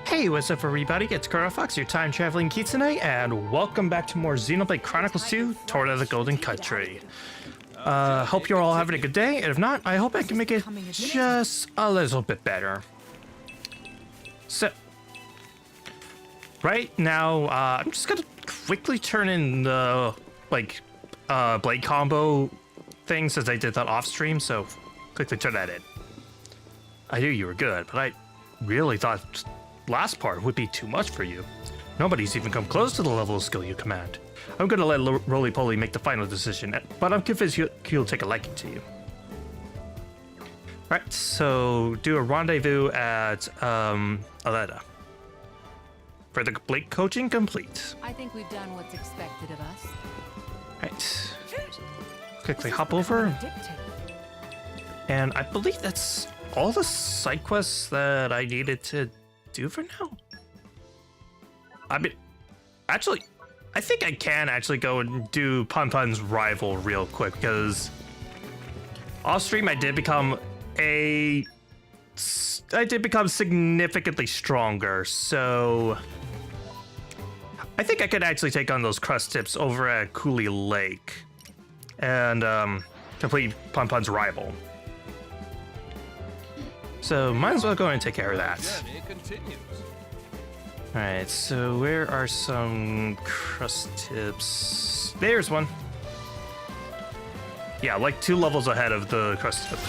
Hey, what's up everybody, it's Chronofahx, your time-traveling Kitsune, and welcome back to more Xenoblade Chronicles 2, Torna the Golden Country. Hope you're all having a good day, and if not, I hope I can make it just a little bit better. So, right now, I'm just gonna quickly turn in the, blade combo thing since I did that off-stream, so quickly turn that in. I knew you were good, but I really thought last part would be too much for you. Nobody's even come close to the level of skill you command. I'm gonna let Roly-Poly make the final decision, but I'm convinced he'll take a liking to you. Alright, so do a rendezvous at, Aleta. For the blade coaching complete. I think we've done what's expected of us. Right. Quickly hop over. And I believe that's all the side quests that I needed to do for now. I mean, actually, I think I can actually go and do Punpun's rival real quick, because off stream I did become significantly stronger, so I think I could actually take on those crust tips over at Cooley Lake and complete Punpun's rival. So might as well go and take care of that. Alright, so where are some crust tips? There's one. Yeah, like 2 levels ahead of the crust tip.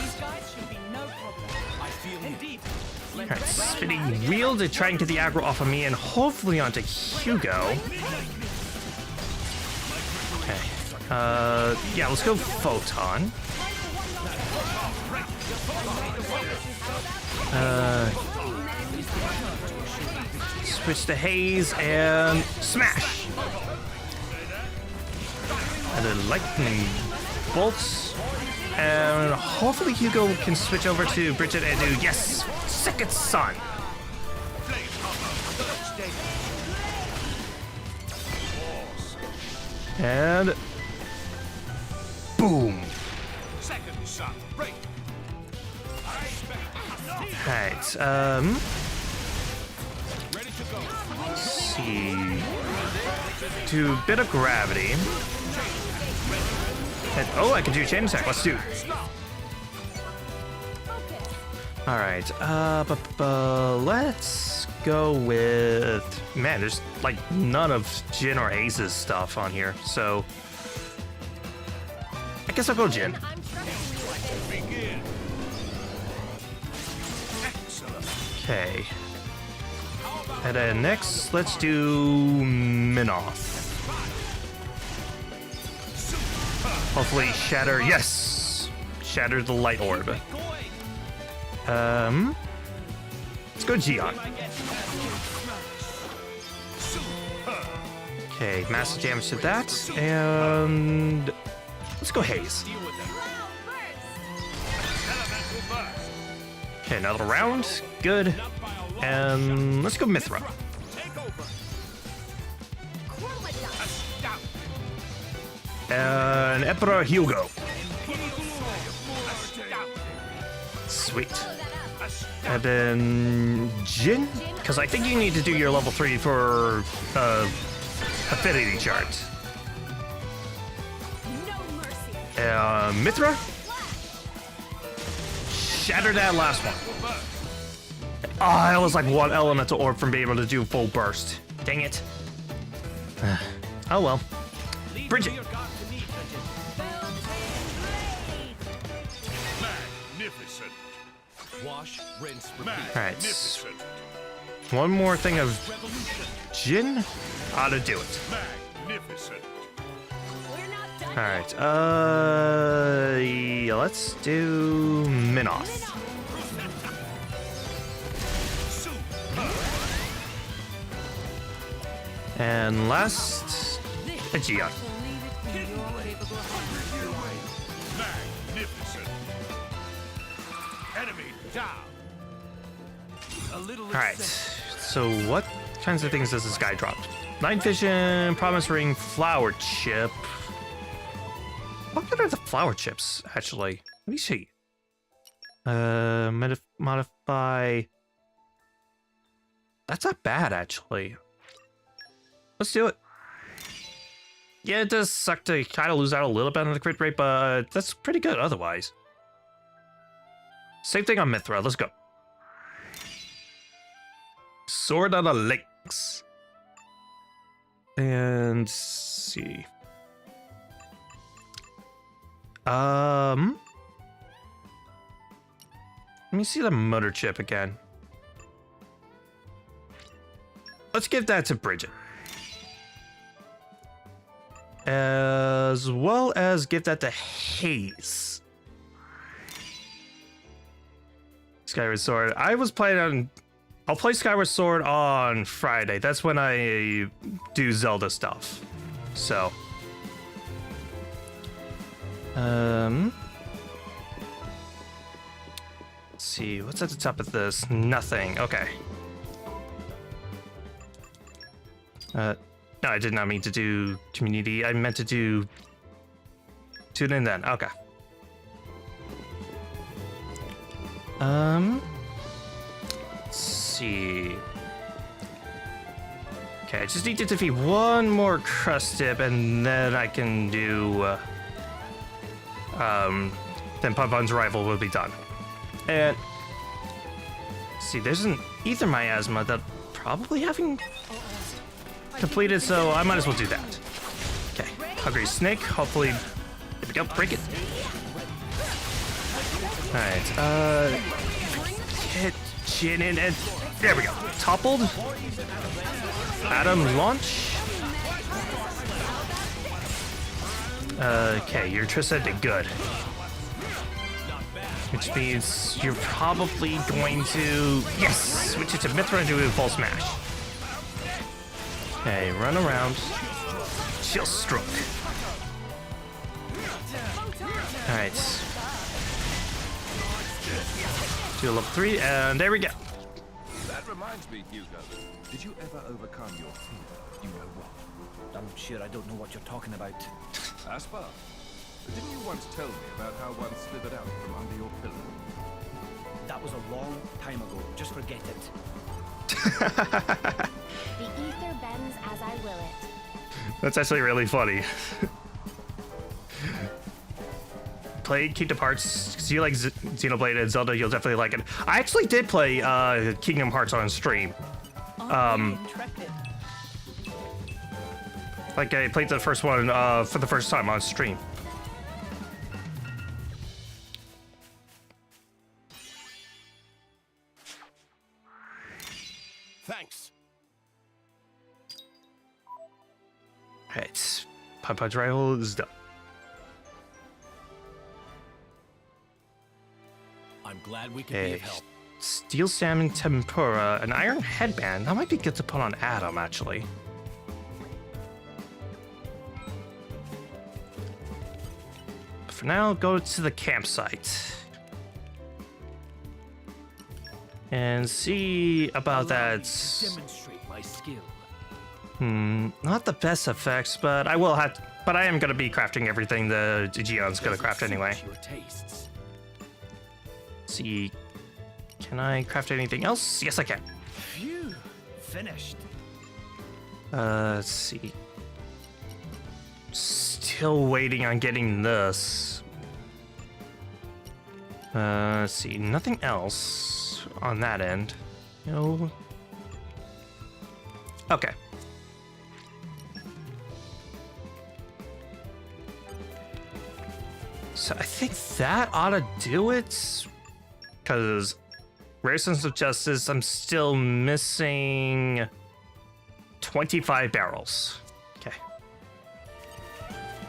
Alright, spinning wheel to try and get the aggro off of me and hopefully onto Hugo. Okay. Yeah, let's go Photon. Switch to Haze and smash. And then lightning bolts. And hopefully Hugo can switch over to Bridget and do, yes, second sun. And boom. Alright, let's see. Do a bit of gravity. And, oh, I can do chain attack. Let's do it. Alright, let's go with... Man, there's like none of Jin or Haze's stuff on here, so I guess I'll go Jin. Okay. And then next, let's do Minoth. Hopefully shatter, yes! Shatter the light orb. Let's go Gion. Okay, massive damage to that, and let's go Haze. Okay, another round, good. And let's go Mithra. And Emperor Hugo. Sweet. And then Jin, because I think you need to do your level 3 for affinity chart. Mithra. Shatter that last one. Oh, I was like one elemental orb from being able to do full burst. Dang it. Oh well. Bridget. Magnificent. Wash, rinse, repeat. Alright. One more thing of gin. Ought to do it. Magnificent. Alright, yeah, let's do Minoth. And last, Aegeon. Magnificent. Enemy down. Alright, so what kinds of things does this guy drop? Night Vision, Promise Ring, Flower Chip. What good are the flower chips, actually? Let me see. Modify. That's not bad, actually. Let's do it. Yeah, it does suck to kind of lose out a little bit on the crit rate, but that's pretty good otherwise. Same thing on Mithra. Let's go. Sword on the Lynx. And let's see. Let me see the motor chip again. Let's give that to Bridget. As well as give that to Haze. Skyward Sword. I was playing on... I'll play Skyward Sword on Friday. That's when I do Zelda stuff. So... let's see, what's at the top of this? Nothing. Okay. No, I did not mean to do community. I meant to do tune in then. Okay. Let's see. Okay, I just need to defeat one more crust dip and then I can do then Pavon's rival will be done. And see, there's an ether miasma that probably haven't completed, so I might as well do that. Okay, Hungry Snake, hopefully, there we go, break it. Alright, hit Jin in, and there we go, toppled. Adam launch. Okay, your Trissa did good. Which means you're probably going to... Yes! Switch it to Mithra and do a full smash. Okay, run around. Chill stroke. Alright. Do a level 3, and there we go. That reminds me, Hugo. Did you ever overcome your fear? You know what? I'm sure I don't know what you're talking about. Aspar, didn't you once tell me about how one slithered out from under your pillow? That was a long time ago. Just forget it. The ether bends as I will it. That's actually really funny. Play Kingdom Hearts, because you like Xenoblade and Zelda, you'll definitely like it. I actually did play Kingdom Hearts on stream. Like I played the first one for the first time on stream. Thanks. Alright, Papa Rival is done. I'm glad we can be of help. Steel Salmon Tempura, an Iron Headband. That might be good to put on Adam, actually. But for now, go to the campsite. And see about that. Demonstrate my skill. Not the best effects, but I will have. But I am going to be crafting everything the Aegeon's going to craft anyway. Your tastes. See, can I craft anything else? Yes, I can. Phew, finished. Let's see. Still still waiting on getting this. Let's see, nothing else on that end. No. Okay. So I think that ought to do it. Because Rare Sense of Justice, I'm still missing 25 barrels. Okay.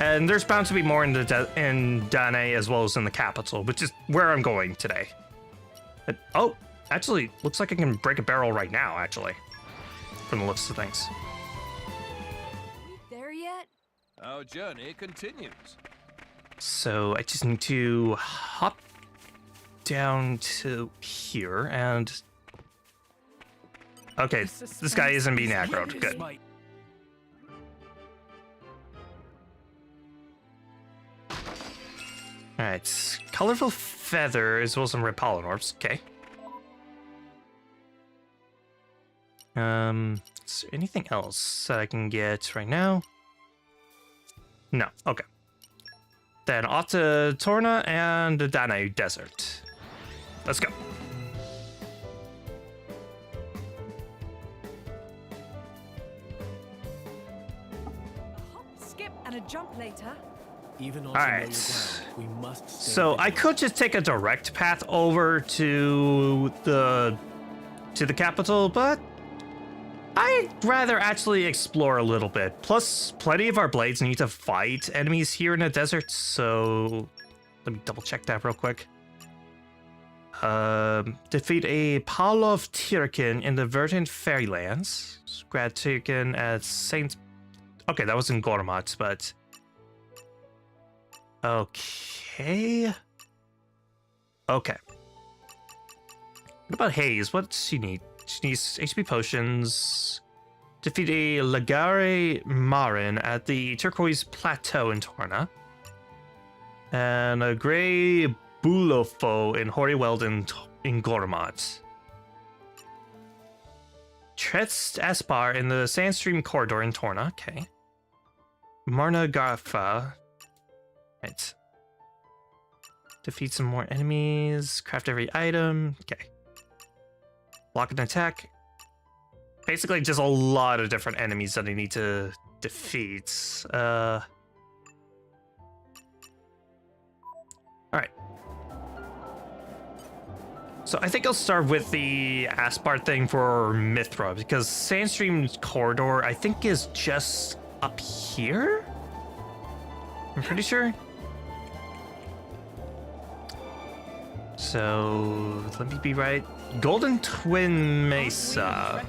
And there's bound to be more in Dane as well as in the capital, which is where I'm going today. Oh, actually, looks like I can break a barrel right now, actually. From the looks of things. There yet? Our journey continues. So I just need to hop down to here and... Okay, this guy isn't being aggroed. Good. Alright, colorful feather as well as some red polymorphs. Okay. Is there anything else that I can get right now? No. Okay. Then off to Torna and the Dane Desert. Let's go. A hop, skip, and a jump later. Even on Alright. ground, we must stay So I vigilant. could just take a direct path over to the capital, but I'd rather actually explore a little bit. Plus, plenty of our blades need to fight enemies here in the desert, so let me double check that real quick. Defeat a pile of Tirkin in the Verdant Fairylands. Grad Tirkin at Saint... Okay, that was in Gormat, but... Okay. Okay. What about Haze? What does she need? She needs HP potions. Defeat a Lagare Marin at the Turquoise Plateau in Torna. And a Grey Bulofo in Horiweld in Gormat. Tretst Aspar in the Sandstream Corridor in Torna. Okay. Marna Garfa. Right. Defeat some more enemies. Craft every item. Okay. Block and attack. Basically, just a lot of different enemies that I need to defeat. Alright. So I think I'll start with the Aspar thing for Mithra, because Sandstream Corridor, I think, is just up here? I'm pretty sure. So, let me be right. Golden Twin Mesa.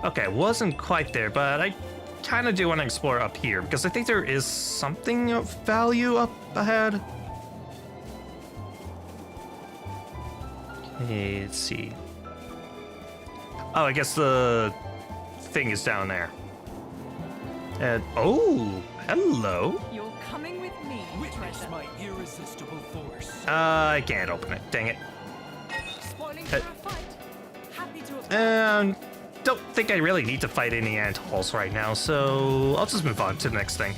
Okay, wasn't quite there, but I kind of do want to explore up here, because I think there is something of value up ahead. Okay, let's see. Oh, I guess the thing is down there. And, oh, hello. You're coming with me, Witness treasure. my irresistible force. I can't open it. Dang it. Spoiling for a fight. Happy to Don't think I really need to fight any ant-holes right now, so I'll just move on to the next thing.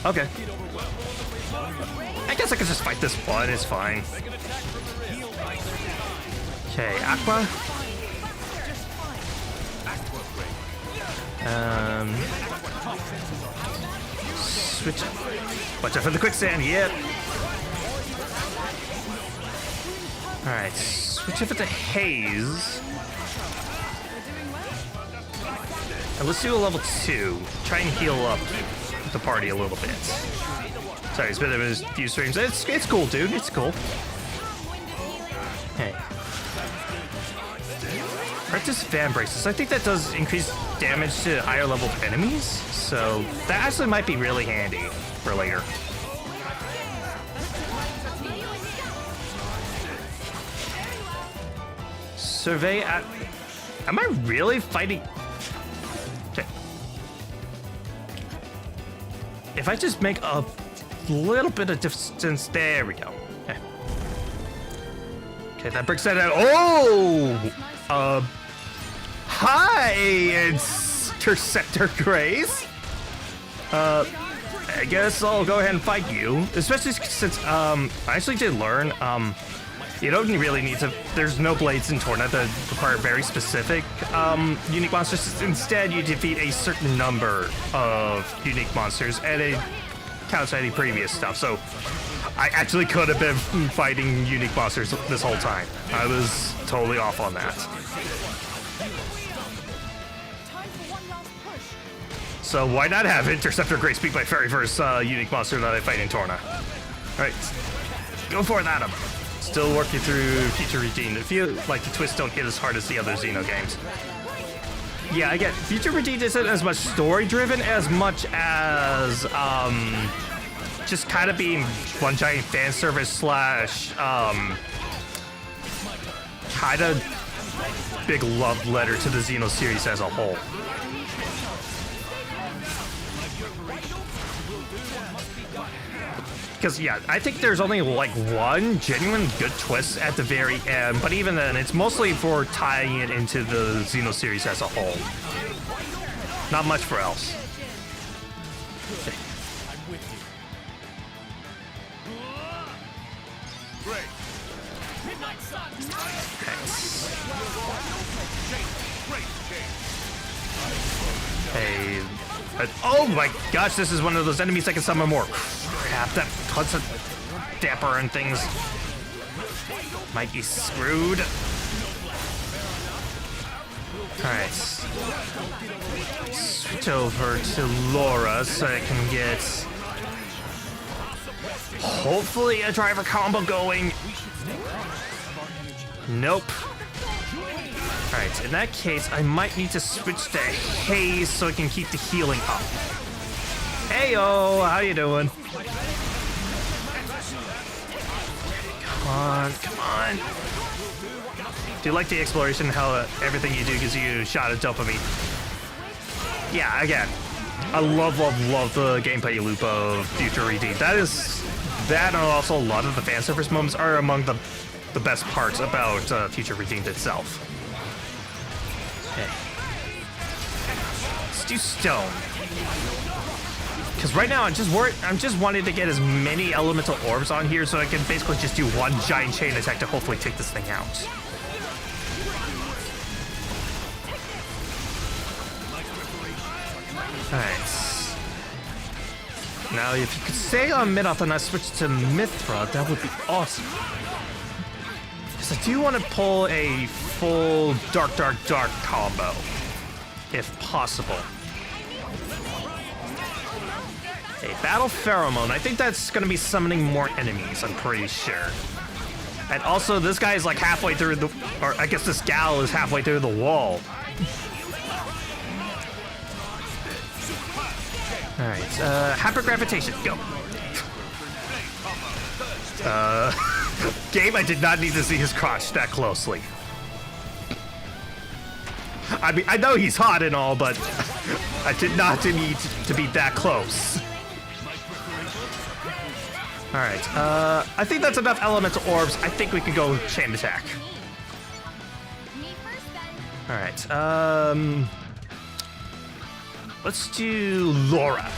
Okay. I guess I could just fight this one, it's fine. Okay, Aqua. Switch. Watch out for the quicksand, yep. Alright, switch over to Haze. And let's do a level 2. Try and heal up the party a little bit. Sorry, it's been a few streams. It's cool, dude. It's cool. Hey. Practice Fan Braces. I think that does increase damage to higher level enemies, so that actually might be really handy for later. Survey at... Am I really fighting... Okay. If I just make a little bit of distance... There we go. Okay. Okay, that breaks that out. Oh! Hi, Interceptor Grace. I guess I'll go ahead and fight you, especially since I actually did learn you don't really need to. There's no blades in Torna that require very specific unique monsters. Instead, you defeat a certain number of unique monsters, and it counts any previous stuff. So I actually could have been fighting unique monsters this whole time. I was totally off on that. So why not have Interceptor Grace be my very first unique monster that I fight in Torna? Alright, go for it, Adam. Still working through Future Redeemed. I feel like the twists don't hit as hard as the other Xeno games. Yeah, I get Future Redeemed isn't as much story-driven as much as just kind of being one giant fan service slash kind of big love letter to the Xeno series as a whole. Because, yeah, I think there's only, like, one genuine good twist at the very end, but even then, it's mostly for tying it into the Xeno series as a whole. Not much for else. Okay. Hey, oh my gosh, this is one of those enemies that can summon more. Crap, that tons of dapper and things. Might be screwed. Alright. Switch over to Laura so I can get hopefully a driver combo going. Nope. Alright, in that case, I might need to switch to Haze so I can keep the healing up. Heyo, how you doing? Come on, come on. Do you like the exploration, how everything you do gives you a shot of dopamine? Yeah, again, I love the gameplay loop of Future Redeemed. That and also a lot of the fan service moments are among the best parts about Future Redeemed itself. Okay. Let's do stone. Because right now I'm just wanting to get as many elemental orbs on here so I can basically just do one giant chain attack to hopefully take this thing out. Alright. Now if you could stay on Midoth and I switch to Mithra, that would be awesome. Because I do want to pull a full dark combo, if possible. Okay, Battle Pheromone. I think that's going to be summoning more enemies, I'm pretty sure. And also, this guy is like halfway through the... Or I guess this gal is halfway through the wall. Alright, Hypergravitation, go. Game, I did not need to see his crotch that closely. I mean, I know he's hot and all, but I did not need to be that close. Alright, I think that's enough elemental orbs. I think we can go chain attack. Alright, let's do Laura.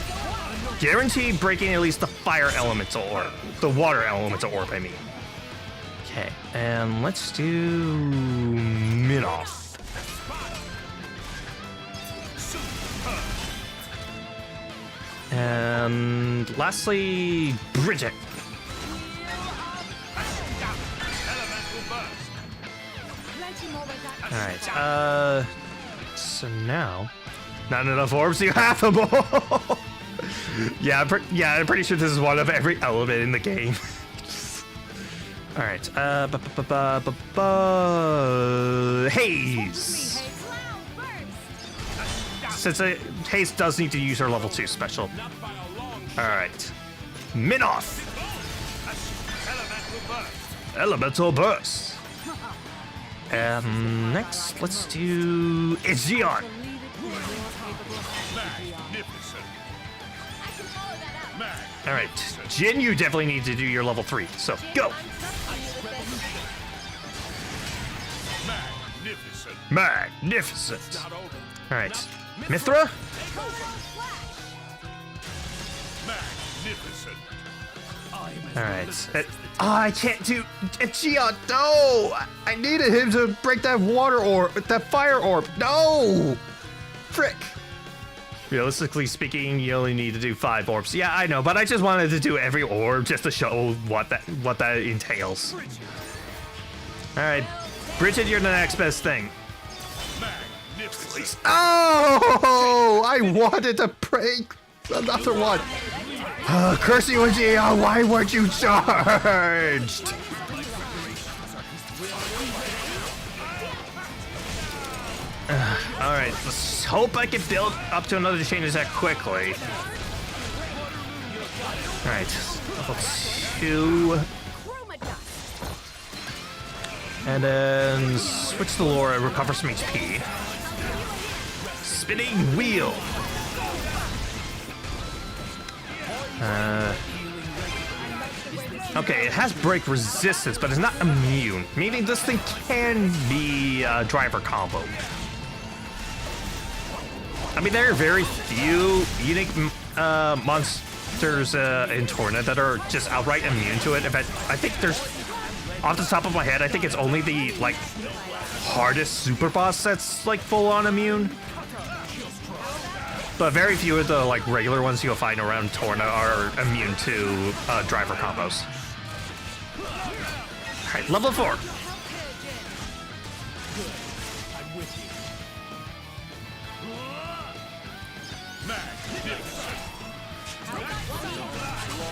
Guaranteed breaking at least the fire elemental orb. The water elemental orb, I mean. Okay, and let's do Minoth. And lastly, Bridget. Alright, so now, not enough orbs, you have them all. Yeah, I'm pretty sure this is one of every element in the game. Alright, Haze. Since Haze does need to use her level 2 special. Alright. Minoth! Elemental Burst! And next, let's do Aegeon! Alright, Jin, you definitely need to do your level 3, so go! Magnificent. All right. Mithra? All right. I can't do Gion. No, I needed him to break that water orb, that fire orb. No, frick. Realistically speaking, you only need to do 5 orbs. Yeah, I know, but I just wanted to do every orb just to show what that entails. All right, Bridget, you're the next best thing. Please. Oh, I wanted to break another one. Curse you, Gia, why weren't you charged? Alright, let's hope I can build up to another chain attack quickly. Alright, level 2. And then switch to Laura, recover some HP. Spinning wheel. Okay, it has break resistance, but it's not immune, meaning this thing can be driver combo. I mean, there are very few unique monsters in Torna that are just outright immune to it. In fact, I think there's, off the top of my head, I think it's only the like hardest super boss that's like full on immune. But very few of the like regular ones you'll find around Torna are immune to driver combos. All right, level 4.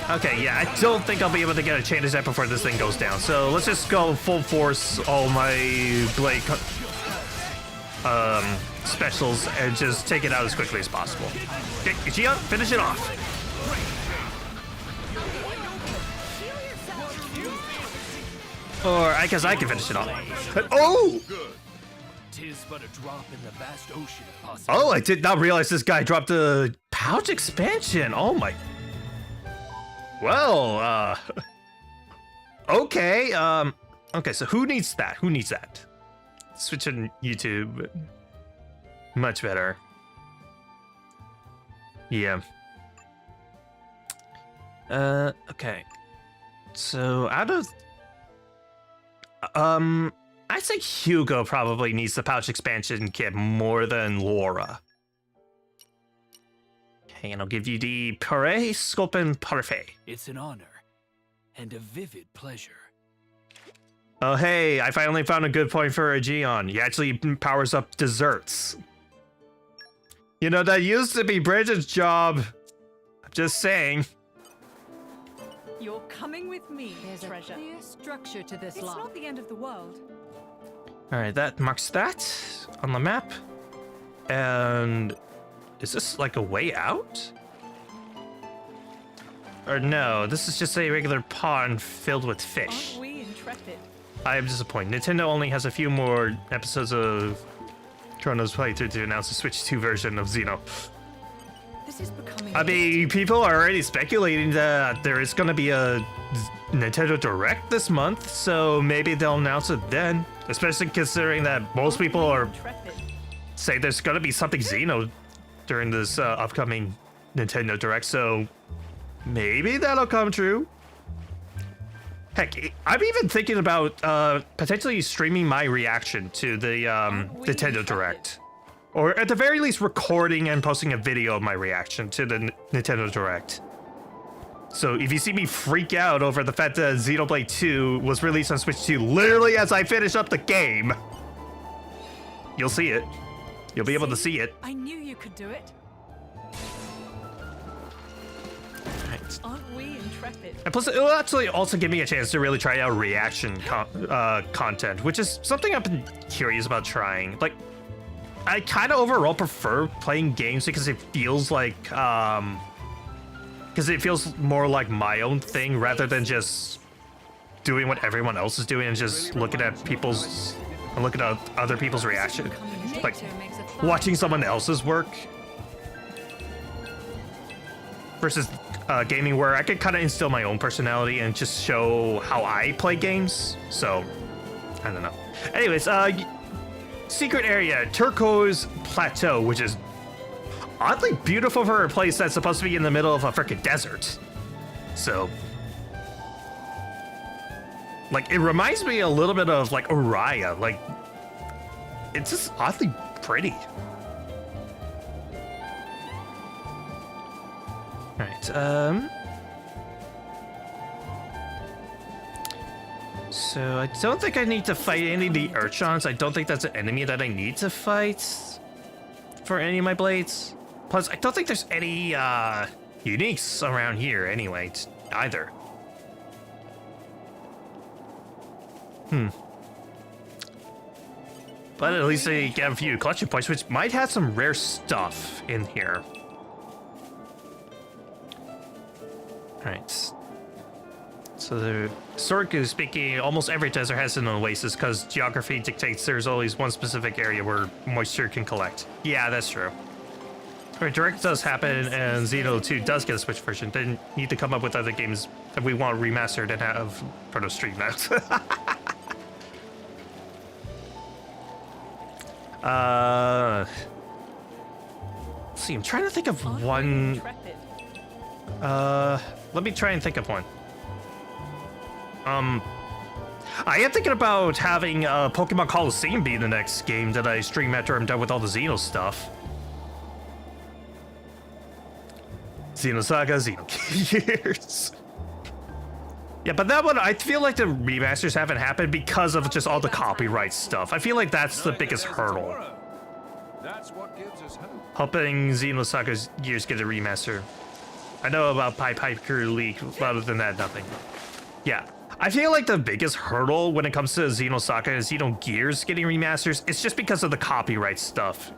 Okay, yeah, I don't think I'll be able to get a chain attack before this thing goes down. So let's just go full force all my blade specials and just take it out as quickly as possible. Okay, Gia, finish it off. Or I guess I can finish it off. Oh! Tis but a drop in the vast ocean of possibility. Oh, I did not realize this guy dropped a pouch expansion. Oh my. Well, okay. Okay, so who needs that? Who needs that? Switch on YouTube. Much better. Yeah. Okay. So out of I'd say Hugo probably needs the pouch expansion kit more than Laura. Okay, and I'll give you the Parfait Sculpin Parfait. It's an honor and a vivid pleasure. Oh hey, I finally found a good point for a Gion. He actually powers up desserts. You know, that used to be Bridget's job. I'm just saying. You're coming with me, There's treasure. a clear structure to this It's lock. not the end of the world. Alright, that marks that on the map. And is this like a way out? Or no, this is just a regular pond filled with fish. Aren't we intrepid? I am disappointed. Nintendo only has a few more episodes of Chrono's playthrough to announce a Switch 2 version of Xeno. This is becoming. I mean, people are already speculating that there is going to be a Nintendo Direct this month, so maybe they'll announce it then. Especially considering that most people are say there's going to be something Xeno during this upcoming Nintendo Direct, so maybe that'll come true. Heck, I'm even thinking about potentially streaming my reaction to the Nintendo Direct. Or at the very least, recording and posting a video of my reaction to the Nintendo Direct. So if you see me freak out over the fact that Xenoblade 2 was released on Switch 2 literally as I finish up the game, you'll see it. You'll be able to see it. I knew you could do it. Right. Aren't we intrepid? And plus, it'll actually also give me a chance to really try out reaction content, which is something I've been curious about trying. Like, I kind of overall prefer playing games because it feels like, because it feels more like my own thing rather than just doing what everyone else is doing and just looking at other people's reaction. Like, watching someone else's work versus gaming where I can kind of instill my own personality and just show how I play games. So, I don't know. Anyways, secret area, Turquoise Plateau, which is oddly beautiful for a place that's supposed to be in the middle of a freaking desert. So, like, it reminds me a little bit of like Oriya. Like, it's just oddly pretty. All right. So I don't think I need to fight any of the Urchons. I don't think that's an enemy that I need to fight for any of my blades. Plus, I don't think there's any uniques around here anyway, either. But at least I get a few collection points, which might have some rare stuff in here. Alright. So, historically speaking, almost every desert has an oasis because geography dictates there's always one specific area where moisture can collect. Yeah, that's true. Alright, Direct does happen, and Xeno 2 does get a Switch version. Then need to come up with other games that we want remastered and have for the stream now. Let's see, I'm trying to think of one. Let me try and think of one. I am thinking about having Pokemon Coliseum be the next game that I stream after I'm done with all the Xeno stuff. Xenosaga, Xenogears. Yeah, but that one, I feel like the remasters haven't happened because of just all the copyright stuff. I feel like that's the biggest hurdle. That's what gives us hope. Hoping Xenosaga Gears get a remaster. I know about Piper League, other than that, nothing. Yeah. I feel like the biggest hurdle when it comes to Xenosaga and Xenogears getting remasters, it's just because of the copyright stuff.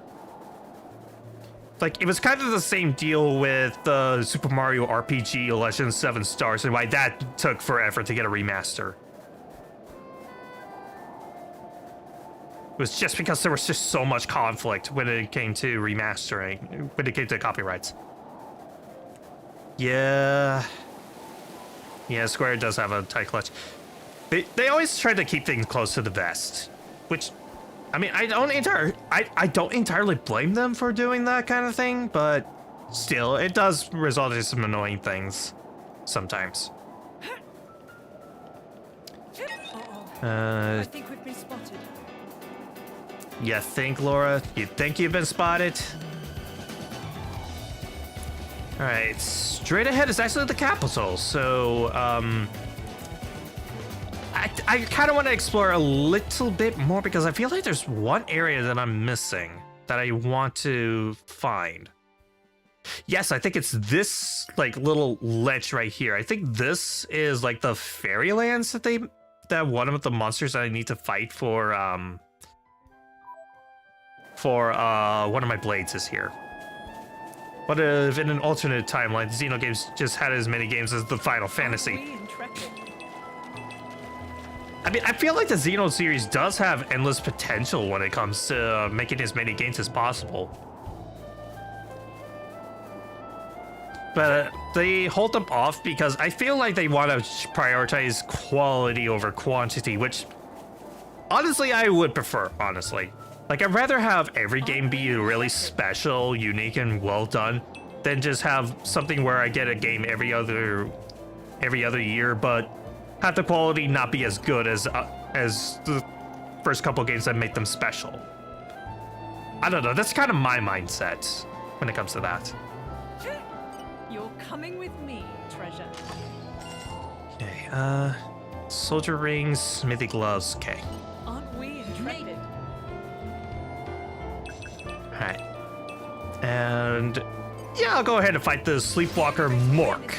Like, it was kind of the same deal with the Super Mario RPG Legends 7 Stars and why that took forever to get a remaster. It was just because there was just so much conflict when it came to remastering, when it came to copyrights. Yeah. Yeah, Square does have a tight clutch. They always try to keep things close to the vest, which, I mean, I don't entirely blame them for doing that kind of thing, but still, it does result in some annoying things sometimes. I think we've been spotted. You think, Laura? You think you've been spotted? All right, straight ahead is actually the capital, so I kind of want to explore a little bit more because I feel like there's one area that I'm missing that I want to find. Yes, I think it's this like little ledge right here. I think this is like the fairylands that one of the monsters that I need to fight for one of my blades is here. What if in an alternate timeline, the Xeno games just had as many games as the Final Fantasy? I mean, I feel like the Xeno series does have endless potential when it comes to making as many games as possible. But they hold them off because I feel like they want to prioritize quality over quantity, which honestly I would prefer, honestly. Like, I'd rather have every game be really special, unique, and well done than just have something where I get a game every other year, but have the quality not be as good as the first couple games that make them special. I don't know, that's kind of my mindset when it comes to that. You're coming with me, treasure. Okay, soldier rings, smithy gloves, okay. Aren't we intrepid? Alright. And yeah, I'll go ahead and fight the Sleepwalker Mork.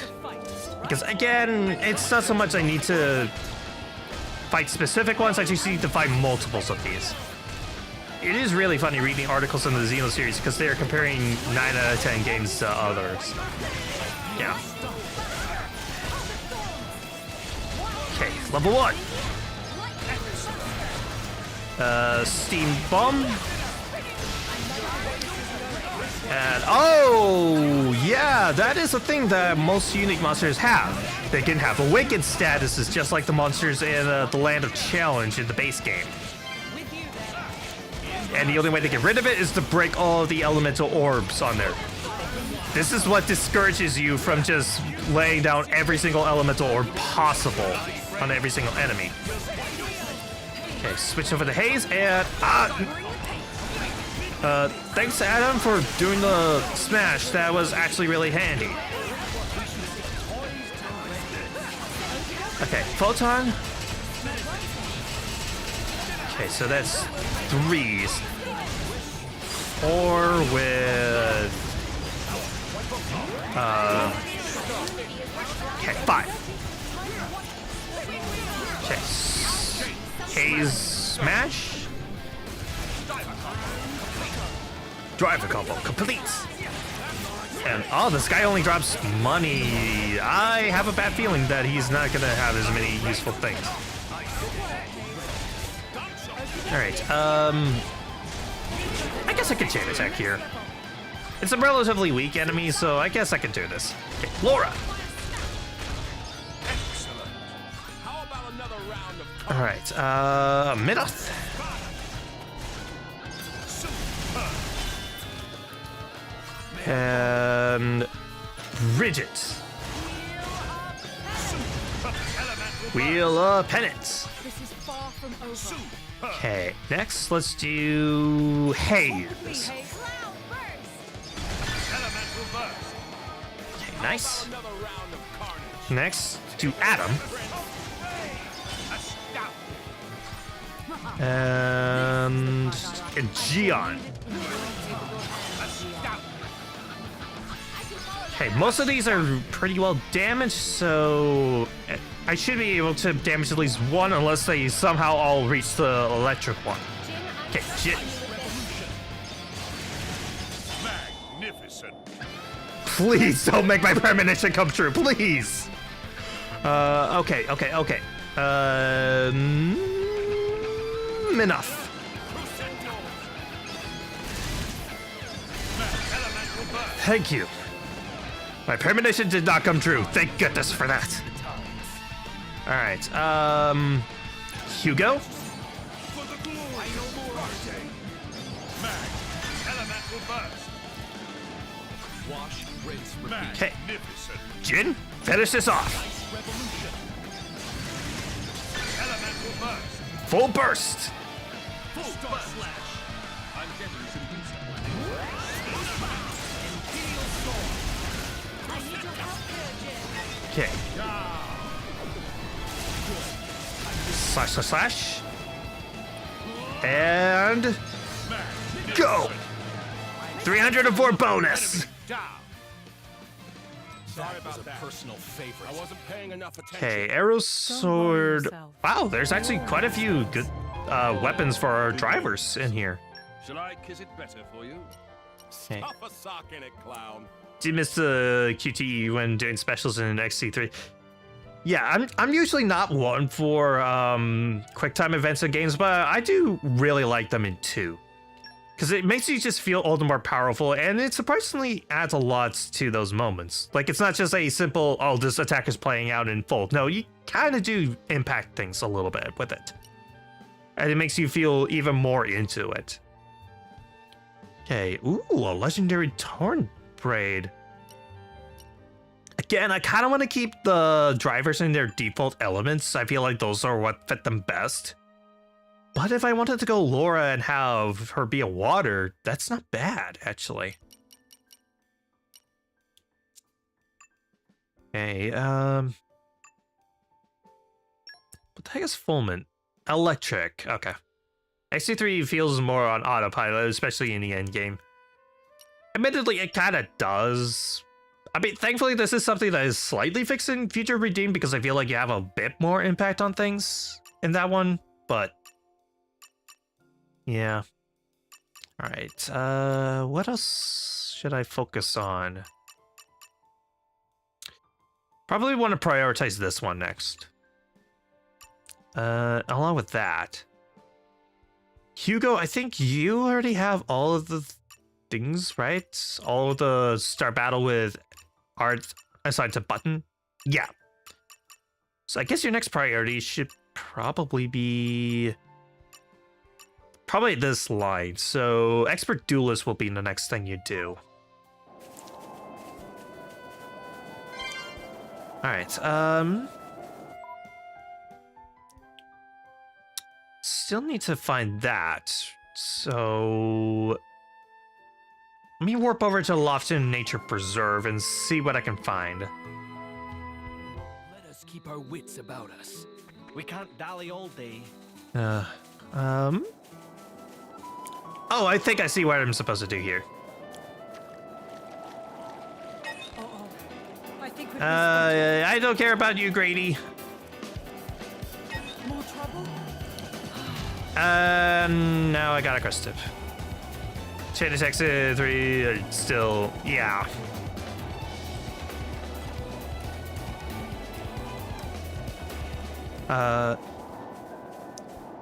Because again, it's not so much I need to fight specific ones, I just need to fight multiples of these. It is really funny reading articles in the Xeno series because they are comparing 9 out of 10 games to others. Yeah. Okay, level 1. Steam Bomb. And oh, yeah, that is a thing that most unique monsters have. They can have awakened statuses just like the monsters in the Land of Challenge in the base game. And the only way to get rid of it is to break all of the elemental orbs on there. This is what discourages you from just laying down every single elemental orb possible on every single enemy. Okay, switch over to Haze, and thanks to Adam for doing the smash. That was actually really handy. Okay, Photon. Okay, so that's 3s. 4 with... okay, 5. Okay. Haze smash. Driver combo complete. And oh, this guy only drops money. I have a bad feeling that he's not gonna have as many useful things. Alright, I guess I could chain attack here. It's a relatively weak enemy, so I guess I can do this. Okay, Laura. Alright, Midoth. And Bridget. Wheel of Penance. Okay, next let's do Haze. Okay, nice. Next to Adam. And Gion. Okay, most of these are pretty well damaged, so I should be able to damage at least one unless they somehow all reach the electric one. Okay, Jin. Magnificent. Please don't make my premonition come true, please. Okay. Enough. Thank you. My premonition did not come true. Thank goodness for that. All right. Hugo. Okay. Jin, finish this off. Full burst. Okay. Slash. And go. 304 bonus. Sorry about that. Personal favorite. I wasn't paying enough attention. Okay, arrow sword. Wow, there's actually quite a few good weapons for our drivers in here. Shall I kiss it better for you? Okay. Stuff a sock in it, clown. Do you miss the QTE when doing specials in XC3? Yeah, I'm usually not one for quick time events in games, but I do really like them in 2. Because it makes you just feel all the more powerful, and it surprisingly adds a lot to those moments. Like, it's not just a simple, oh, this attack is playing out in full. No, you kind of do impact things a little bit with it. And it makes you feel even more into it. Okay, ooh, a legendary Torn braid. Again, I kind of want to keep the drivers in their default elements. I feel like those are what fit them best. But if I wanted to go Laura and have her be a water, that's not bad, actually. Okay, what the heck is Fulment? Electric, okay. XC3 feels more on autopilot, especially in the end game. Admittedly, it kind of does. I mean, thankfully, this is something that is slightly fixed in Future Redeemed because I feel like you have a bit more impact on things in that one, but yeah. All right, what else should I focus on? Probably want to prioritize this one next. Along with that, Hugo, I think you already have all of the things, right? All of the start battle with art assigned to button. Yeah. So I guess your next priority should probably be probably this line. So expert duelist will be the next thing you do. All right. Still need to find that. So let me warp over to Lofton Nature Preserve and see what I can find. Let us keep our wits about us. We can't dally all day. Oh, I think I see what I'm supposed to do here. Uh-oh. I think we've I don't care about you, Grady. more trouble. Now I got a crust tip. Chain attack 3, still, yeah.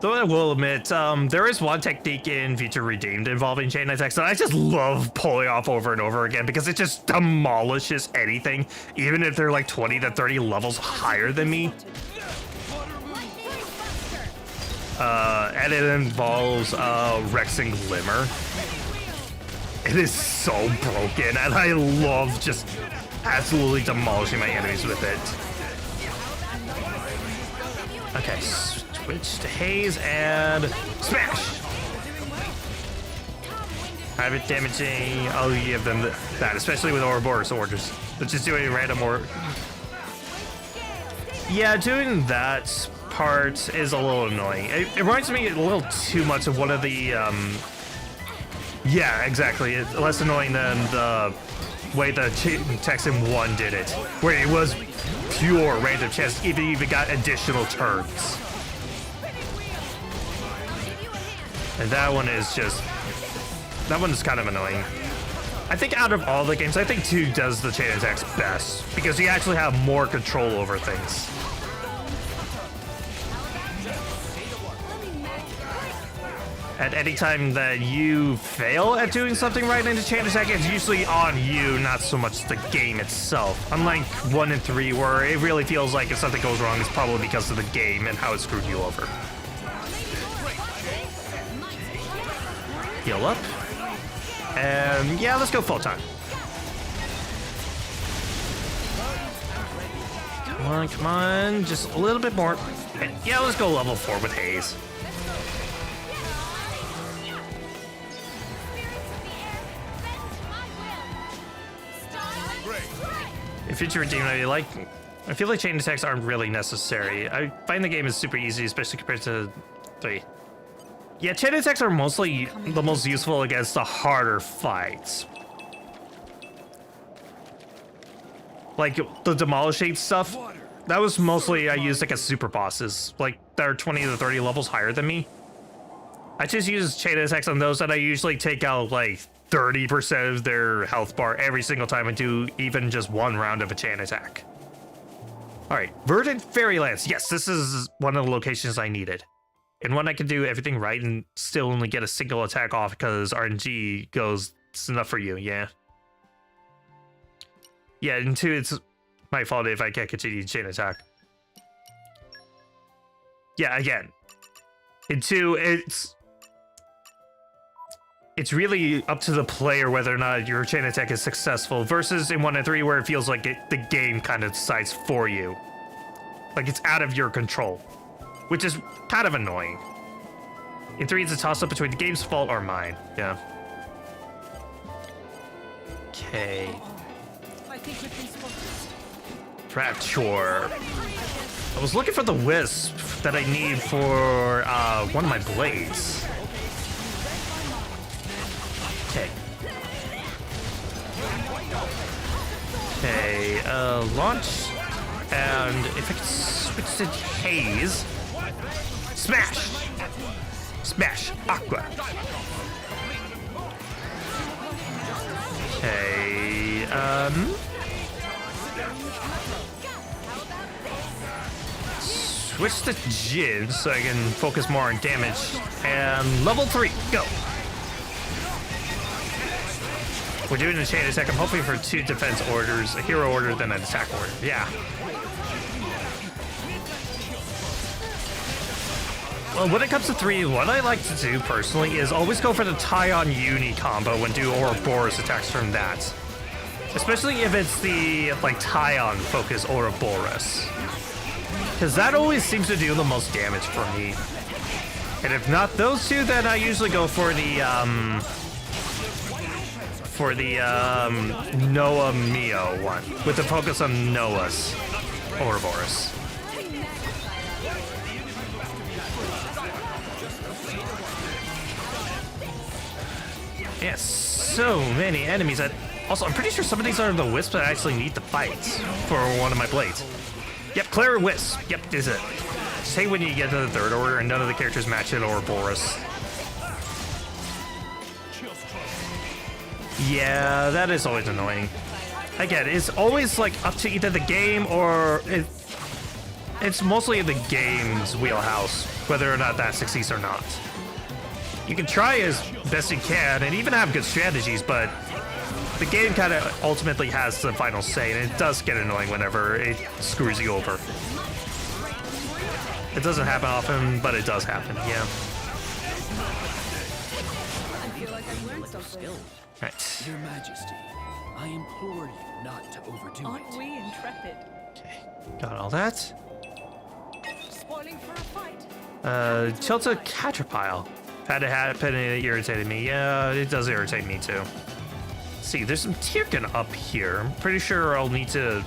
Though I will admit, there is one technique in Vtuber Redeemed involving chain attacks that I just love pulling off over and over again because it just demolishes anything, even if they're like 20 to 30 levels higher than me. And it involves Rex and Glimmer. It is so broken, and I love just absolutely demolishing my enemies with it. Okay, switch to Haze and smash! Private damaging, I'll give them that, especially with Ouroboros orders. But just doing random or... Yeah, doing that part is a little annoying. It reminds me a little too much of one of the, yeah, exactly. It's less annoying than the way the Texan 1 did it, where it was pure random chance, even got additional turns. And that one is just... That one is kind of annoying. I think out of all the games, I think 2 does the chain attacks best, because you actually have more control over things. At any time that you fail at doing something right into chain attack, it's usually on you, not so much the game itself. Unlike 1 and 3, where it really feels like if something goes wrong, it's probably because of the game and how it screwed you over. Heal up. And yeah, let's go full time. Come on, just a little bit more. And yeah, let's go level 4 with Haze. If it's your team, I feel like chain attacks aren't really necessary. I find the game is super easy, especially compared to 3. Yeah, chain attacks are mostly the most useful against the harder fights. Like the demolishing stuff, that was mostly I used against super bosses, like that are 20 to 30 levels higher than me. I just use chain attacks on those, and I usually take out like 30% of their health bar every single time I do even just one round of a chain attack. All right, Verdant Fairylands. Yes, this is one of the locations I needed. And one I can do everything right and still only get a single attack off because RNG goes, it's enough for you, yeah. Yeah, and 2, it's my fault if I can't continue to chain attack. Yeah, again. In 2, it's really up to the player whether or not your chain attack is successful, versus in 1 and 3 where it feels like the game kind of decides for you. Like it's out of your control, which is kind of annoying. In 3, it's a toss-up between the game's fault or mine. Yeah. Okay. I think we've been spotted. Rapture. I was looking for the wisp that I need for one of my blades. Okay. Okay, launch. And if I can switch to Haze. Smash! Smash! Aqua. Okay, switch to Jin so I can focus more on damage. And level 3, go! We're doing a chain attack. I'm hoping for 2 defense orders, a hero order, then an attack order. Yeah. Well, when it comes to 3, what I like to do personally is always go for the tie-on uni combo and do Ouroboros attacks from that. Especially if it's the, like, tie-on focus Ouroboros. Because that always seems to do the most damage for me. And if not those two, then I usually go for the, Noah Mio one. With the focus on Noah's Ouroboros. Yes, so many enemies. Also, I'm pretty sure some of these are the wisps that I actually need to fight for one of my blades. Yep, Clara Wisp. Yep, is it. Say when you get to the 3rd order and none of the characters match it or Boris. Yeah, that is always annoying. Again, it's always like up to either the game or it's mostly the game's wheelhouse, whether or not that succeeds or not. You can try as best you can and even have good strategies, but the game kind of ultimately has the final say, and it does get annoying whenever it screws you over. It doesn't happen often, but it does happen, yeah. I feel like I've learned something. Right. Your Majesty, I implore you not to overdo Aren't it. we intrepid? Okay, got all that. Spoiling for a fight. Chelta Caterpile. Had it happen and it irritated me. Yeah, it does irritate me too. See, there's some Tierkin up here. I'm pretty sure I'll need to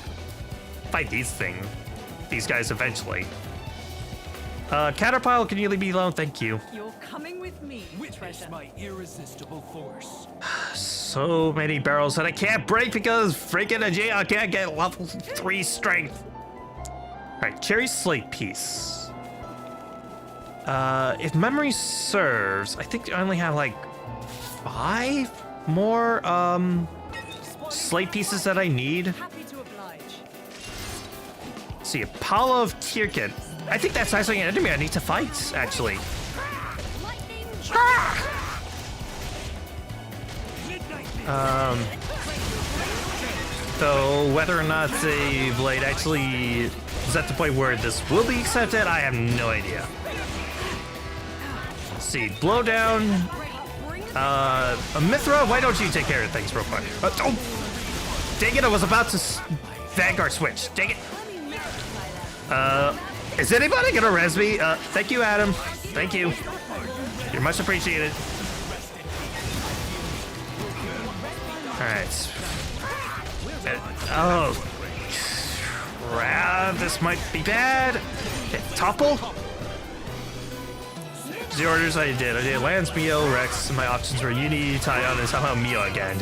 fight these guys eventually. Caterpile, can you leave me alone? Thank you. You're coming with me, treasure. My irresistible force. So many barrels that I can't break because freaking I can't get level 3 strength. Alright, Cherry Slate Piece. If memory serves, I think I only have like 5 more slate pieces that I need. Happy to oblige. Let's see, Apollo of Tierkin. I think that's actually an enemy I need to fight, actually. Though whether or not the blade actually is at the point where this will be accepted, I have no idea. Let's see, Blowdown. Mithra, why don't you take care of things real quick? Oh! Dang it, I was about to Vanguard switch. Dang it. Is anybody gonna res me? Thank you, Adam. Thank you. You're much appreciated. Alright. Oh. Crap, this might be bad. Okay, topple. The orders I did Lance, Mio, Rex. My options were Uni, Tyon, and somehow Mio again.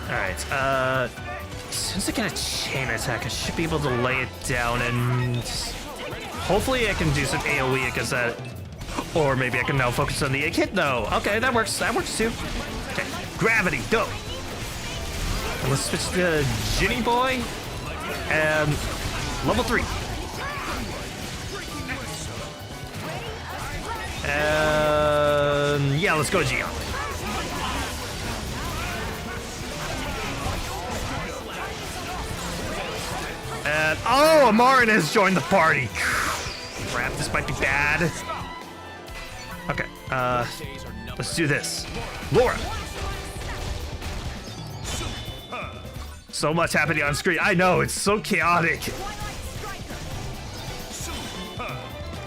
Alright, as soon as I get a chain attack, I should be able to lay it down and hopefully I can do some AoE against that. Or maybe I can now focus on the egg hit. No, okay, that works too. Okay, gravity, go. And let's switch to Ginny Boy and level 3. And yeah, let's go Geo. And oh, Amarin has joined the party. Crap, this might be bad. Okay, let's do this. Laura. So much happening on screen. I know, it's so chaotic.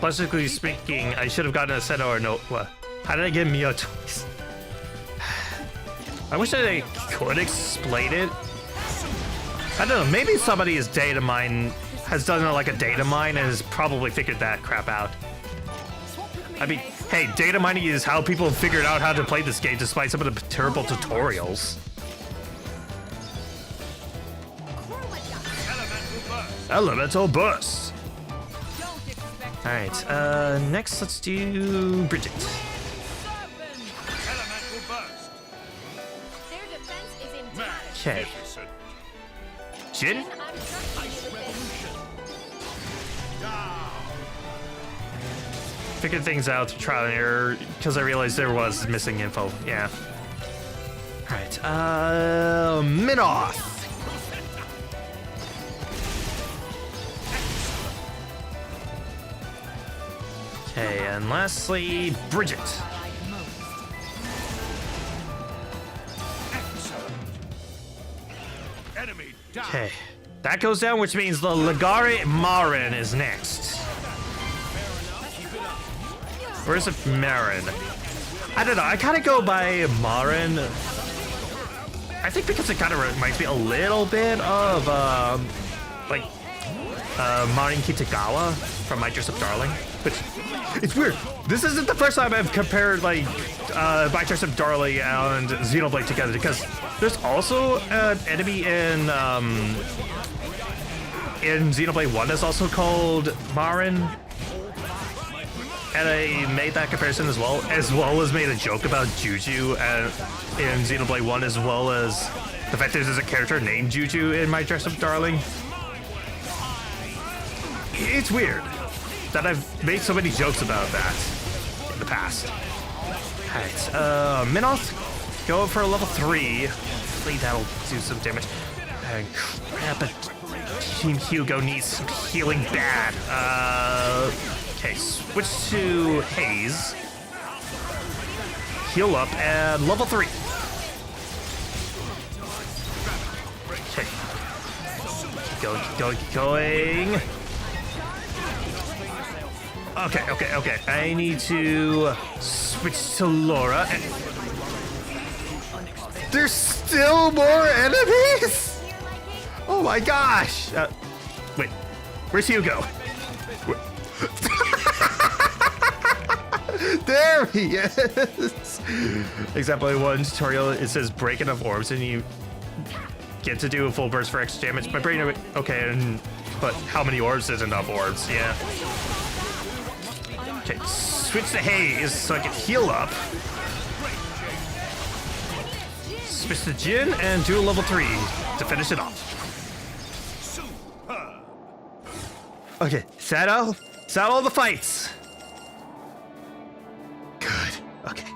Logically speaking, I should have gotten a Senna or no. What? How did I get Mio twice? I wish that I could explain it. I don't know, maybe somebody has has done like a data mine and has probably figured that crap out. I mean, hey, data mining is how people figured out how to play this game despite some of the terrible tutorials. Elemental burst. Alright, next let's do Bridget. Elemental burst. Their defense is intact. Okay. Jin? I'm trusting you with this. Figured things out through trial and error because I realized there was missing info. Yeah. Alright, Minoth. Okay, and lastly, Bridget. Enemy down. Okay, that goes down, which means the Ligari Marin is next. Where's it Marin? I don't know, I kind of go by Marin. I think because it kind of reminds me a little bit of, Marin Kitagawa from My Dress Up Darling. But it's weird. This isn't the first time I've compared, like, My Dress Up Darling and Xenoblade together, because there's also an enemy in Xenoblade 1 that's also called Marin. And I made that comparison as well as made a joke about Juju in Xenoblade 1, as well as the fact there's a character named Juju in My Dress Up Darling. It's weird that I've made so many jokes about that in the past. Alright, Minoth, go for a level 3. Hopefully that'll do some damage. And crap, but Team Hugo needs some healing bad. Okay, switch to Haze. Heal up and level 3. Okay. Keep going. Okay. I need to switch to Laura. And there's still more enemies? Oh my gosh. Wait, where's Hugo? There he is! Example 1 tutorial, it says break enough orbs and you get to do a full burst for extra damage. My brain, okay, but how many orbs is enough orbs? Yeah. Okay, switch to Haze so I can heal up. Switch to Jin and do a level 3 to finish it off. Okay, settle the fights. Good. Okay.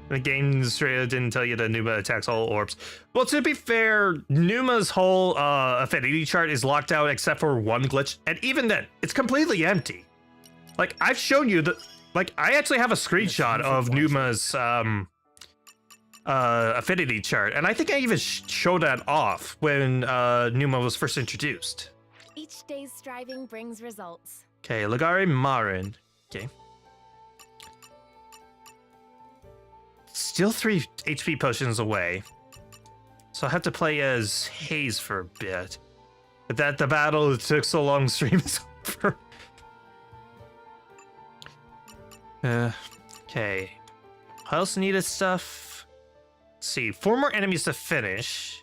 The game straight didn't tell you that Numa attacks all orbs. Well, to be fair, Numa's whole affinity chart is locked out except for one glitch, and even then, it's completely empty. Like, I've shown you that. Like, I actually have a screenshot of Numa's affinity chart, and I think I even showed that off when Numa was first introduced. Each day's striving brings results. Okay, Ligari Marin. Okay. Still 3 HP potions away. So I have to play as Haze for a bit. But that the battle took so long, stream is over. Okay. What else needed stuff? Let's see, 4 more enemies to finish.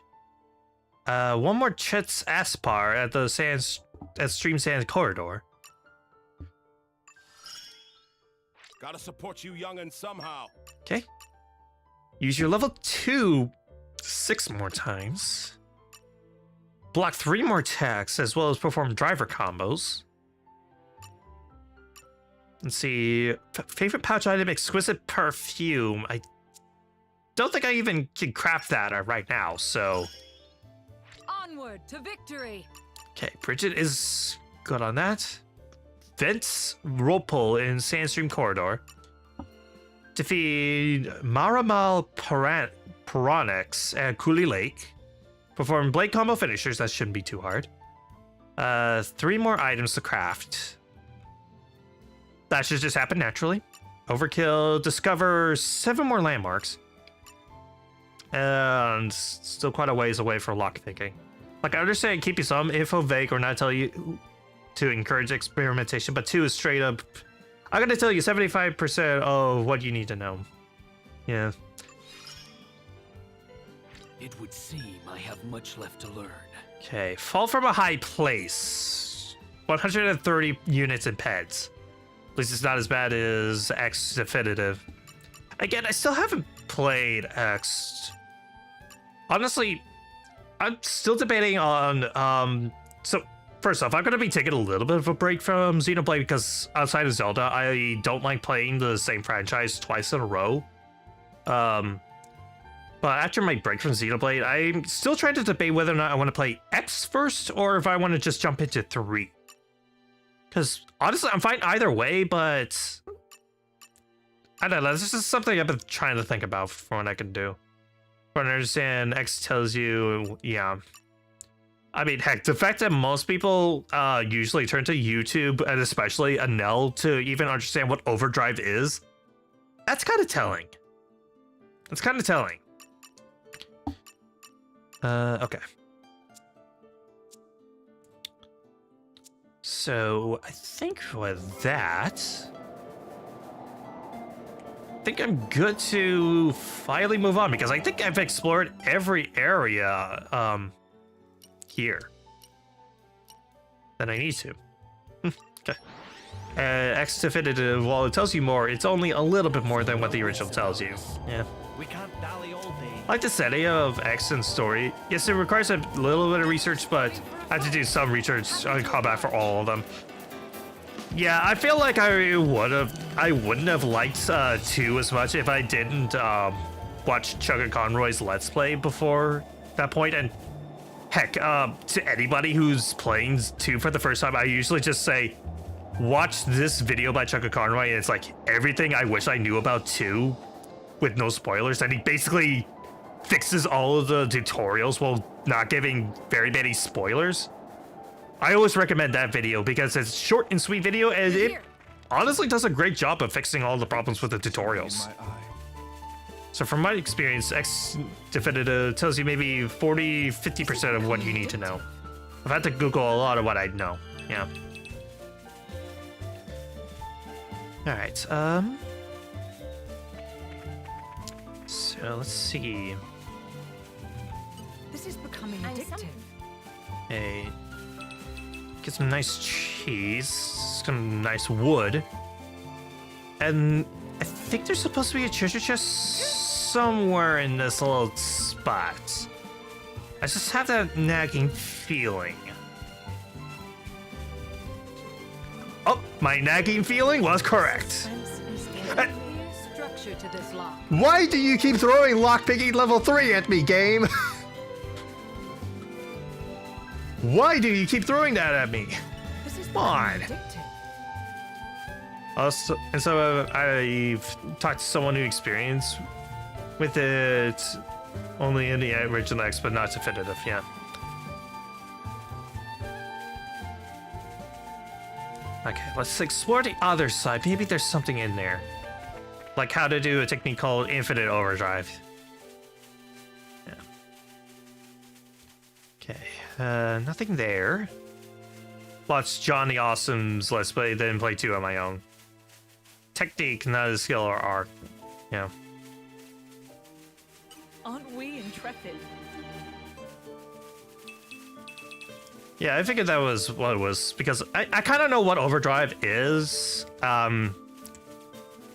1 more Chet's Aspar at the Stream Sands corridor. Gotta support you young'uns somehow. Okay. Use your level 2 6 more times. Block 3 more attacks, as well as perform driver combos. Let's see. Favorite pouch item, exquisite perfume. I don't think I even can craft that right now, so. Onward to victory. Okay, Bridget is good on that. Vents roll pull in Sandstream Corridor. Defeat Maramal Piranix at Cooley Lake. Perform blade combo finishers, that shouldn't be too hard. 3 more items to craft. That should just happen naturally. Overkill, discover 7 more landmarks. And still quite a ways away for lockpicking. Like, I understand keeping some info vague or not tell you to encourage experimentation, but 2 is straight up, I'm gonna tell you 75% of what you need to know. Yeah. It would seem I have much left to learn. Okay, fall from a high place. 130 units in pets. At least it's not as bad as X Definitive. Again, I still haven't played X. Honestly, I'm still debating on, so first off, I'm going to be taking a little bit of a break from Xenoblade because outside of Zelda, I don't like playing the same franchise twice in a row. But after my break from Xenoblade, I'm still trying to debate whether or not I want to play X first or if I want to just jump into 3. Because honestly, I'm fine either way, but I don't know. This is something I've been trying to think about for what I can do. But I understand X tells you, yeah. I mean, heck, the fact that most people usually turn to YouTube and especially Anel to even understand what overdrive is, that's kind of telling. That's kind of telling. Okay. So I think with that, I think I'm good to finally move on because I think I've explored every area here that I need to. Okay. X definitive, while it tells you more, it's only a little bit more than what the original tells you. Yeah. We can't dally all day. I like the setting of X and story. Yes, it requires a little bit of research, but I have to do some research on combat for all of them. Yeah, I feel like I wouldn't have liked 2 as much if I didn't watch Chugga Conroy's Let's Play before that point. And heck, to anybody who's playing 2 for the first time, I usually just say, watch this video by Chugga Conroy, and it's like everything I wish I knew about 2 with no spoilers. And he basically fixes all of the tutorials while not giving very many spoilers. I always recommend that video because it's a short and sweet video, and it honestly does a great job of fixing all the problems with the tutorials. So from my experience, X Definitive tells you maybe 40-50% of what you need to know. I've had to Google a lot of what I know. Yeah. All right. So let's see. This is becoming addictive. Hey. Get some nice cheese, some nice wood, and I think there's supposed to be a treasure chest somewhere in this little spot. I just have that nagging feeling. Oh, my nagging feeling was correct. Structure to this lock. Why do you keep throwing lockpicking level 3 at me, game? Why do you keep throwing that at me? This is Come on. Also, and so I've talked to someone who experienced with it only in the original X, but not definitive. Yeah. Okay, let's explore the other side. Maybe there's something in there, like how to do a technique called infinite overdrive. Yeah. Okay, nothing there. Watch Johnny Awesome's Let's Play, then play 2 on my own. Technique, not a skill or art. Yeah. Aren't we intrepid? Yeah, I figured that was what it was, because I kind of know what overdrive is.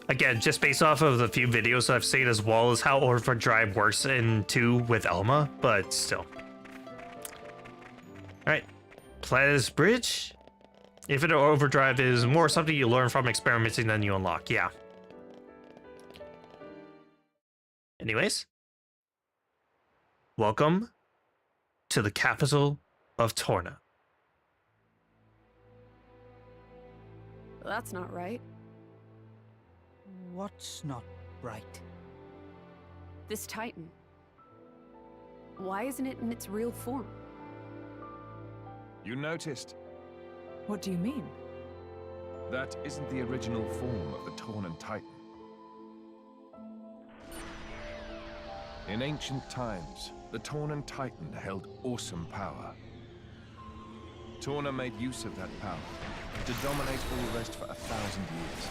Again, just based off of the few videos I've seen, as well as how overdrive works in 2 with Elma, but still. Alright, Platypus Bridge. Infinite overdrive is more something you learn from experimenting than you unlock, yeah. Anyways. Welcome to the capital of Torna. That's not right. What's not right? This Titan. Why isn't it in its real form? You noticed? What do you mean? That isn't the original form of the Tornan Titan. In ancient times, the Tornan Titan held awesome power. Torna made use of that power to dominate all the rest for 1,000 years.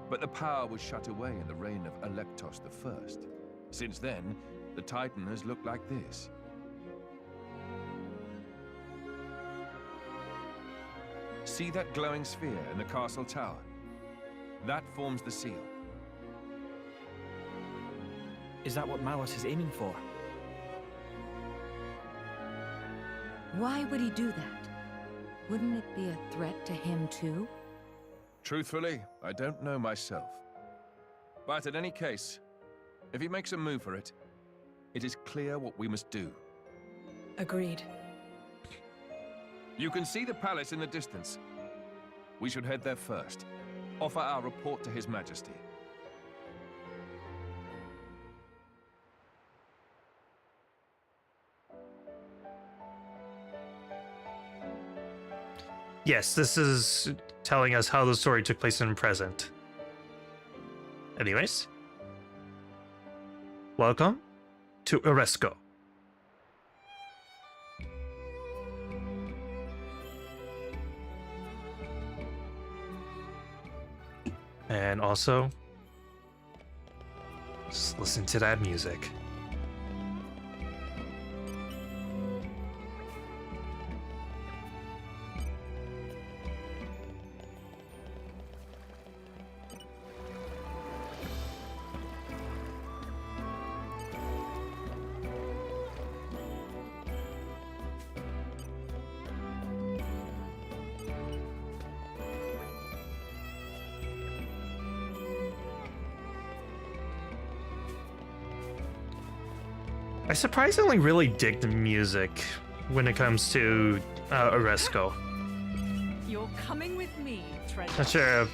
But the power was shut away in the reign of Electos I. Since then, the Titan has looked like this. See that glowing sphere in the castle tower? That forms the seal. Is that what Malice is aiming for? Why would he do that? Wouldn't it be a threat to him too? Truthfully, I don't know myself. But in any case, if he makes a move for it, it is clear what we must do. Agreed. You can see the palace in the distance. We should head there first. Offer our report to His Majesty. Yes, this is telling us how the story took place in the present. Anyways, welcome to Oresco. And also, just listen to that music. I surprisingly really dig the music when it comes to Oresco. You're coming with me, treasure. Not sure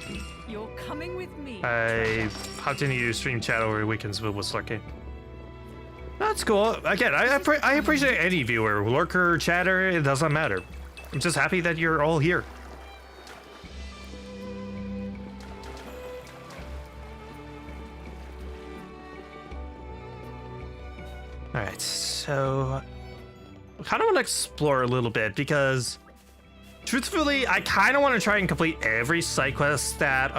You're coming with me. I hopped into your stream chat over weekends but was lurking. That's cool. Again, I appreciate any viewer, lurker, chatter, it doesn't matter. I'm just happy that you're all here. Alright, so I kind of want to explore a little bit because truthfully, I kind of want to try and complete every side quest that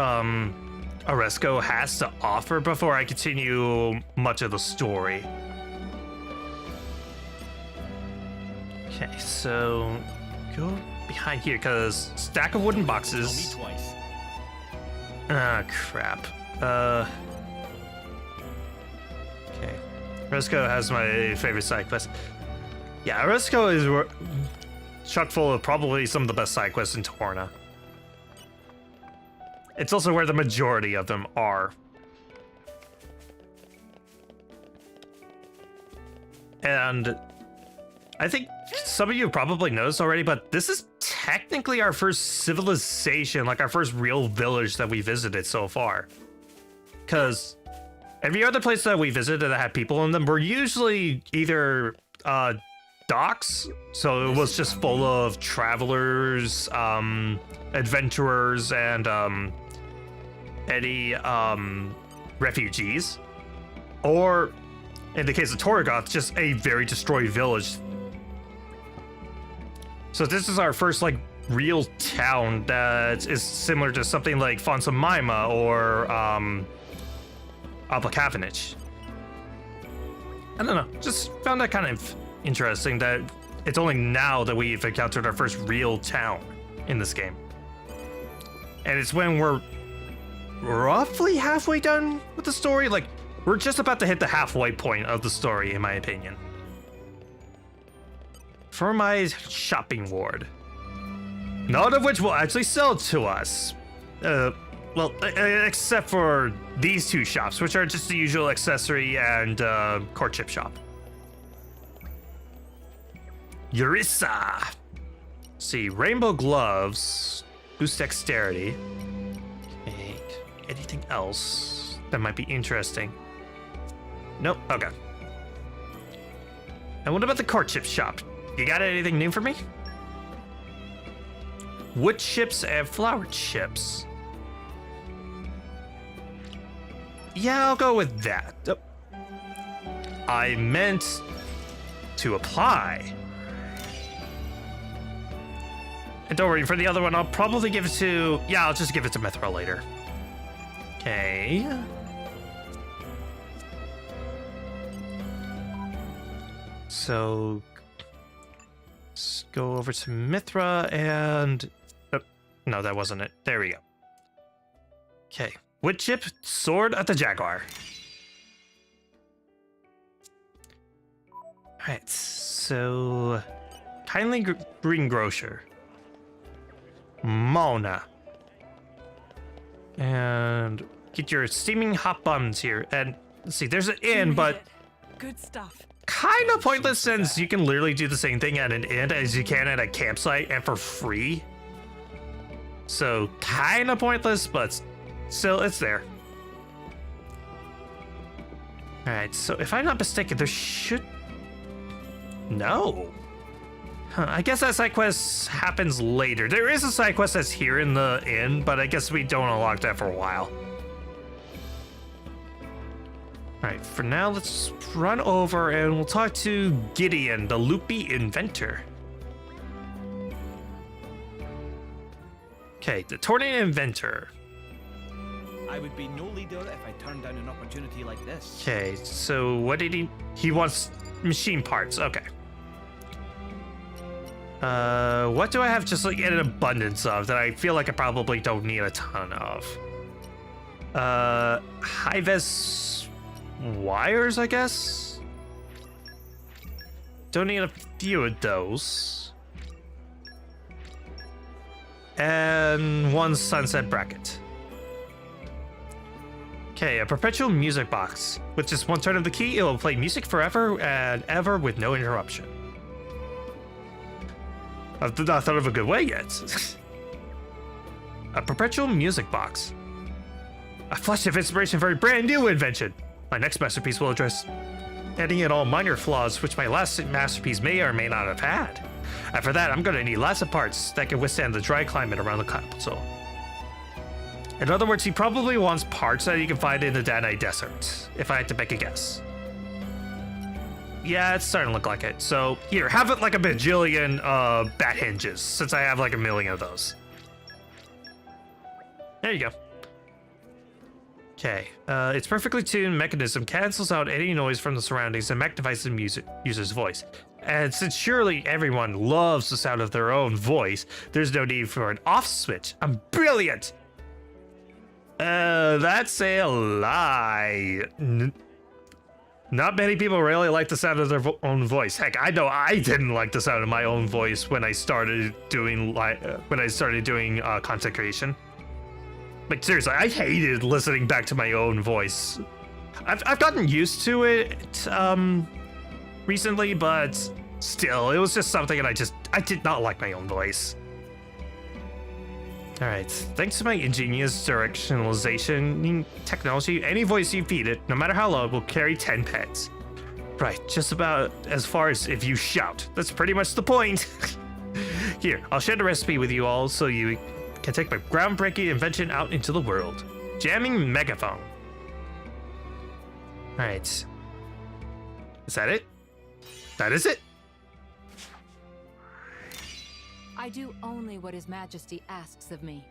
Oresco has to offer before I continue much of the story. Okay, so go behind here because stack of wooden boxes. Tell me twice. Ah, crap. Okay. Oresco has my favorite side quest. Yeah, Oresco is chock full of probably some of the best side quests in Torna. It's also where the majority of them are. And I think some of you probably noticed already, but this is technically our first civilization, like our first real village that we visited so far. Because every other place that we visited that had people in them were usually either docks, so it was just full of travelers, adventurers, and any refugees, or in the case of Torigoth, just a very destroyed village. So this is our first like real town that is similar to something like Fonsamima or Aplakavanich. I don't know, just found that kind of interesting that it's only now that we've encountered our first real town in this game. And it's when we're roughly halfway done with the story. Like, we're just about to hit the halfway point of the story, in my opinion. For my shopping ward. None of which will actually sell to us. Well, except for these two shops, which are just the usual accessory and courtship shop. Eurissa! See, rainbow gloves, boost dexterity. Okay, anything else that might be interesting? Nope, okay. And what about the courtship shop? You got anything new for me? Wood chips and flower chips. Yeah, I'll go with that. Oh. I meant to apply. And don't worry, for the other one, I'll probably give it to... Yeah, I'll just give it to Mithra later. Okay. So... let's go over to Mithra and... oh, no, that wasn't it. There we go. Okay. Wood chip, sword at the Jaguar. Alright, so... kindly greengrocer. Mona. And get your steaming hot buns here. And let's see, there's an inn, but Good stuff. kind of pointless since you can literally do the same thing at an inn as you can at a campsite and for free. So kind of pointless, but still, it's there. All right, so if I'm not mistaken, there should... No. Huh, I guess that side quest happens later. There is a side quest that's here in the inn, but I guess we don't unlock that for a while. All right, for now, let's run over and we'll talk to Gideon, the loopy inventor. Okay, the Torna inventor. I would be no leader if I turned down an opportunity like this. Okay, so what did he... He wants machine parts, okay. What do I have just like in an abundance of that I feel like I probably don't need a ton of? High-vis wires, I guess? Don't need a few of those. And one sunset bracket. Okay, a perpetual music box. With just one turn of the key, it will play music forever and ever with no interruption. I've not thought of a good way yet. A perpetual music box. A flash of inspiration for a brand new invention. My next masterpiece will address any and all minor flaws which my last masterpiece may or may not have had. After that, I'm gonna need lots of parts that can withstand the dry climate around the capital. In other words, he probably wants parts that you can find in the Danai Desert, if I had to make a guess. Yeah, it's starting to look like it. So here, have it like a bajillion bat hinges, since I have like a million of those. There you go. Okay, its perfectly tuned mechanism cancels out any noise from the surroundings and magnifies the user's voice. And since surely everyone loves the sound of their own voice, there's no need for an off switch. I'm brilliant! That's a lie. Not many people really like the sound of their own voice. Heck, I know I didn't like the sound of my own voice when I started doing content creation. Like seriously, I hated listening back to my own voice. I've gotten used to it recently, but still, it was just something that I did not like my own voice. All right, thanks to my ingenious directionalization technology, any voice you feed it, no matter how loud, will carry 10 pets. Right, just about as far as if you shout. That's pretty much the point. Here, I'll share the recipe with you all so you can take my groundbreaking invention out into the world. Jamming megaphone. All right. Is that it? That is it? I do only what His Majesty asks of me.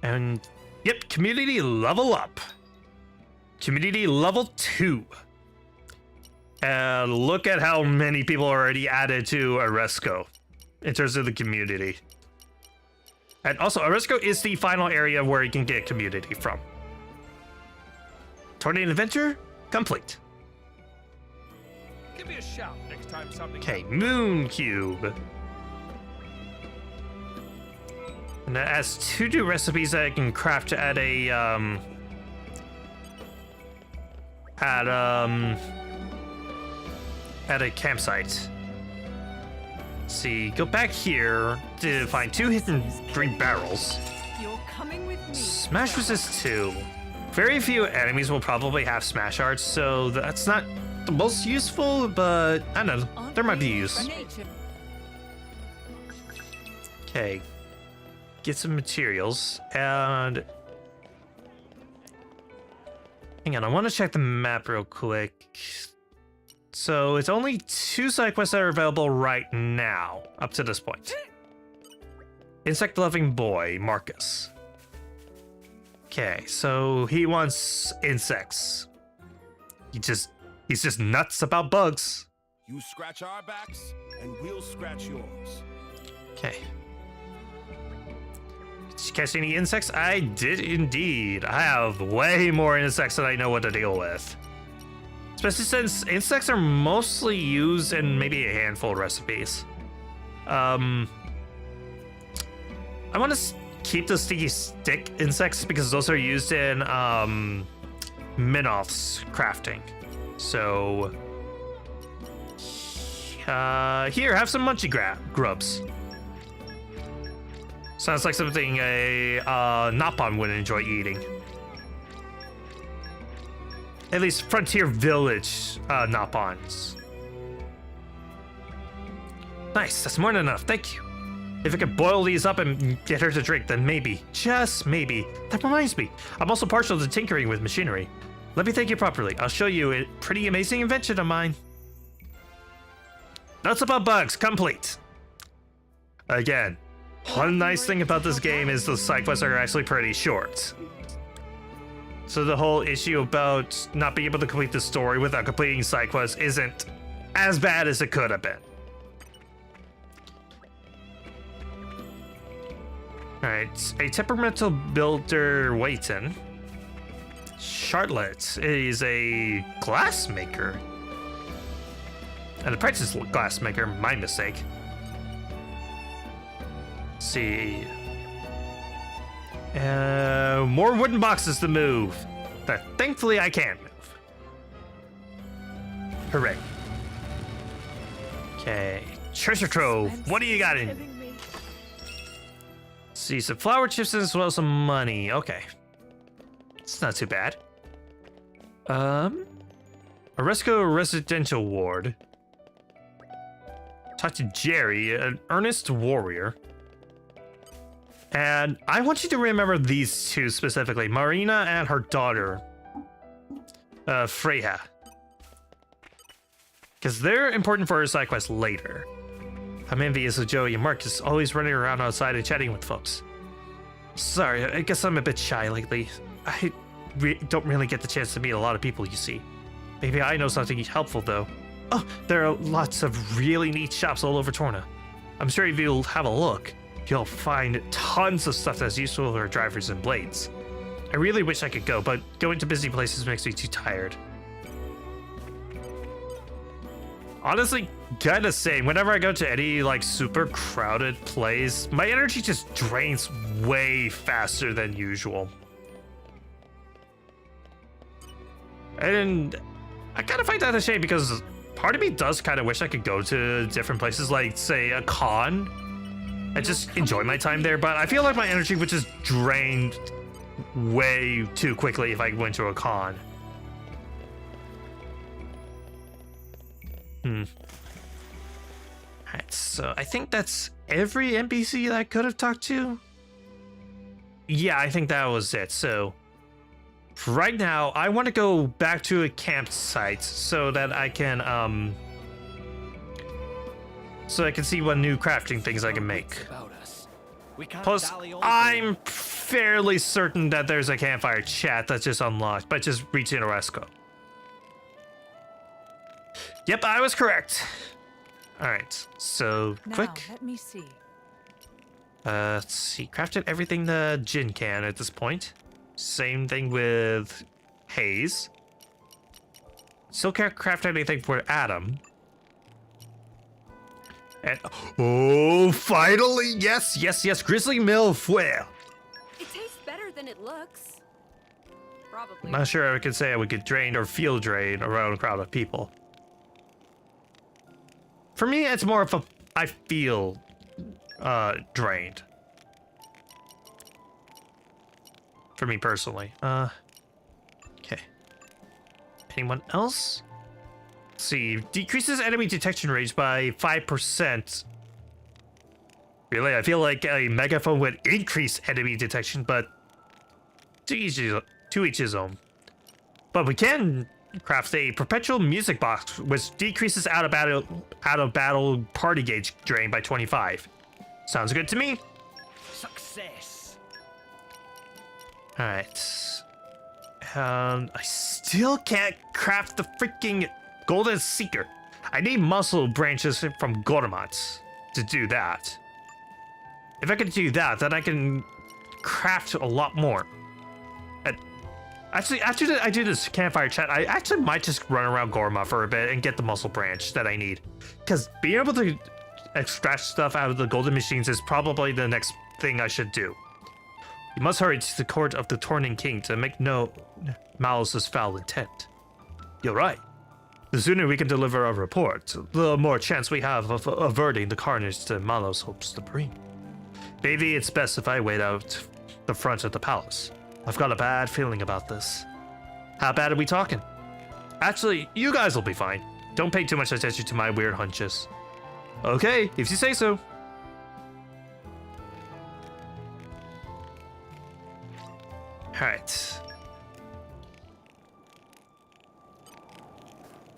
And yep, community level up. Community level 2. And look at how many people are already added to Oresco in terms of the community. And also, Oresco is the final area where you can get community from. Tornado Adventure complete. Give me a shout next time something. Okay, Moon Cube. And that has 2 new recipes that I can craft at a campsite. Let's see, go back here to find 2 hidden green barrels. You're coming with me. Smash resist 2. Very few enemies will probably have smash arts, so that's not the most useful, but I don't know, there might be use. Okay. Get some materials, and hang on, I want to check the map real quick. So it's only 2 side quests that are available right now, up to this point. Insect-loving boy, Marcus. Okay, so he wants insects. He's just nuts about bugs. You scratch our backs, and we'll scratch yours. Okay. Did you catch any insects? I did indeed. I have way more insects than I know what to deal with. Especially since insects are mostly used in maybe a handful of recipes. I want to keep the sticky stick insects because those are used in Minoth's crafting. So here, have some munchy grubs. Sounds like something a Napon would enjoy eating. At least Frontier Village Napons. Nice, that's more than enough, thank you. If I could boil these up and get her to drink, then maybe, just maybe. That reminds me, I'm also partial to tinkering with machinery. Let me thank you properly. I'll show you a pretty amazing invention of mine. Notes about bugs, complete. Again, one nice thing about this game is the side quests are actually pretty short. So the whole issue about not being able to complete the story without completing side quests isn't as bad as it could have been. Alright, a temperamental builder Waiton. Charlotte is a glass maker. And the price is glass maker, my mistake. Let's see. More wooden boxes to move. That thankfully I can move. Hooray. Okay, treasure trove. What do you got in? See, some flower chips as well as some money. Okay. It's not too bad. Oresco Residential Ward. Talk to Jerry, an earnest warrior. And I want you to remember these two specifically. Marina and her daughter. Freya. Because they're important for her side quest later. I'm envious of Joey and Marcus, always running around outside and chatting with folks. Sorry, I guess I'm a bit shy lately. I don't really get the chance to meet a lot of people, you see. Maybe I know something helpful, though. Oh, there are lots of really neat shops all over Torna. I'm sure if you'll have a look, you'll find tons of stuff that's useful for drivers and blades. I really wish I could go, but going to busy places makes me too tired. Honestly, kinda same. Whenever I go to any like super crowded place, my energy just drains way faster than usual. And I kind of find that a shame because part of me does kind of wish I could go to different places, like say a con, and just enjoy my time there. But I feel like my energy would just drain way too quickly if I went to a con. Alright, so I think that's every NPC that I could have talked to. Yeah, I think that was it. So right now, I want to go back to a campsite so that I can see what new crafting things I can make. Plus, I'm fairly certain that there's a campfire chat that's just unlocked by just reaching Oresco. Yep, I was correct. All right, so quick. Now, let me see. Let's see. Crafted everything the Jin can at this point. Same thing with Haze. Still can't craft anything for Adam. And oh, finally, yes, Grizzly Mill Fuel. It tastes better than it looks. Probably. Not sure I could say I would get drained or feel drained around a crowd of people. For me, it's more of a I feel drained. For me personally. Okay. Anyone else? Let's see. Decreases enemy detection range by 5%. Really, I feel like a megaphone would increase enemy detection, but to each his own. But we can craft a perpetual music box, which decreases out of battle party gauge drain by 25. Sounds good to me. Success. All right. I still can't craft the freaking golden seeker. I need muscle branches from Gormats to do that. If I can do that, then I can craft a lot more. Actually, after I do this campfire chat, I actually might just run around Gorma for a bit and get the muscle branch that I need. Because being able to extract stuff out of the golden machines is probably the next thing I should do. You must hurry to the court of the Tornan King to make no malice's foul intent. You're right. The sooner we can deliver our report, the more chance we have of averting the carnage that Malos hopes to bring. Maybe it's best if I wait out the front of the palace. I've got a bad feeling about this. How bad are we talking? Actually, you guys will be fine. Don't pay too much attention to my weird hunches. Okay, if you say so. Alright.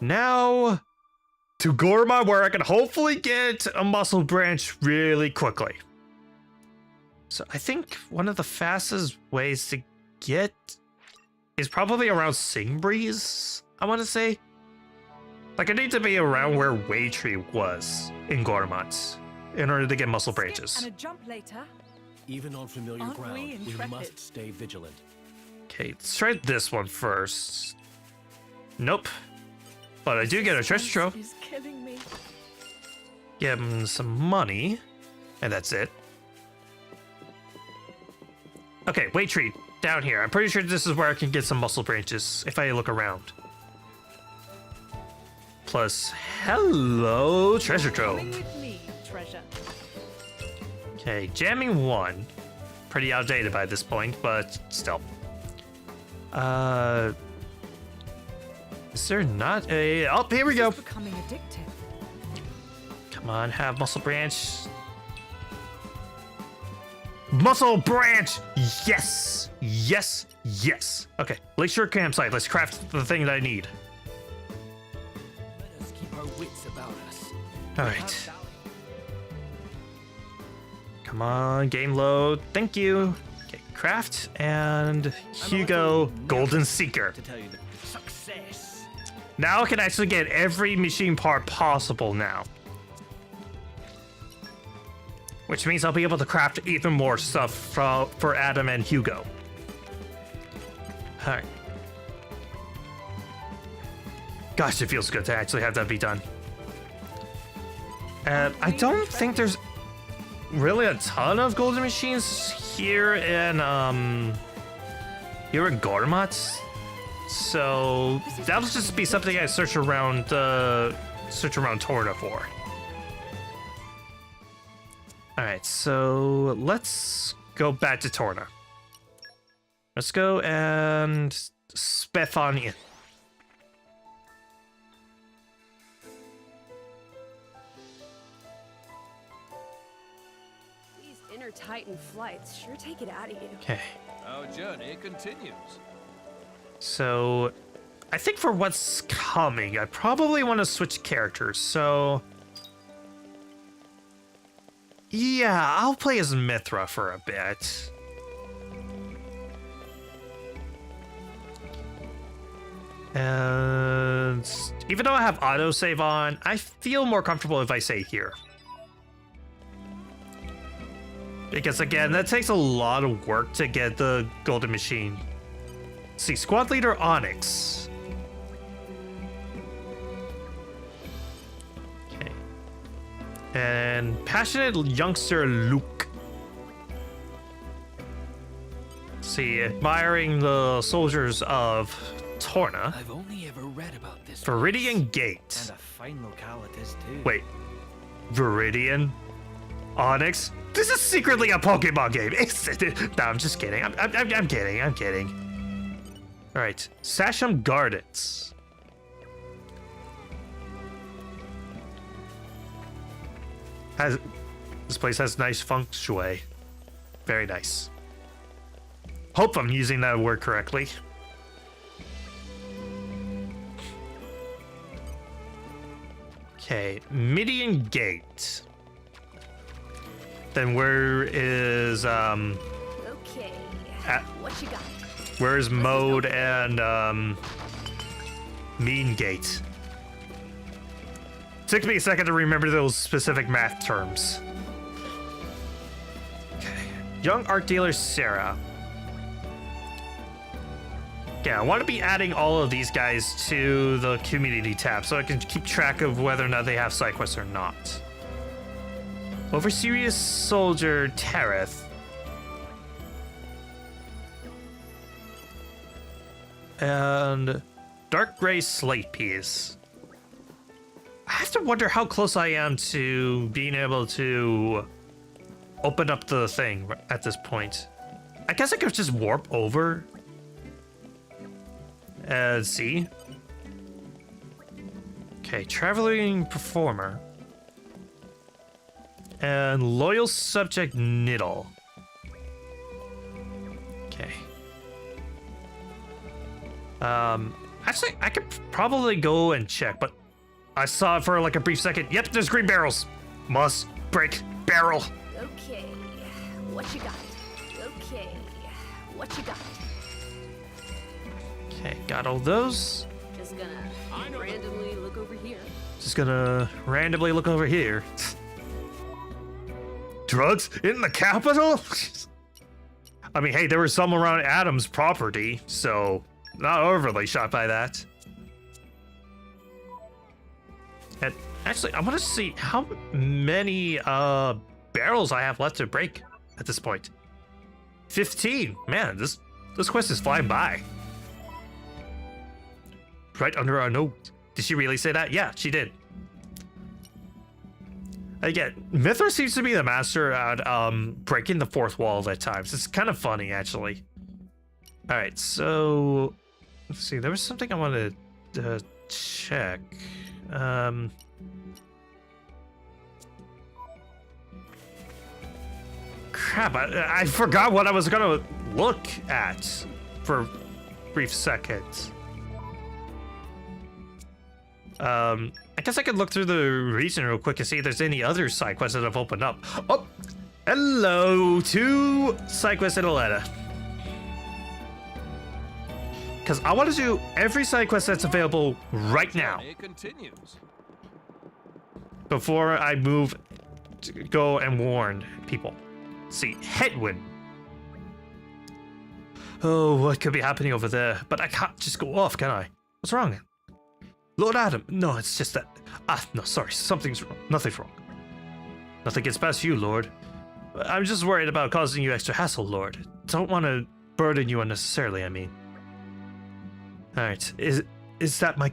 Now, to Gorma, where I can hopefully get a muscle branch really quickly. So I think one of the fastest ways to get is probably around Singbreeze, I want to say. Like, I need to be around where Waytree was in Gormont in order to get muscle branches. And a jump later. Even on familiar Aren't we ground, we intrepid? must stay vigilant. Okay, let's try this one first. Nope. But I do get a treasure trove. Is killing me. Give him some money. And that's it. Okay, Waytree, down here. I'm pretty sure this is where I can get some muscle branches if I look around. Plus, hello, treasure trove. Coming with me, treasure. Okay, jamming 1. Pretty outdated by this point, but still. Is there not a... Oh, here we go. It's becoming addictive. Come on, have muscle branch. Muscle branch! Yes! Yes! Yes! Okay, Lakeshore Campsite. Let's craft the thing that I need. Let us keep our wits about us. Alright. Come on, game load. Thank you. Okay, craft and Hugo Golden Seeker. To tell you the success. Now I can actually get every machine part possible now. Which means I'll be able to craft even more stuff for Adam and Hugo. Alright. Gosh, it feels good to actually have that be done. I don't think there's really a ton of golden machines here in Gormott. So that'll just be something I search around Torna for. Alright, so let's go back to Torna. Let's go and speth on in. These inner Titan flights sure take it out of you. Okay. Our journey continues. So I think for what's coming, I probably want to switch characters. So yeah, I'll play as Mithra for a bit. And even though I have autosave on, I feel more comfortable if I say here. Because again, that takes a lot of work to get the golden machine. Let's see, squad leader Onyx. Okay. And passionate youngster Luke. Let's see, admiring the soldiers of Torna. I've only ever read about this. Viridian Gate. And a fine locale it is too. Wait, Viridian? Onyx? This is secretly a Pokemon game, isn't it? No, I'm just kidding. I'm kidding. All right, Sasham Gardens. This place has nice feng shui. Very nice. Hope I'm using that word correctly. Okay, Midian Gate. Then where is Okay. What you got? where's Mode and Mean Gate? Took me a second to remember those specific math terms. Okay. Young art dealer Sarah. Yeah, I want to be adding all of these guys to the community tab so I can keep track of whether or not they have side quests or not. Overseer soldier Tarrey. And dark gray slate piece. I have to wonder how close I am to being able to open up the thing at this point. I guess I could just warp over and see. Okay, traveling performer. And loyal subject Niddle. Okay. Actually, I could probably go and check, but I saw it for like a brief second. Yep, there's green barrels. Must break barrel. Okay, what you got? Okay, what you got? Okay, got all those. Just gonna randomly look over here. Just gonna randomly look over here. Drugs in the capital? I mean, hey, there was some around Adam's property, so not overly shocked by that. And actually, I want to see how many barrels I have left to break at this point. 15. Man, this quest is flying by. Right under our nose. Did she really say that? Yeah, she did. Again, Mithra seems to be the master at breaking the fourth wall at times. It's kind of funny, actually. All right, so let's see. There was something I wanted to check. Crap! I forgot what I was gonna look at for a brief second. I guess I could look through the region real quick and see if there's any other side quests that have opened up. Oh, hello to side quest in Aletta. Because I want to do every side quest that's available right now. It continues. Before I move to go and warn people. See, headwind. Oh, what could be happening over there? But I can't just go off, can I? What's wrong? Lord Adam, no, it's just that. No, sorry, something's wrong. Nothing's wrong. Nothing gets past you, Lord. I'm just worried about causing you extra hassle, Lord. Don't want to burden you unnecessarily, I mean. Alright, is that my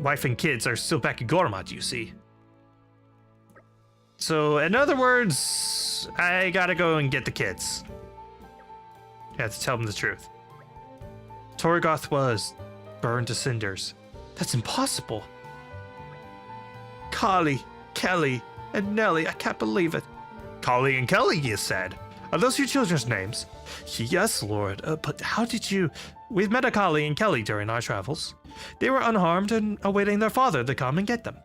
wife and kids are still back in Gormat, you see? So, in other words, I gotta go and get the kids. I have to tell them the truth. Torigoth was burned to cinders. That's impossible. Carly, Kelly, and Nellie, I can't believe it. Carly and Kelly, you said. Are those your children's names? Yes, Lord, but how did you... We've met a Carly and Kelly during our travels. They were unharmed and awaiting their father to come and get them.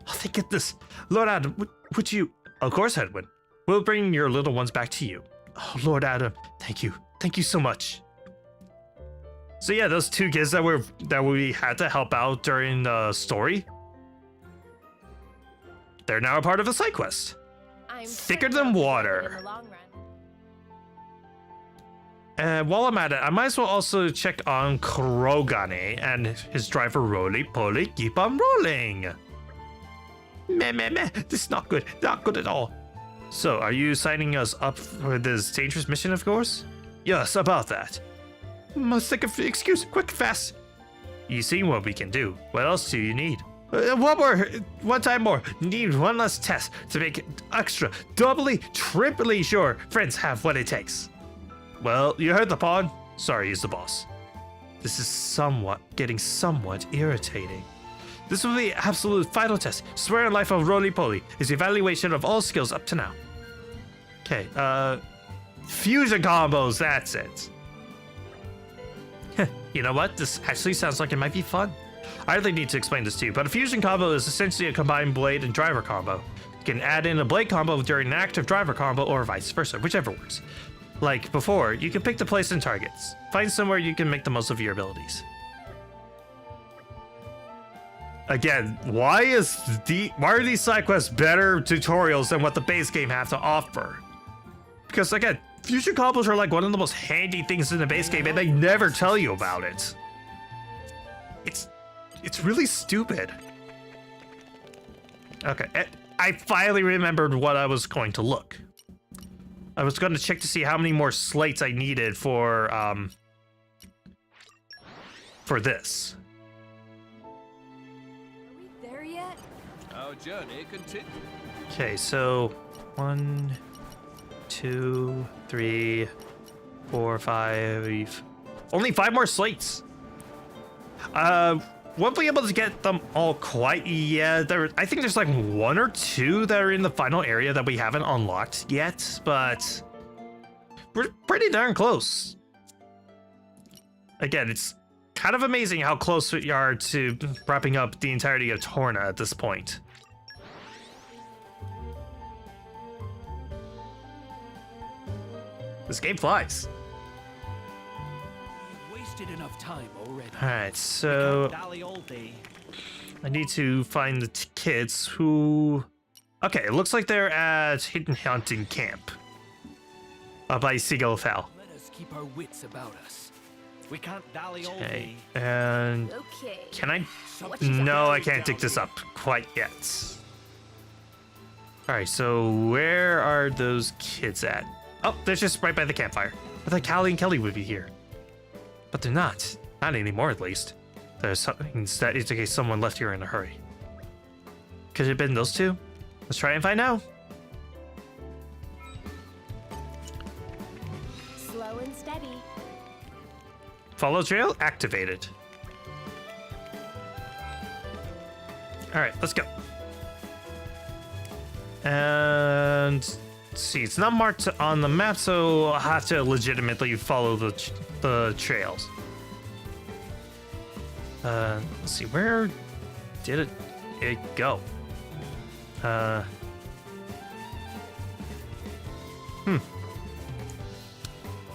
Oh, thank goodness. Lord Adam, would you... Of course, Edwin. We'll bring your little ones back to you. Oh, Lord Adam, thank you. Thank you so much. So yeah, those two kids that we had to help out during the story, they're now a part of the side quest. I'm Thicker certain than I'll be water. in the long run. And while I'm at it, I might as well also check on Krogane and his driver Roly Poly. Keep on rolling. Meh, meh, meh. This is not good. Not good at all. So, are you signing us up for this dangerous mission, of course? Yes, about that. Must think of the excuse. Quick, fast. You see what we can do. What else do you need? One time more. Need one last test to make it extra, doubly, triply sure friends have what it takes. Well, you heard the pawn. Sorry, he's the boss. This is getting somewhat irritating. This will be absolute final test. Swear on life of Roly Poly is evaluation of all skills up to now. Okay, fusion combos, that's it. You know what? This actually sounds like it might be fun. I really need to explain this to you, but a fusion combo is essentially a combined blade and driver combo. You can add in a blade combo during an active driver combo or vice versa, whichever works. Like before, you can pick the place and targets. Find somewhere you can make the most of your abilities. Again, why are these side quests better tutorials than what the base game have to offer? Because again, fusion combos are like one of the most handy things in the base game, and they never tell you about it. It's really stupid. Okay, I finally remembered what I was going to look. I was going to check to see how many more slates I needed for for this. Are we there yet? Our journey continues. Okay, so 1, 2, 3, 4, 5. Only 5 more slates. Won't be able to get them all quite yet. I think there's like 1 or 2 that are in the final area that we haven't unlocked yet, but we're pretty darn close. Again, it's kind of amazing how close we are to wrapping up the entirety of Torna at this point. This game flies. Wasted enough time already. All right, so Dally all day. I need to find the kids who... Okay, it looks like they're at Hidden Hunting Camp. By Seagull Fell. Let us keep our wits about us. We can't dally all Okay, day. and Okay. can I? What you No, got? I can't dig this up quite yet. All right, so where are those kids at? Oh, they're just right by the campfire. I thought Callie and Kelly would be here. But they're not. Not anymore, at least. There's something that indicates someone left here in a hurry. Could it have been those two? Let's try and find out. Slow and steady. Follow trail activated. All right, let's go. And let's see, it's not marked on the map, so I'll have to legitimately follow the trails. Let's see, where did it go? Let's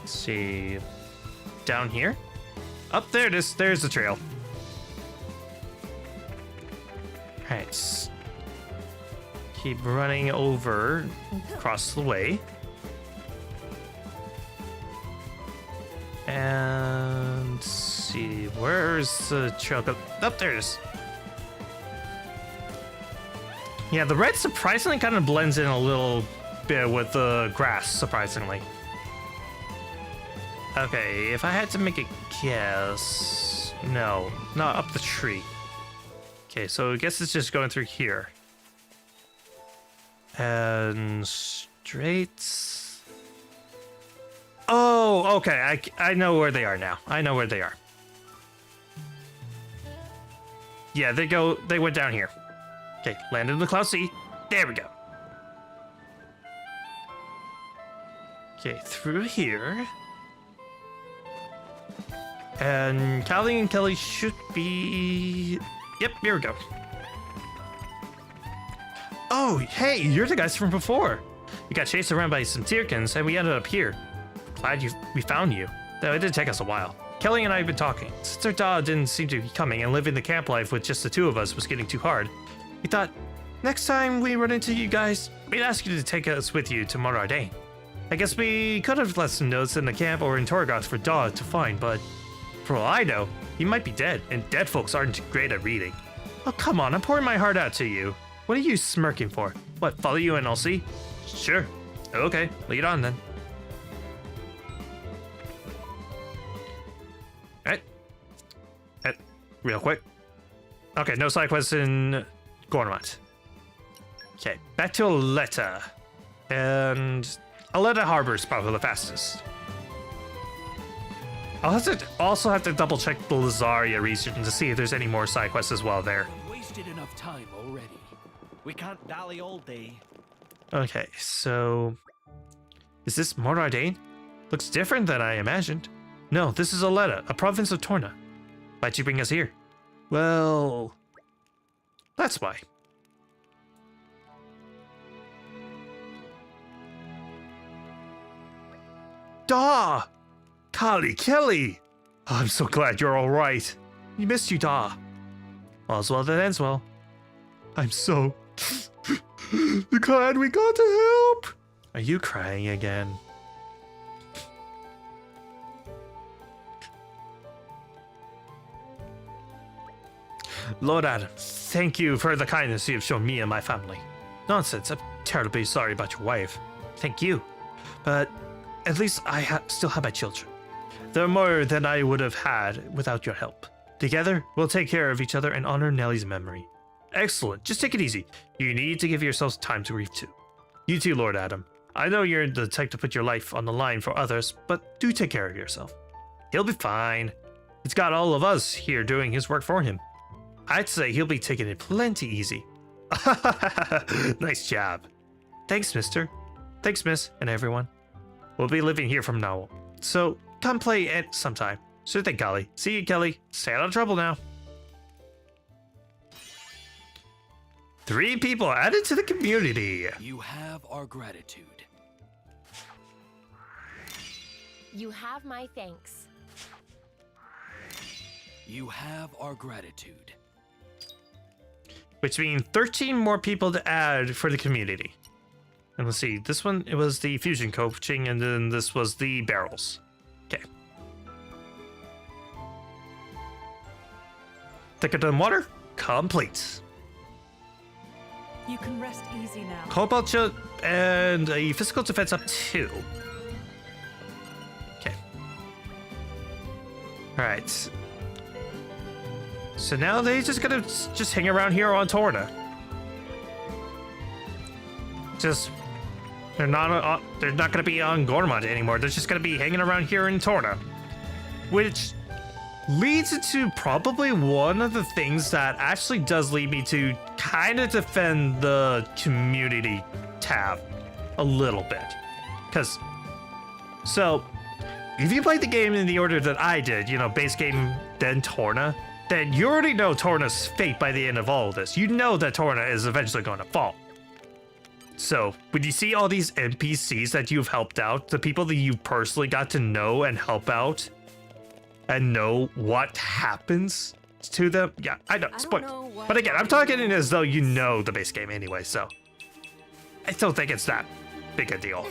see, down here. Up there it is. There's the trail. All right. Keep running over across the way. And let's see, where's the trail go? Up there it is. Yeah, the red surprisingly kind of blends in a little bit with the grass, surprisingly. Okay, if I had to make a guess... No, not up the tree. Okay, so I guess it's just going through here. And straight... Oh, okay, I know where they are now. I know where they are. Yeah, they went down here. Okay, landed in the Cloud Sea. There we go. Okay, through here. And Callie and Kelly should be... Yep, here we go. Oh, hey, you're the guys from before. We got chased around by some Tyrkans, and we ended up here. Glad we found you, though it did take us a while. Kelly and I have been talking. Since our dog didn't seem to be coming, and living the camp life with just the two of us was getting too hard, we thought, next time we run into you guys, we'd ask you to take us with you to Morardain. I guess we could have left some notes in the camp or in Torigoth for Dog to find, but... For all I know, he might be dead, and dead folks aren't great at reading. Oh, come on, I'm pouring my heart out to you. What are you smirking for? What, follow you and I'll see? Sure. Okay, lead on then. Alright. Real quick. Okay, no side quests in Gormat. Okay, back to Aletta. And Aletta Harbor is probably the fastest. I'll also have to double check the Lazaria region to see if there's any more side quests as well there. Wasted enough time already. We can't dally all day. Okay, so... Is this Morardain? Looks different than I imagined. No, this is Aletta, a province of Torna. Why'd you bring us here? Well... That's why. Daw! Callie, Kelly! Oh, I'm so glad you're all right. We missed you, Daw. All's well that ends well. I'm so glad we got to help. Are you crying again? Lord Adam, thank you for the kindness you have shown me and my family. Nonsense, I'm terribly sorry about your wife. Thank you. But at least I still have my children. They're more than I would have had without your help. Together, we'll take care of each other and honor Nellie's memory. Excellent. Just take it easy. You need to give yourselves time to grieve too. You too, Lord Adam. I know you're the type to put your life on the line for others, but do take care of yourself. He'll be fine. He's got all of us here doing his work for him. I'd say he'll be taking it plenty easy. Nice job. Thanks, mister. Thanks, miss, and everyone. We'll be living here from now on, so come play it sometime. Sure thing, Golly. See you, Kelly. Stay out of trouble now. 3 people added to the community. You have our gratitude. You have my thanks. You have our gratitude. Which means 13 more people to add for the community. And let's see, this one, it was the fusion coaching, and then this was the barrels. Okay. Thicker than water, complete. You can rest easy now. Cobalt shot and a physical defense up 2. Okay. Alright. So now they just gonna just hang around here on Torna. They're not gonna be on Gormont anymore. They're just gonna be hanging around here in Torna, which leads into probably one of the things that actually does lead me to kind of defend the community tab a little bit. Because, so, if you played the game in the order that I did, you know, base game, then Torna, then you already know Torna's fate by the end of all of this. You know that Torna is eventually going to fall. So, when you see all these NPCs that you've helped out, the people that you personally got to know and help out, and know what happens to them. Yeah, I know, spoil. But again, I'm talking as though you know the base game anyway, so I don't think it's that big a deal.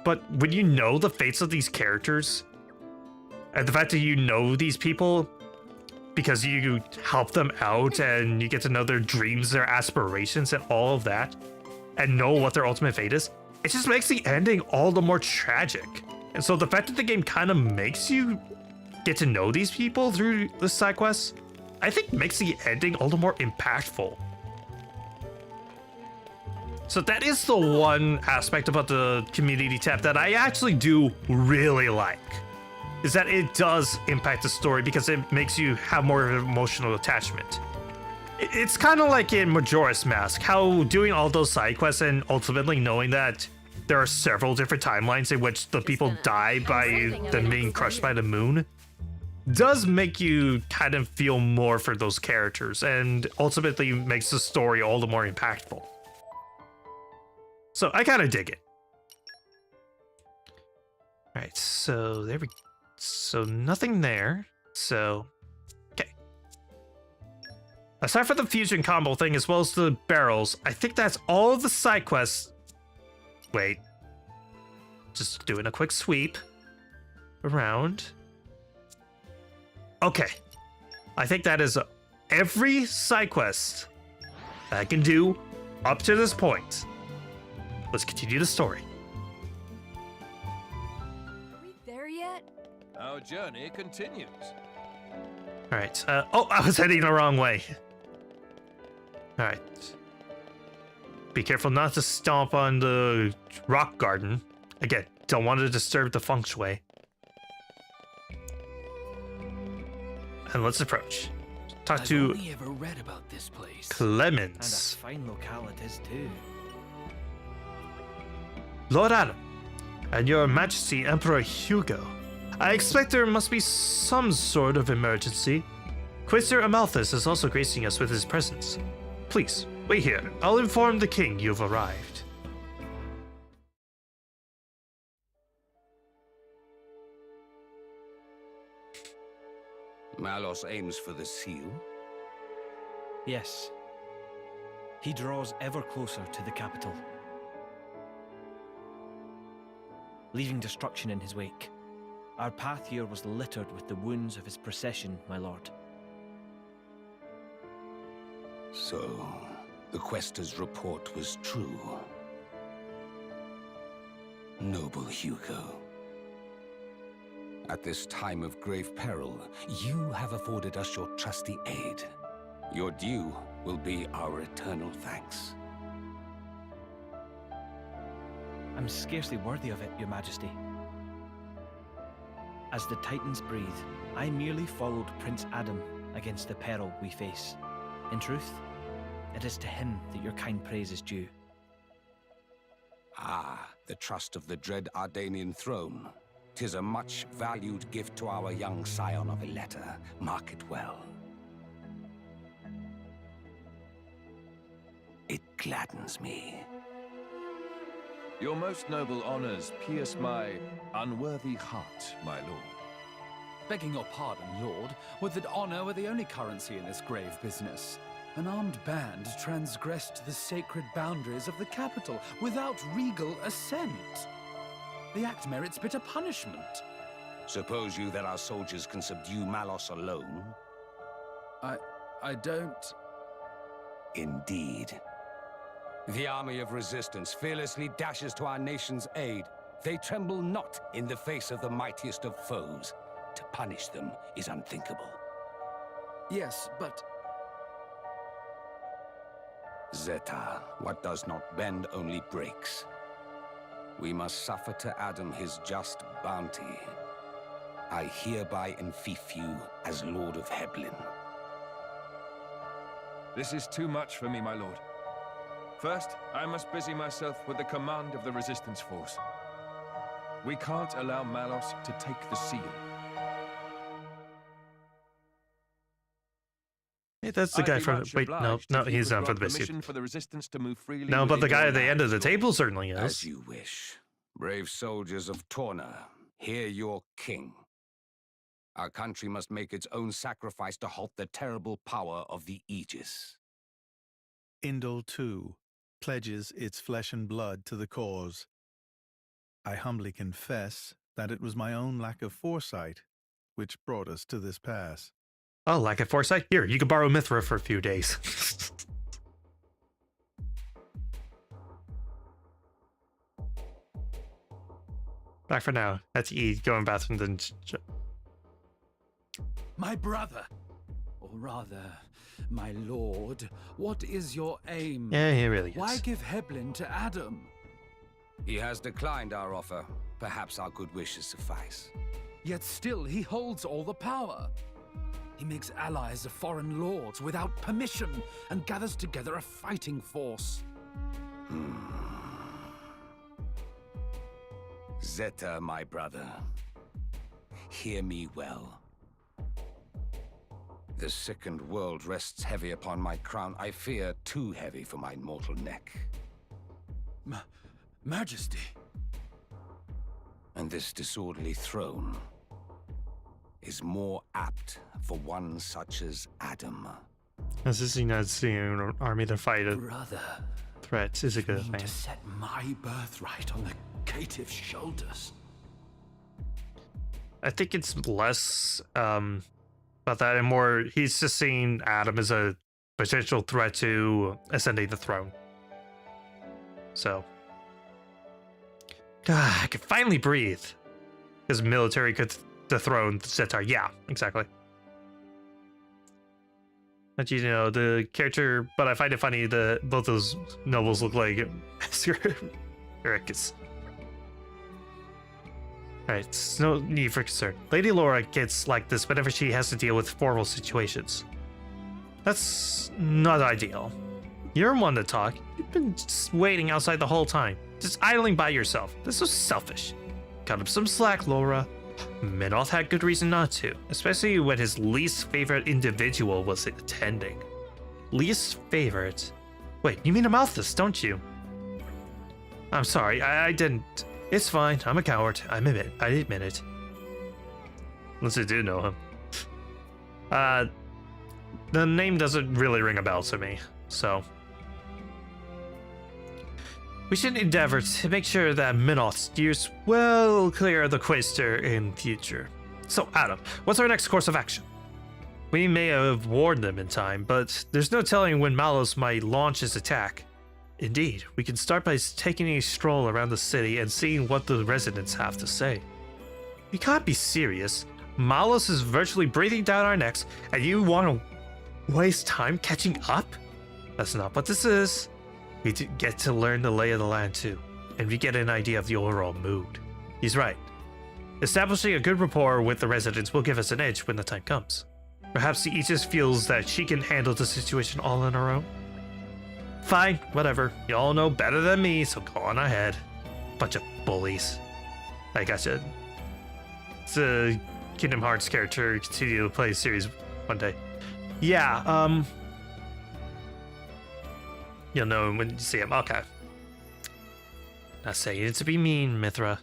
But when you know the fates of these characters, and the fact that you know these people because you help them out and you get to know their dreams, their aspirations, and all of that, and know what their ultimate fate is, it just makes the ending all the more tragic. And so the fact that the game kind of makes you get to know these people through the side quests, I think makes the ending all the more impactful. So that is the one aspect about the community tab that I actually do really like, is that it does impact the story because it makes you have more of an emotional attachment. It's kind of like in Majora's Mask, how doing all those side quests and ultimately knowing that there are several different timelines in which the people die by them being crushed by the moon does make you kind of feel more for those characters and ultimately makes the story all the more impactful. So I kind of dig it. All right, so there we go. So nothing there. So, okay. Aside from the fusion combo thing as well as the barrels, I think that's all of the side quests. Wait, just doing a quick sweep around. Okay, I think that is every side quest that I can do up to this point. Let's continue the story. Are we there yet? Our journey continues. All right. Oh, I was heading the wrong way. All right. Be careful not to stomp on the rock garden. Again, don't want to disturb the feng shui. And let's approach. Talk to I've only ever read about this place. Clemens. And a fine locale it is too. Lord Adam, and Your Majesty Emperor Hugo. I expect there must be some sort of emergency. Quaestor Amalthus is also gracing us with his presence. Please, wait here. I'll inform the king you've arrived. Malos aims for the seal? Yes. He draws ever closer to the capital, leaving destruction in his wake. Our path here was littered with the wounds of his procession, my lord. So, the Questor's report was true. Noble Hugo. At this time of grave peril, you have afforded us your trusty aid. Your due will be our eternal thanks. I'm scarcely worthy of it, Your Majesty. As the Titans breathe, I merely followed Prince Adam against the peril we face. In truth, it is to him that your kind praise is due. Ah, the trust of the dread Ardanian throne. 'Tis a much valued gift to our young scion of Ileta. Mark it well. It gladdens me. Your most noble honors pierce my unworthy heart, my lord. Begging your pardon, Lord, would that honor were the only currency in this grave business. An armed band transgressed the sacred boundaries of the capital without regal assent. The act merits bitter punishment. Suppose you that our soldiers can subdue Malos alone? I don't... Indeed. The army of resistance fearlessly dashes to our nation's aid. They tremble not in the face of the mightiest of foes. To punish them is unthinkable. Yes, but... Zeta, what does not bend only breaks. We must suffer to Adam his just bounty. I hereby enfeoff you as Lord of Heblin. This is too much for me, my lord. First, I must busy myself with the command of the resistance force. We can't allow Malos to take the seal. Hey, that's the I'd guy be from... much Wait, no, obliged no, if you he's would not for grant the biscuit. permission for the resistance to move freely No, but the within guy your at the end of the lands. table certainly is. As you wish. Brave soldiers of Torna, hear your king. Our country must make its own sacrifice to halt the terrible power of the Aegis. Indol, too, pledges its flesh and blood to the cause. I humbly confess that it was my own lack of foresight which brought us to this pass. Oh, lack of foresight? Here, you can borrow Mithra for a few days. Back for now. That's E, going bathroom, then... My brother, or rather, my lord, what is your aim? Yeah, he really is. Why give Heblin to Adam? He has declined our offer. Perhaps our good wishes suffice. Yet still he holds all the power. He makes allies of foreign lords without permission and gathers together a fighting force. Zeta, my brother, hear me well. The sickened world rests heavy upon my crown. I fear too heavy for my mortal neck. Majesty. And this disorderly throne is more apt for one such as Adam. This is the United States army to fight a Brother, threat is a good thing. to set my birthright on the caitiff's shoulders. I think it's less about that and more he's just seeing Adam as a potential threat to ascending the throne. So I can finally breathe. Because military could dethrone Zetar. Yeah, exactly. But you know, the character, but I find it funny that both those nobles look like Ericus. Alright, it's no need for concern. Lady Laura gets like this whenever she has to deal with formal situations. That's not ideal. You're one to talk. You've been just waiting outside the whole time, just idling by yourself. This was selfish. Cut up some slack, Laura. Minoth had good reason not to, especially when his least favorite individual was attending. Least favorite? Wait, you mean Amalthus, don't you? I'm sorry, I didn't. It's fine, I'm a coward. I admit it. Unless I do know him. The name doesn't really ring a bell to me, so... We should endeavor to make sure that Minoth steers well clear of the Quaestor in future. So, Adam, what's our next course of action? We may have warned them in time, but there's no telling when Malos might launch his attack. Indeed, we can start by taking a stroll around the city and seeing what the residents have to say. You can't be serious. Malus is virtually breathing down our necks, and you want to waste time catching up? That's not what this is. We get to learn the lay of the land too, and we get an idea of the overall mood. He's right. Establishing a good rapport with the residents will give us an edge when the time comes. Perhaps the Aegis feels that she can handle the situation all on her own. Fine, whatever. You all know better than me, so go on ahead. Bunch of bullies. I gotcha. It's a Kingdom Hearts character. Continue to play the series one day. Yeah, you'll know him when you see him. Okay. Not saying it to be mean, Mithra.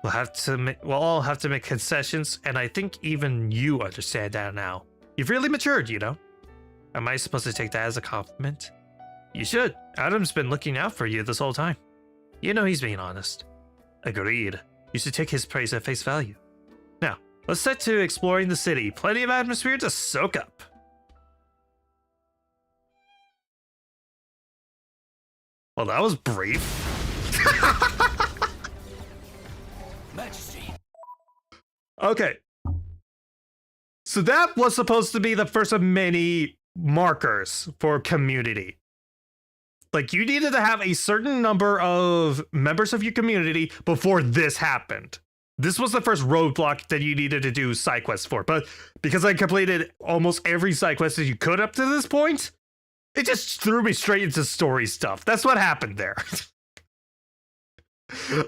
We'll all have to make concessions, and I think even you understand that now. You've really matured, you know. Am I supposed to take that as a compliment? You should. Adam's been looking out for you this whole time. You know he's being honest. Agreed. You should take his praise at face value. Now, let's set to exploring the city. Plenty of atmosphere to soak up. Well, that was brief. Majesty. Okay. So that was supposed to be the first of many markers for community. Like, you needed to have a certain number of members of your community before this happened. This was the first roadblock that you needed to do side quests for. But because I completed almost every side quest that you could up to this point, it just threw me straight into story stuff. That's what happened there.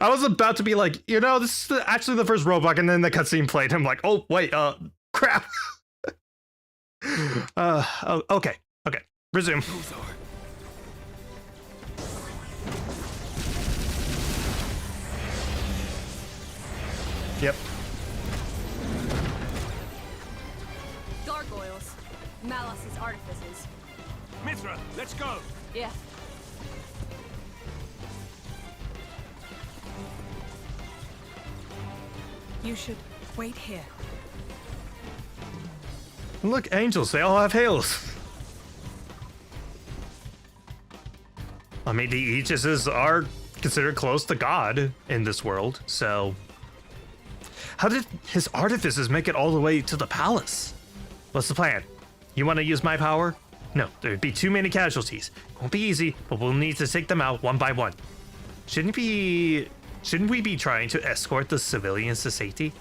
I was about to be like, you know, this is actually the first roadblock, and then the cutscene played. I'm like, oh, wait, crap. Okay. Resume. Yep. Gargoyles. Malice's artifices. Mithra, let's go. Yeah. You should wait here. Look, angels, they all have hails. I mean, the Aegises are considered close to God in this world, so... How did his artifices make it all the way to the palace? What's the plan? You want to use my power? No, there'd be too many casualties. Won't be easy, but we'll need to take them out one by one. Shouldn't we be trying to escort the civilians to safety?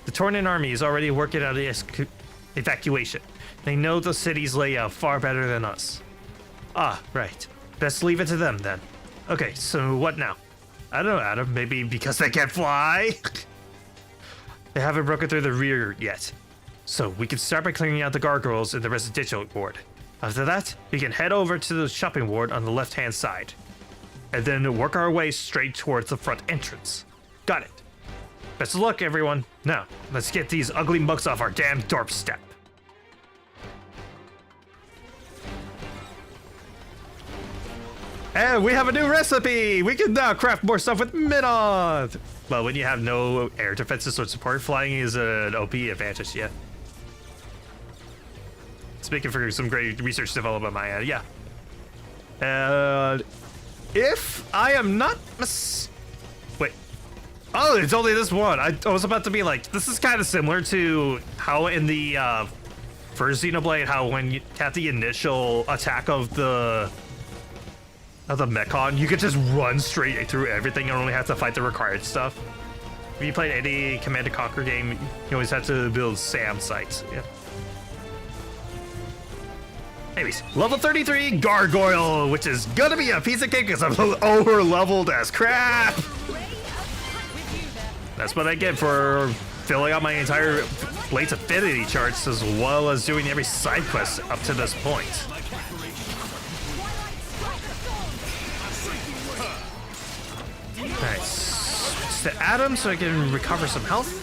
The Tornan army is already working on the evacuation. They know the city's layout far better than us. Ah, right. Best leave it to them then. Okay, so what now? I don't know, Adam. Maybe because they can't fly? They haven't broken through the rear yet. So we can start by clearing out the gargoyles in the residential ward. After that, we can head over to the shopping ward on the left-hand side. And then work our way straight towards the front entrance. Got it. Best of luck, everyone. Now, let's get these ugly mugs off our damn doorstep. And we have a new recipe! We can now craft more stuff with Minoth! Well, when you have no air defenses or support, flying is an OP advantage, yeah. Speaking for some great research development on my end, yeah. And if I am not wait. Oh, it's only this one. I was about to be like, this is kind of similar to how in the first Xenoblade, how when you have the initial attack of the Mechon, you could just run straight through everything and only have to fight the required stuff. If you played any Command & Conquer game, you always have to build SAM sites. Yeah. Anyways, level 33 Gargoyle, which is gonna be a piece of cake because I'm over leveled as crap. That's what I get for filling out my entire Blade's affinity charts as well as doing every side quest up to this point. Nice. Switch to Adam so I can recover some health.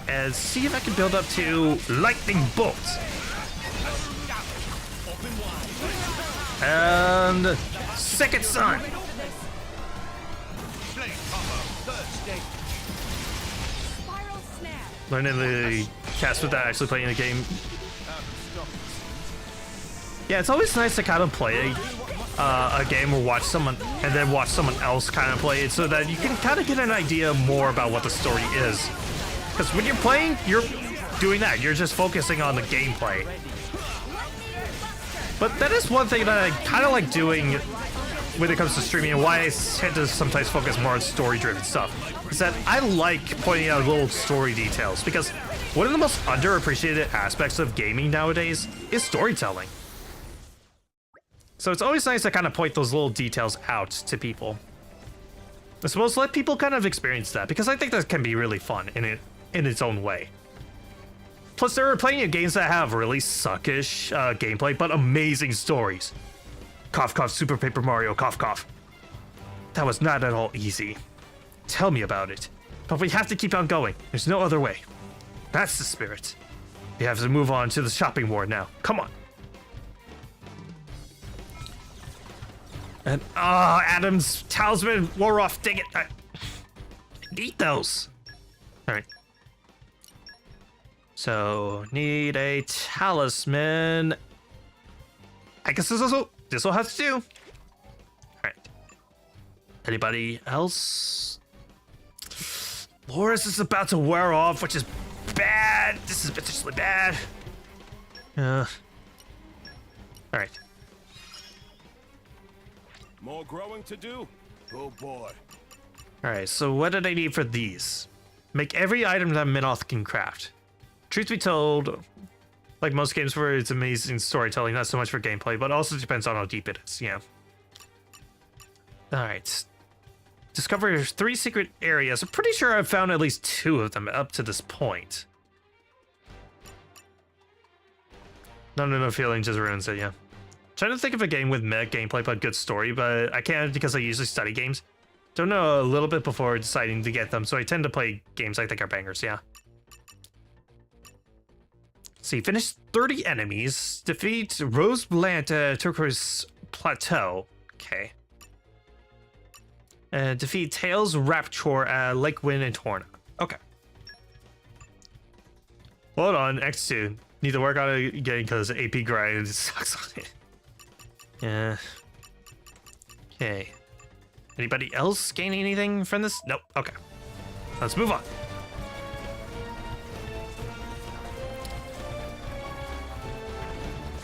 And see if I can build up to Lightning Bolt. And Second Son. Learning the cast without actually playing the game. Yeah, it's always nice to kind of play a game or watch someone and then watch someone else kind of play it so that you can kind of get an idea more about what the story is. Because when you're playing, you're doing that. You're just focusing on the gameplay. But that is one thing that I kind of like doing when it comes to streaming, and why I tend to sometimes focus more on story-driven stuff, is that I like pointing out little story details, because one of the most underappreciated aspects of gaming nowadays is storytelling. So it's always nice to kind of point those little details out to people. I suppose let people kind of experience that, because I think that can be really fun in its own way. Plus, there are plenty of games that have really suckish gameplay, but amazing stories. Cough, cough, Super Paper Mario, cough, cough. That was not at all easy. Tell me about it. But we have to keep on going. There's no other way. That's the spirit. We have to move on to the shopping ward now. Come on. And, Adam's talisman wore off. Dang it. I need those. All right. So, need a talisman. I guess this will have to do. All right. Anybody else? Loris is about to wear off, which is bad. This is potentially bad. All right. More growing to do? Oh boy. All right, so what did I need for these? Make every item that Minoth can craft. Truth be told, like most games where it's amazing storytelling, not so much for gameplay, but also depends on how deep it is, yeah. Alright. Discover 3 secret areas. I'm pretty sure I've found at least 2 of them up to this point. Not enough feeling just ruins it, yeah. Trying to think of a game with meh gameplay but good story, but I can't because I usually study games. Don't know a little bit before deciding to get them, so I tend to play games I think are bangers, yeah. See, finish 30 enemies, defeat Rose Blanc Turquoise Plateau. Okay. Defeat Tails Rapture at Lake Wind and Torna. Okay. Hold on, X2. Need to work on it again because AP grind sucks on it. Yeah. Okay. Anybody else gain anything from this? Nope. Okay. Let's move on.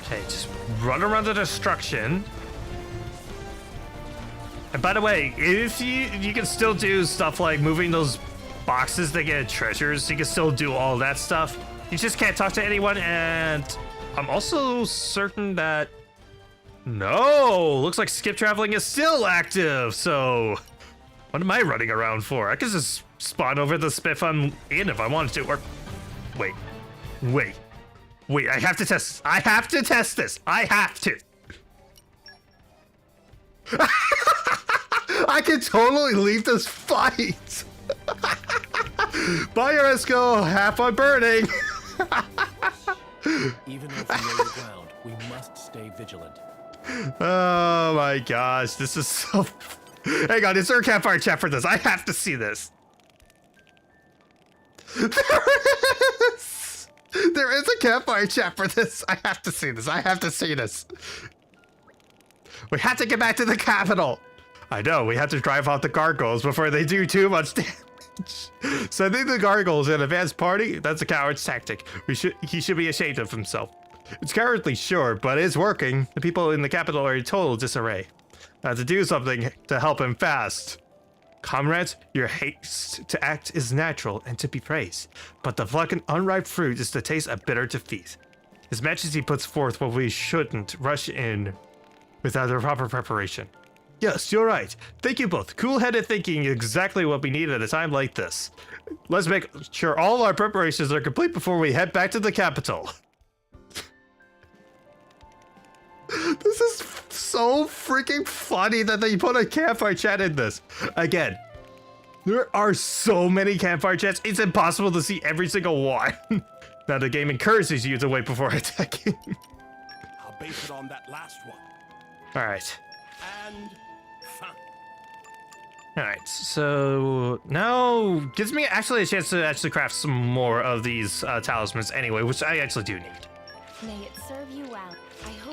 Okay, just run around the destruction. And by the way, if you can still do stuff like moving those boxes that get treasures, you can still do all that stuff. You just can't talk to anyone, and I'm also certain that no, looks like skip traveling is still active. So what am I running around for? I could just spawn over the Spiff I'm in if I wanted to, or wait. I have to test. I have to test this. I have to. I can totally leave this fight. Bye, Oresco. Have fun burning. Even if we lay the ground, we must stay vigilant. Oh my gosh, this is so... Hang on, is there a campfire chat for this? I have to see this. There is a campfire chat for this. I have to see this. I have to see this. We have to get back to the capital. I know, we have to drive off the gargoyles before they do too much damage. Sending the gargoyles in advance party? That's a coward's tactic. He should be ashamed of himself. It's cowardly, sure, but it's working. The people in the capital are in total disarray. I have to do something to help him fast. Comrades, your haste to act is natural and to be praised, but the fucking unripe fruit is to taste a bitter defeat. His Majesty puts forth what we shouldn't rush in without the proper preparation. Yes, you're right. Thank you both. Cool-headed thinking exactly what we need at a time like this. Let's make sure all our preparations are complete before we head back to the capital. This is so freaking funny that they put a campfire chat in this. Again, there are so many campfire chats, it's impossible to see every single one. Now the game encourages you to wait before attacking. I'll base it on that last one. Alright. And fun. Alright, so now gives me actually a chance to actually craft some more of these talismans anyway, which I actually do need. May it serve you well. I hope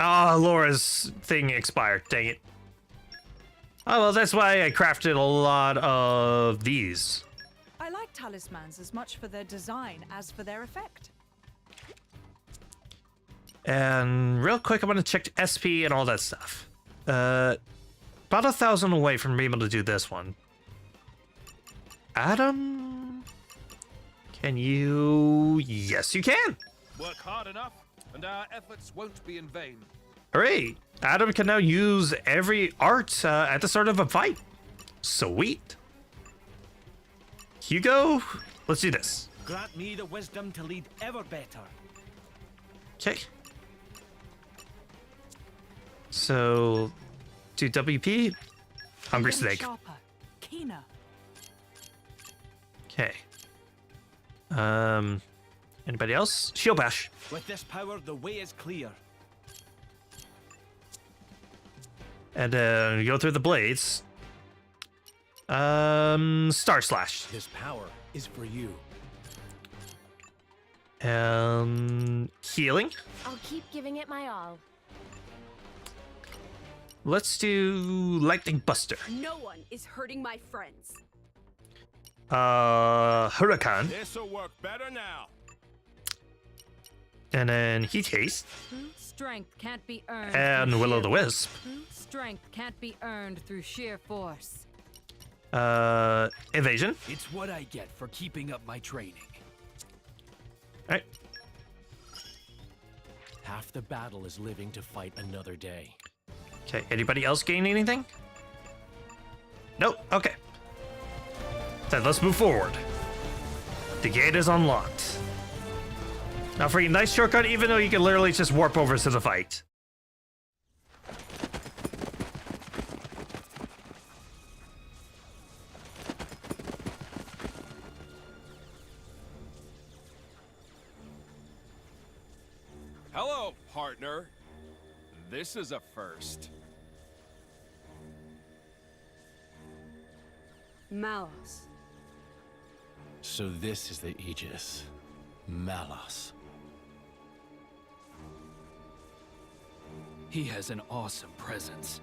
Laura's thing expired. Dang it. Oh, well, that's why I crafted a lot of these. I like talismans as much for their design as for their effect. And real quick, I'm going to check SP and all that stuff. About 1,000 away from being able to do this one. Adam? Can you? Yes, you can. Work hard enough, and our efforts won't be in vain. Hooray! Adam can now use every art at the start of a fight. Sweet. Hugo, let's do this. Grant me the wisdom to lead ever better. Okay. So, do WP. Hungry Even snake. Sharper, keener. Okay. Anybody else? Shield bash. With this power, the way is clear. And you go through the blades. Star slash. This power is for you. Healing. I'll keep giving it my all. Let's do lightning buster. No one is hurting my friends. Hurricane. This'll work better now. And then heat haste. Strength can't be earned. And through will o' sheer the wisp. Strength can't be earned through sheer force. Evasion. It's what I get for keeping up my training. Alright. Half the battle is living to fight another day. Okay, anybody else gain anything? Nope, okay. Then let's move forward. The gate is unlocked. Now for a nice shortcut, even though you can literally just warp over to the fight. Hello, partner. This is a first. Malos. So this is the Aegis. Malos. He has an awesome presence.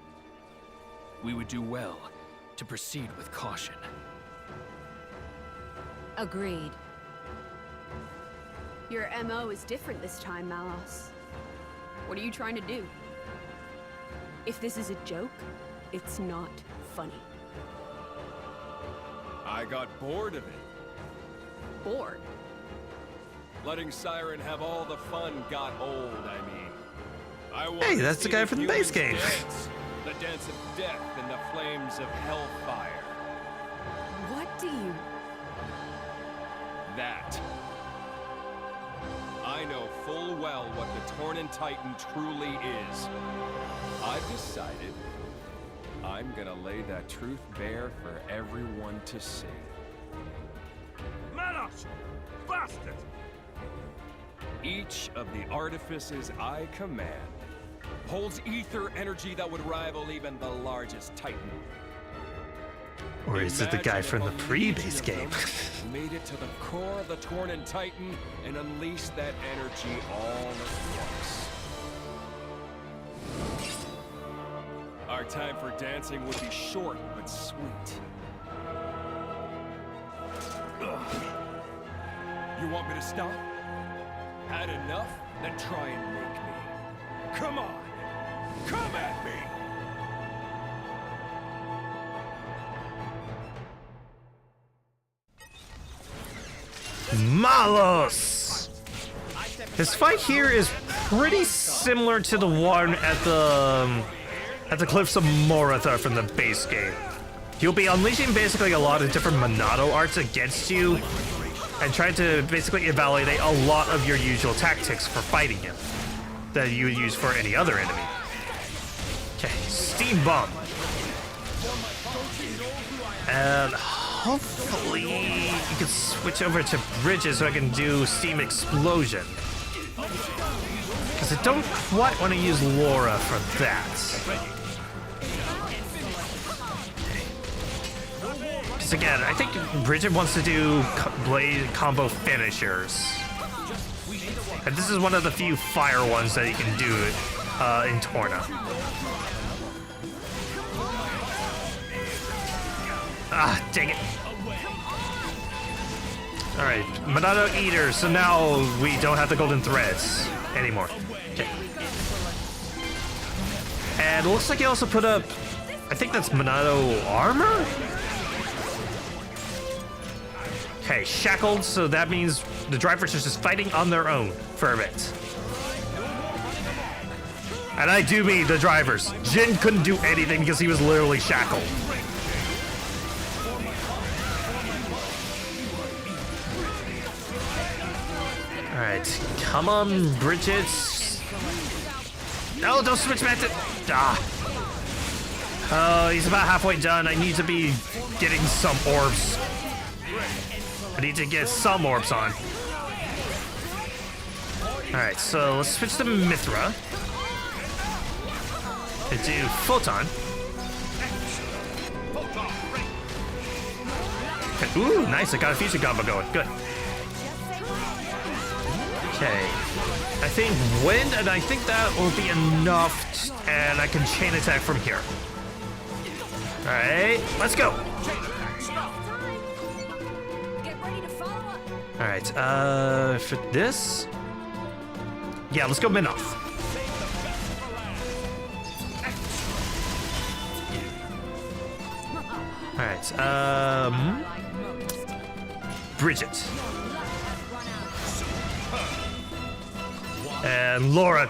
We would do well to proceed with caution. Agreed. Your MO is different this time, Malos. What are you trying to do? If this is a joke, it's not funny. I got bored of it. Bored. Letting Siren have all the fun got old, I mean. Hey, that's the guy from the base game. The dance of death and the flames of hellfire. What do you... That. I know full well what the Tornan Titan truly is. I've decided I'm gonna lay that truth bare for everyone to see. Manos! Bastard! Each of the artifices I command holds ether energy that would rival even the largest Titan. Or is it the guy from the pre-base game? Made it to the core of the Tornan Titan and unleashed that energy all at once. Our time for dancing would be short but sweet. Ugh. You want me to stop? Had enough? Then try and make me. Come on! Come at me! Malos! His fight here is pretty similar to the one at the Cliffs of Moratha from the base game. You'll be unleashing basically a lot of different Monado arts against you and trying to basically invalidate a lot of your usual tactics for fighting him that you would use for any other enemy. Okay, Steam Bomb. And hopefully you can switch over to Bridges so I can do Steam Explosion. Because I don't quite want to use Laura for that. Because again, I think Bridget wants to do blade combo finishers. And this is one of the few fire ones that you can do it. in Torna. Ah, dang it. Alright, Monado Eater, so now we don't have the golden threads anymore. Okay. And it looks like he also put up, I think that's Monado Armor? Okay, shackled, so that means the drivers are just fighting on their own for a bit. And I do mean the drivers. Jin couldn't do anything because he was literally shackled. Alright, come on, Bridget. No, don't switch back to... Ah. Oh, he's about halfway done. I need to be getting some orbs. I need to get some orbs on. Alright, so let's switch to Mithra. And do Photon. Ooh, nice. I got a fusion combo going. Good. Okay. I think wind, and I think that will be enough, and I can chain attack from here. Alright, let's go. Alright, for this? Yeah, let's go Minoth. Alright, Bridget. And Laura.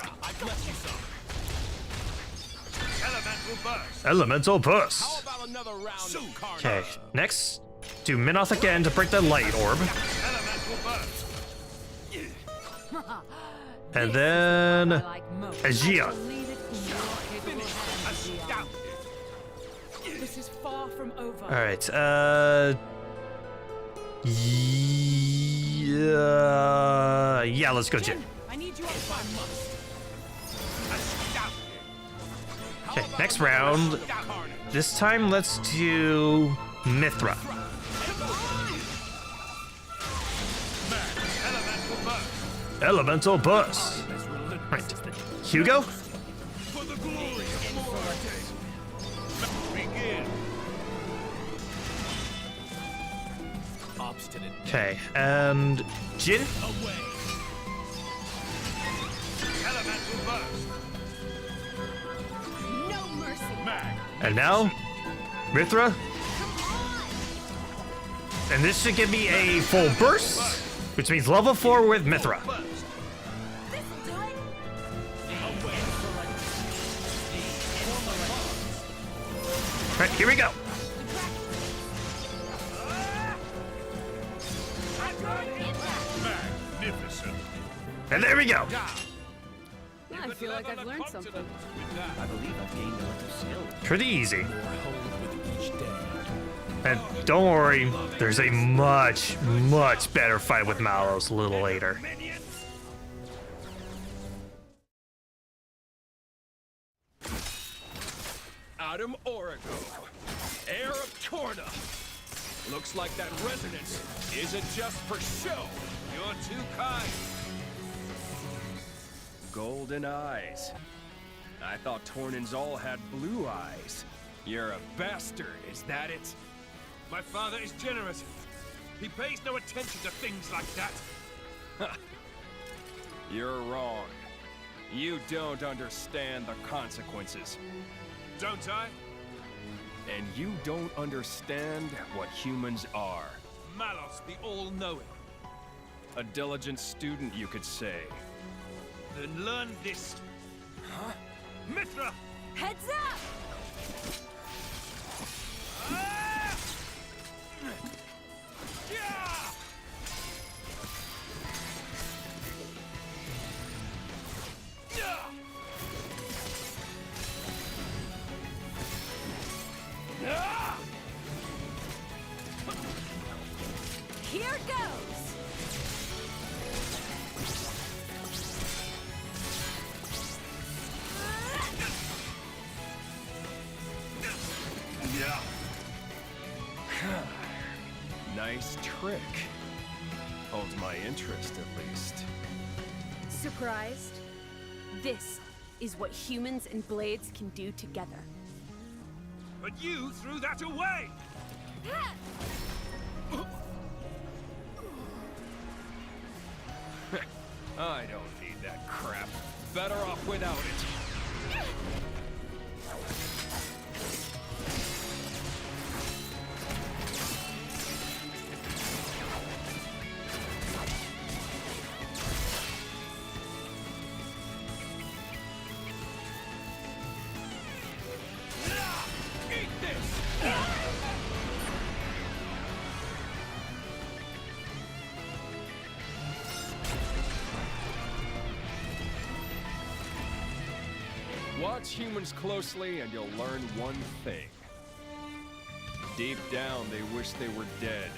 Elemental Burst. Okay, next, do Minoth again to break the light orb. And then Aegea. This is far from over. All right. Yeah. Let's go, Jin. I need you on fire. Okay, next round. This time, let's do Mithra. Elemental Burst. Right. Hugo? Okay, and Jin? No mercy. And now, Mithra? And this should give me a full burst, which means level 4 with Mithra. Right, here we go. Magnificent. And there we go. I feel like I've learned something. I believe I've gained a little skill. Pretty easy. More hold with each day. And don't worry, there's a much, much better fight with Malos a little later. Adam Origo, heir of Torna. Looks like that resonance isn't just for show. You're too kind. Golden eyes. I thought Tornans all had blue eyes. You're a bastard, is that it? My father is generous. He pays no attention to things like that. You're wrong. You don't understand the consequences. Don't I? And you don't understand what humans are. Malos, the all-knowing. A diligent student, you could say. Then learn this. Huh? Mithra! Heads up! Ah! Yeah! Here goes! Yeah. Nice trick. Holds my interest, at least. Surprised? This is what humans and blades can do together. But you threw that away! I don't need that crap. Better off without it. Eat this! Watch humans closely and you'll learn one thing. Deep down, they wish they were dead.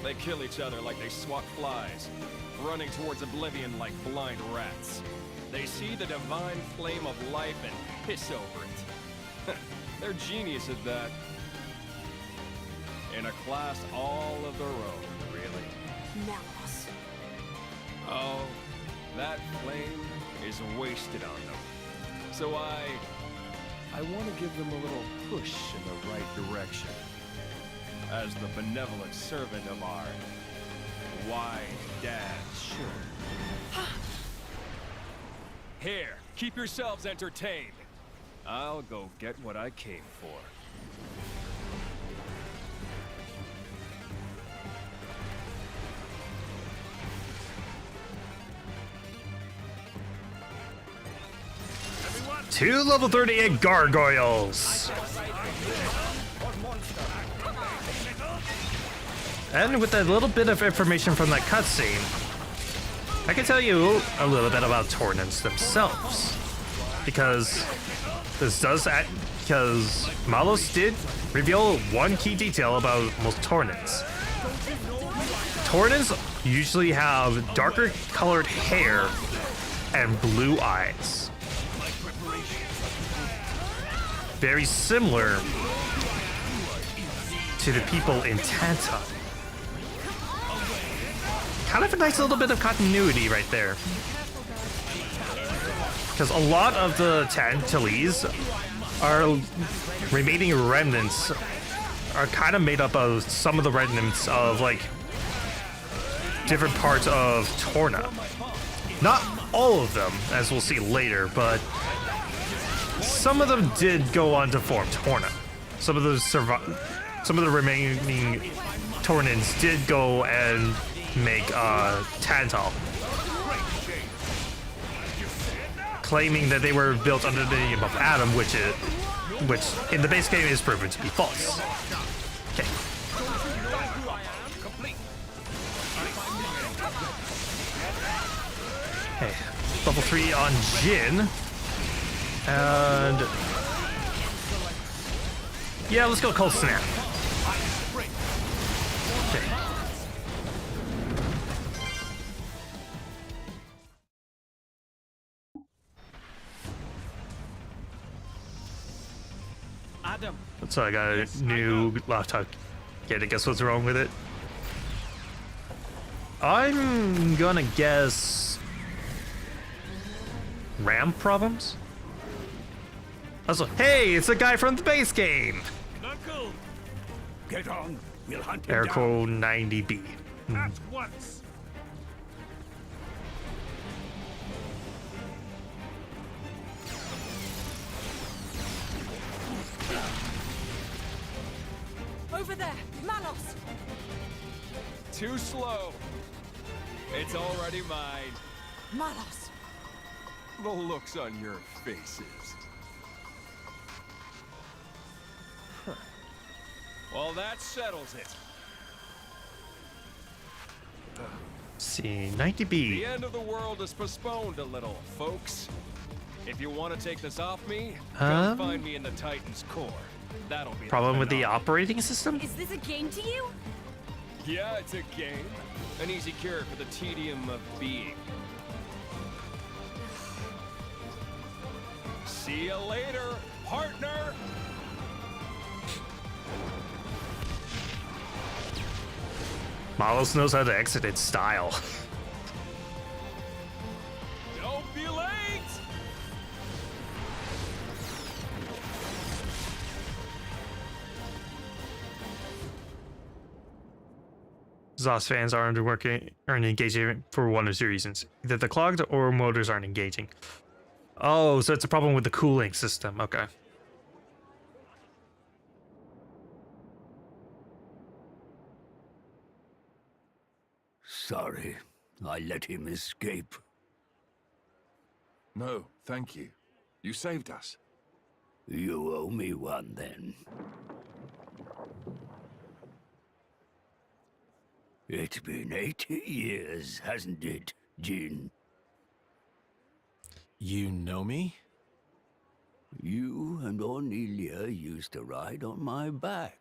They kill each other like they swat flies, running towards oblivion like blind rats. They see the divine flame of life and piss over it. They're genius at that. In a class all of their own, really. Malos. Oh, that flame is wasted on them. So I want to give them a little push in the right direction. As the benevolent servant of our wise dad should. Here, keep yourselves entertained. I'll go get what I came for. Two level 38 gargoyles. And with a little bit of information from that cutscene, I can tell you a little bit about Tornans themselves. Because Malos did reveal one key detail about most Tornans. Tornans usually have darker colored hair and blue eyes. Very similar to the people in Tanta. Kind of a nice little bit of continuity right there. Because a lot of the Tantalese are remaining remnants are kind of made up of some of the remnants of like different parts of Torna. Not all of them, as we'll see later, but some of them did go on to form Torna. Some of the remaining Tornans did go and make Tantal, claiming that they were built under the name of Adam, which in the base game is proven to be false. Okay. Okay. Level 3 on Jin. And yeah, let's go Cold Snap. Okay. Adam. So I got a new laptop. Yeah, I guess what's wrong with it? I'm gonna guess RAM problems. Also, hey, it's a guy from the base game. Knuckle! Get on. We'll hunt him Airco 90B. at once. Over there, Malos. Too slow. It's already mine. Malos. The looks on your faces. Huh. Well, that settles it. See, 90B. The end of the world is postponed a little, folks. If you want to take this off me, come find me in the Titan's core. That'll be problem with the operating system? Is this a game to you? Yeah, it's a game. An easy cure for the tedium of being. See you later, partner! Malos knows how to exit its style. Don't be late! exhaust fans aren't engaging for one of two reasons. Either they're clogged or motors aren't engaging. Oh, so it's a problem with the cooling system. Okay. Sorry, I let him escape. No, thank you. You saved us. You owe me one, then. It's been 80 years, hasn't it, Jin? You know me? You and Ornelia used to ride on my back.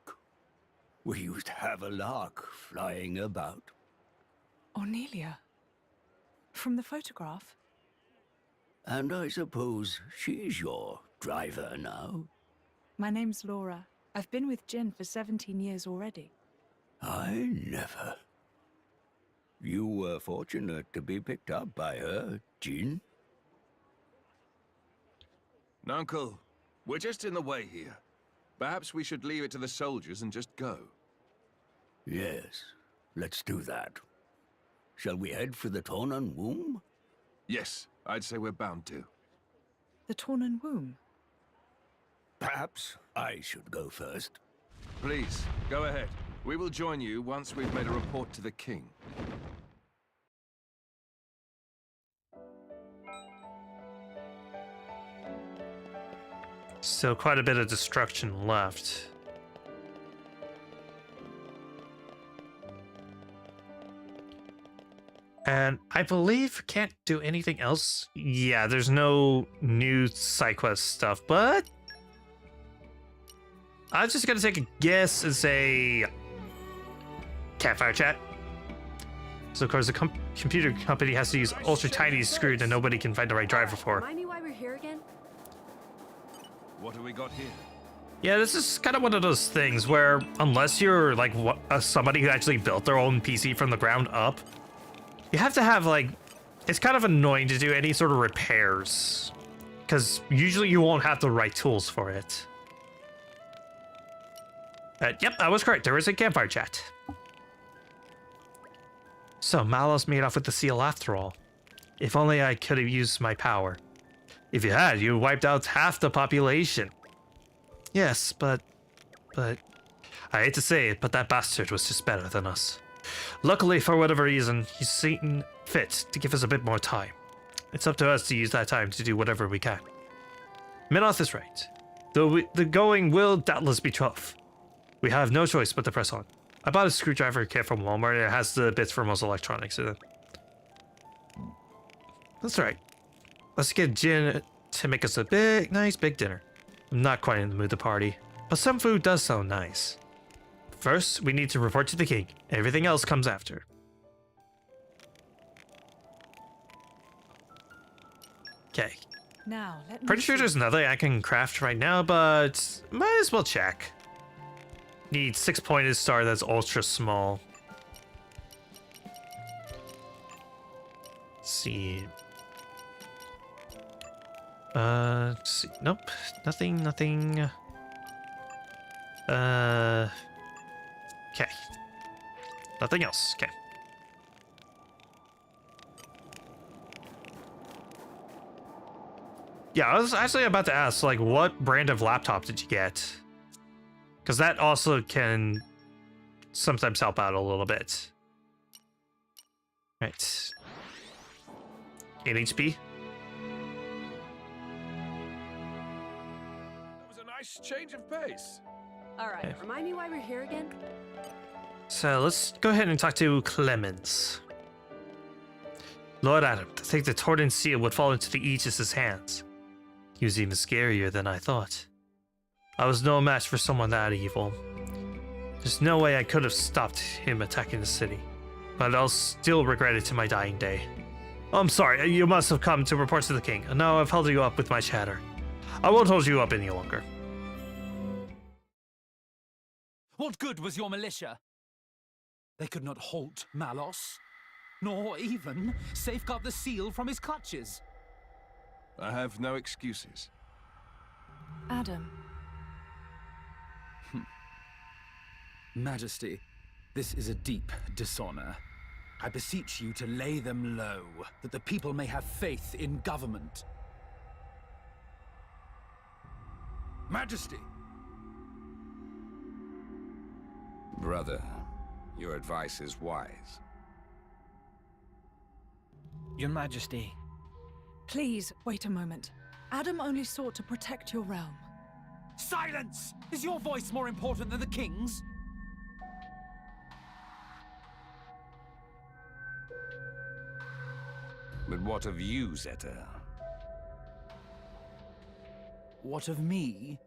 We used to have a lark flying about. Ornelia? From the photograph? And I suppose she's your driver now? My name's Laura. I've been with Jin for 17 years already. I never. You were fortunate to be picked up by her, Jin. Uncle, we're just in the way here. Perhaps we should leave it to the soldiers and just go. Yes, let's do that. Shall we head for the Tornan womb? Yes, I'd say we're bound to. The Tornan womb? Perhaps I should go first. Please, go ahead. We will join you once we've made a report to the king. So quite a bit of destruction left. And I believe can't do anything else. Yeah, there's no new side quest stuff, but I'm just gonna take a guess and say campfire chat. So of course the computer company has to use ultra tiny screw that nobody can find the right driver for. Remind me why we're here again? What do we got here? Yeah, this is kind of one of those things where unless you're like somebody who actually built their own PC from the ground up, you have to have like, it's kind of annoying to do any sort of repairs because usually you won't have the right tools for it. Yep, I was correct. There is a campfire chat. So Malos made off with the seal after all. If only I could have used my power. If you had, you wiped out half the population. Yes, but I hate to say it, but that bastard was just better than us. Luckily, for whatever reason, he's seen fit to give us a bit more time. It's up to us to use that time to do whatever we can. Minoth is right. Though the going will doubtless be tough. We have no choice but to press on. I bought a screwdriver kit from Walmart. It has the bits for most electronics in it. That's right. Let's get Jin to make us a nice big dinner. I'm not quite in the mood to party, but some food does sound nice. First, we need to report to the king. Everything else comes after. Okay. Now, let me Pretty sure there's nothing I can craft right now, but might as well check. Need 6-pointed star that's ultra small. Let's see. Let's see. Nope. Nothing. Okay. Nothing else. Okay. Yeah, I was actually about to ask, like, what brand of laptop did you get? Because that also can sometimes help out a little bit. Right. 8 HP. That was a nice change of pace. All right, Okay. remind me why we're here again? So let's go ahead and talk to Clemens. Lord Adam, to think the Tornan seal would fall into the Aegis' hands. He was even scarier than I thought. I was no match for someone that evil. There's no way I could have stopped him attacking the city, but I'll still regret it to my dying day. Oh, I'm sorry, you must have come to report to the king. Now I've held you up with my chatter. I won't hold you up any longer. What good was your militia? They could not halt Malos, nor even safeguard the seal from his clutches. I have no excuses. Adam. Majesty, This is a deep dishonor. I beseech you to lay them low, that the people may have faith in government. Majesty! Brother, your advice is wise. Your Majesty. Please, wait a moment. Adam only sought to protect your realm. Silence! Is your voice more important than the king's? But what of you, Zeta? What of me?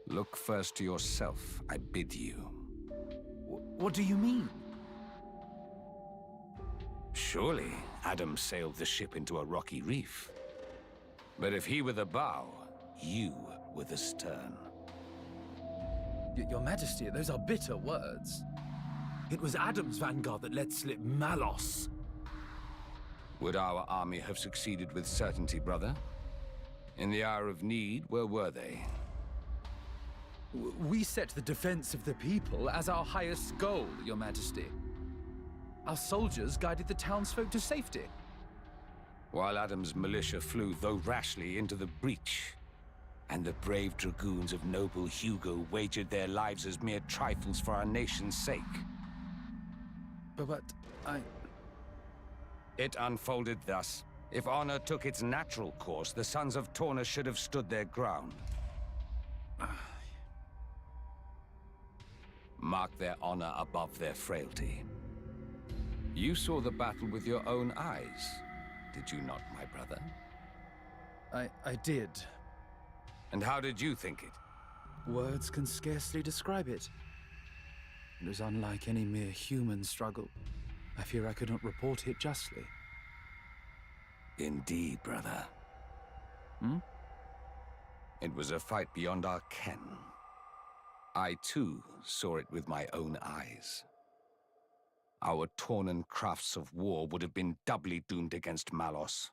Look first to yourself, I bid you. What do you mean? Surely, Adam sailed the ship into a rocky reef. But if he were the bow, you were the stern. Your Majesty, those are bitter words. It was Adam's vanguard that let slip Malos. Would our army have succeeded with certainty, brother? In the hour of need, where were they? We set the defense of the people as our highest goal, Your Majesty. Our soldiers guided the townsfolk to safety. While Adam's militia flew, though rashly, into the breach, and the brave dragoons of noble Hugo wagered their lives as mere trifles for our nation's sake. But It unfolded thus. If honor took its natural course, the sons of Torna should have stood their ground. Mark their honor above their frailty. You saw the battle with your own eyes, did you not, my brother? I did. And how did you think it? Words can scarcely describe it. It was unlike any mere human struggle. I fear I could not report it justly. Indeed, brother. It was a fight beyond our ken. I, too, saw it with my own eyes. Our Tornan crafts of war would have been doubly doomed against Malos.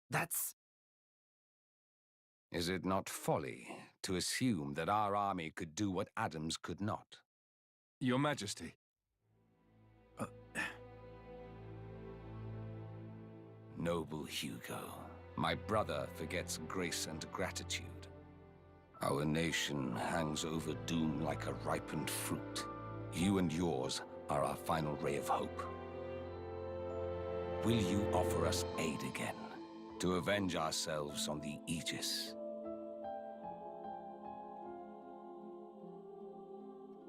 That's... Is it not folly to assume that our army could do what Adam's could not? Your Majesty. Noble Hugo, my brother forgets grace and gratitude. Our nation hangs over doom like a ripened fruit. You and yours are our final ray of hope. Will you offer us aid again, to avenge ourselves on the Aegis?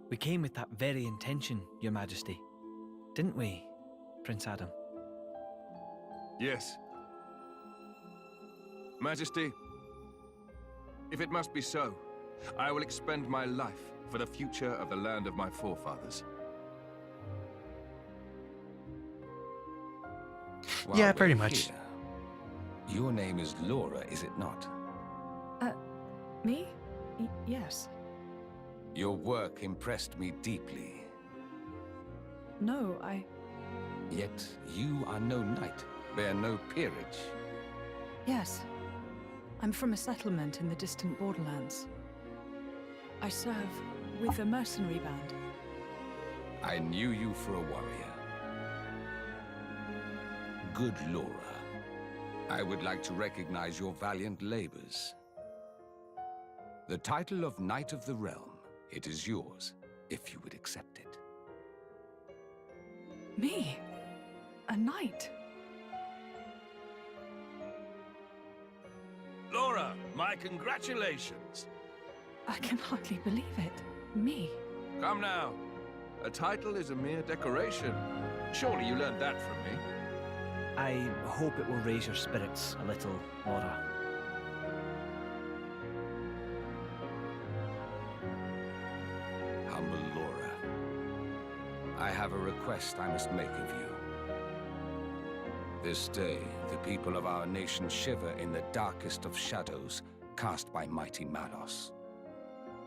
We came with that very intention, Your Majesty. Didn't we, Prince Adam? Yes. Majesty, if it must be so, I will expend my life for the future of the land of my forefathers. Yeah, pretty much. Here, your name is Laura, is it not? Me? Yes. Your work impressed me deeply. No, Yet you are no knight, bear no peerage. Yes. I'm from a settlement in the distant borderlands. I serve with a mercenary band. I knew you for a warrior. Good Laura. I would like to recognize your valiant labors. The title of Knight of the Realm, it is yours, if you would accept it. Me? A knight? Laura, my congratulations. I can hardly believe it. Me? Come now. A title is a mere decoration. Surely you learned that from me. I hope it will raise your spirits a little, Laura. Humble Laura, I have a request I must make of you. This day, the people of our nation shiver in the darkest of shadows cast by mighty Malos.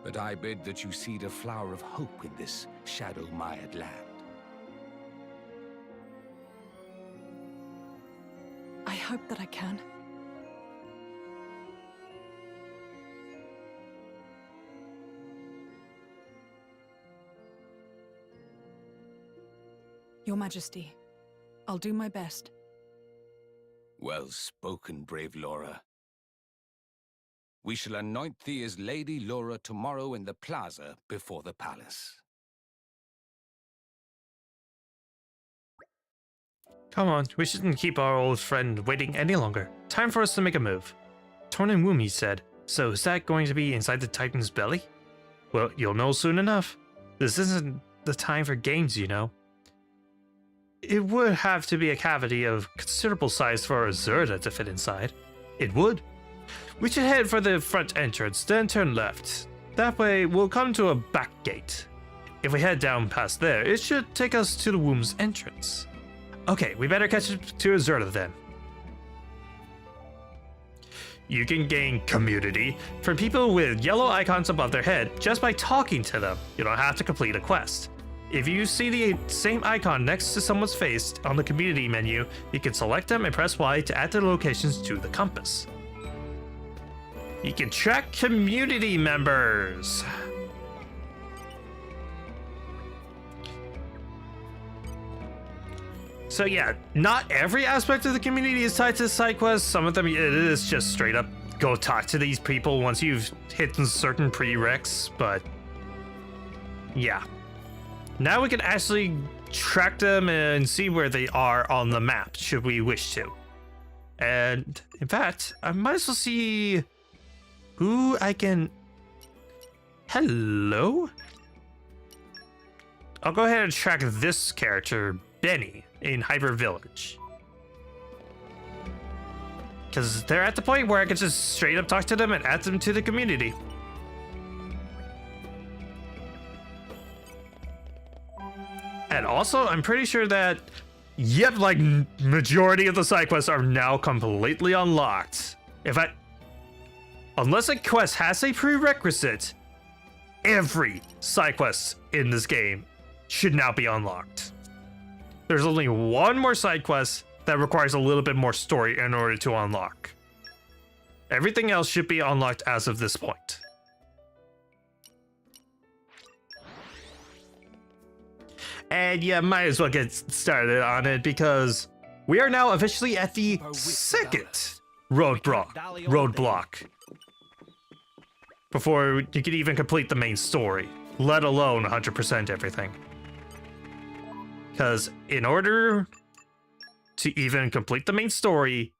But I bid that you seed a flower of hope in this shadow-mired land. I hope that I can. Your Majesty, I'll do my best. Well spoken, brave Laura. We shall anoint thee as Lady Laura tomorrow in the plaza before the palace. Come on, we shouldn't keep our old friend waiting any longer. Time for us to make a move. Torn and womb, he said. So is that going to be inside the Titan's belly? Well, you'll know soon enough. This isn't the time for games, you know. It would have to be a cavity of considerable size for a Zerda to fit inside. It would. We should head for the front entrance, then turn left. That way, we'll come to a back gate. If we head down past there, it should take us to the womb's entrance. Okay, we better catch up to a Zerda then. You can gain community from people with yellow icons above their head just by talking to them. You don't have to complete a quest. If you see the same icon next to someone's face on the community menu, you can select them and press Y to add their locations to the compass. You can track community members. So yeah, not every aspect of the community is tied to side quests. Some of them it is just straight up go talk to these people once you've hit certain prereqs, but yeah. Now we can actually track them and see where they are on the map, should we wish to. And in fact, I might as well see who I can... Hello? I'll go ahead and track this character, Benny, in Hyper Village. Because they're at the point where I can just straight up talk to them and add them to the community. And also, I'm pretty sure that, yep, like, majority of the side quests are now completely unlocked. Unless a quest has a prerequisite, every side quest in this game should now be unlocked. There's only one more side quest that requires a little bit more story in order to unlock. Everything else should be unlocked as of this point. And yeah, might as well get started on it because we are now officially at the second roadblock before you can even complete the main story, let alone 100% everything. Because in order to even complete the main story,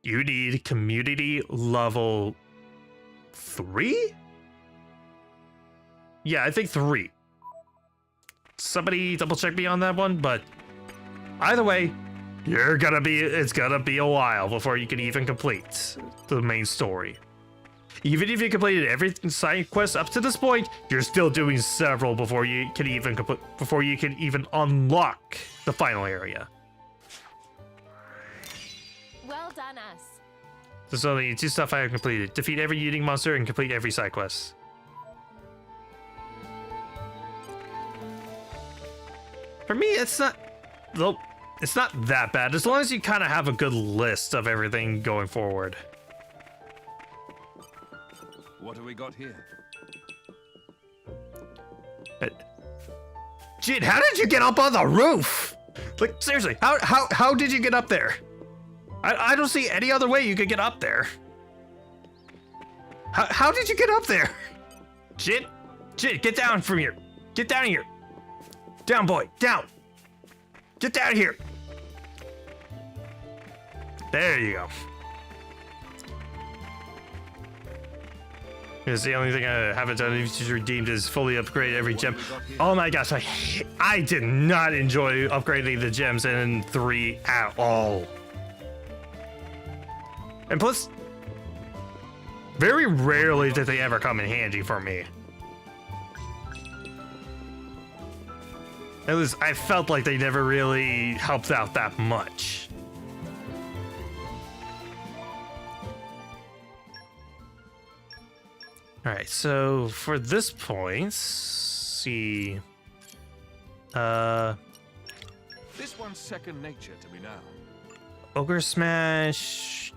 you need community level 3? Yeah, I think 3. Somebody double check me on that one, but either way, it's gonna be a while before you can even complete the main story. Even if you completed every side quest up to this point, you're still doing several before you can even unlock the final area. Well done, us. There's only 2 stuff I have completed: defeat every eating monster and complete every side quest. For me, it's not that bad, as long as you kind of have a good list of everything going forward. What have we got here? Jin, how did you get up on the roof? Like, seriously, how did you get up there? I don't see any other way you could get up there. How did you get up there? Jin, get down from here. Get down here. Down, boy, down. Get down here. There you go. Because the only thing I haven't done is redeemed is fully upgrade every gem. Oh my gosh, I did not enjoy upgrading the gems in 3 at all. And plus, very rarely did they ever come in handy for me. At least I felt like they never really helped out that much. All right, so for this point, see, this one's second nature to me now. Ogre Smash.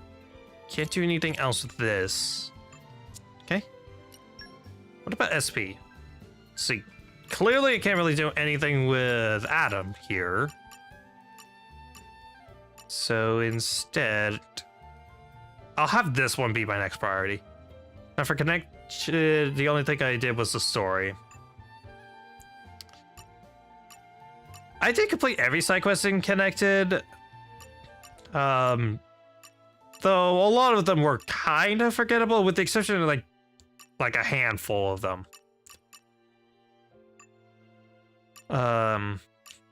Can't do anything else with this. Okay. What about SP? See, clearly I can't really do anything with Adam here. So instead, I'll have this one be my next priority. Now for connection, the only thing I did was the story. I did complete every side quest in Connected. Though a lot of them were kind of forgettable, with the exception of like a handful of them.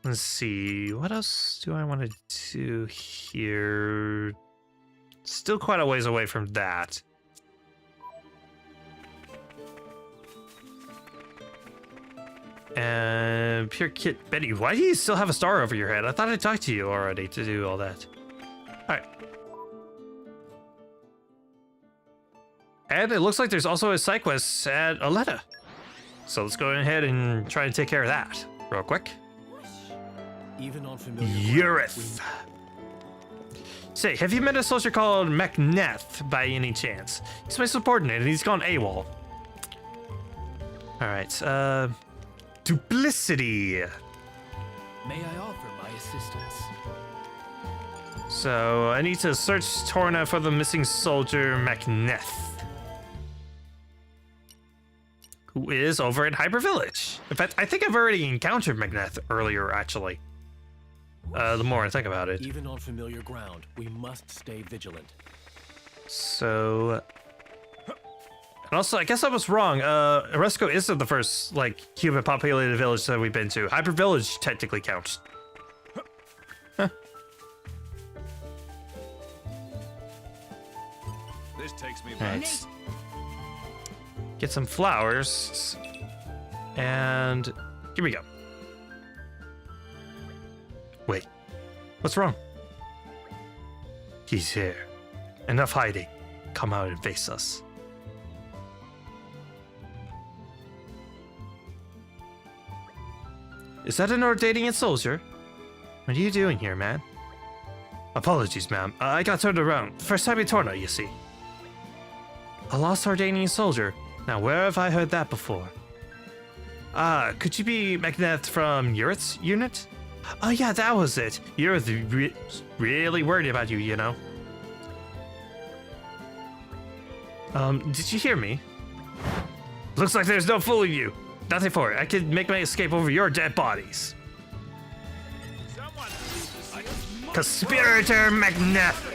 Let's see, what else do I want to do here? Still quite a ways away from that. And Pure Kit Betty, why do you still have a star over your head? I thought I talked to you already to do all that. Alright. And it looks like there's also a side quest at Aletta. So let's go ahead and try to take care of that real quick. Even on familiar Urith. Say, have you met a soldier called Macneth by any chance? He's my subordinate and he's gone AWOL. Alright, Duplicity. May I offer my assistance? So I need to search Torna for the missing soldier Macneth, who is over at Hyper Village. In fact, I think I've already encountered Macneth earlier, actually. The more I think about it. Even on familiar ground, we must stay vigilant. So, and also, I guess I was wrong. Oresco isn't the first, like, human-populated village that we've been to. Hyper Village technically counts. Huh. This takes me back. Right. Get some flowers, and here we go. Wait, what's wrong? He's here. Enough hiding. Come out and face us. Is that an Ordanian soldier? What are you doing here, man? Apologies, ma'am. I got turned around. First time in Torna, you see. A lost Ordanian soldier. Now, where have I heard that before? Could you be Macneth from Urith's unit? Oh yeah, that was it. Urith really worried about you, you know. Did you hear me? Looks like there's no fooling you. Nothing for it. I could make my escape over your dead bodies. Conspirator Macneth.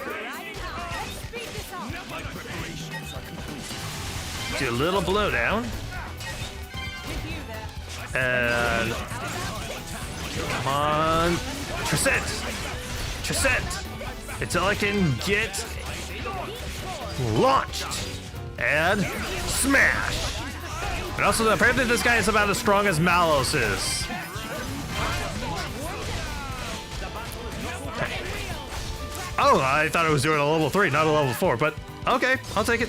Do a little blowdown. And come on. Trisette! Trisette! Until I can get launched. And smash! And also, apparently this guy is about as strong as Malos is. Okay. Oh, I thought I was doing a level 3, not a level 4, but okay, I'll take it.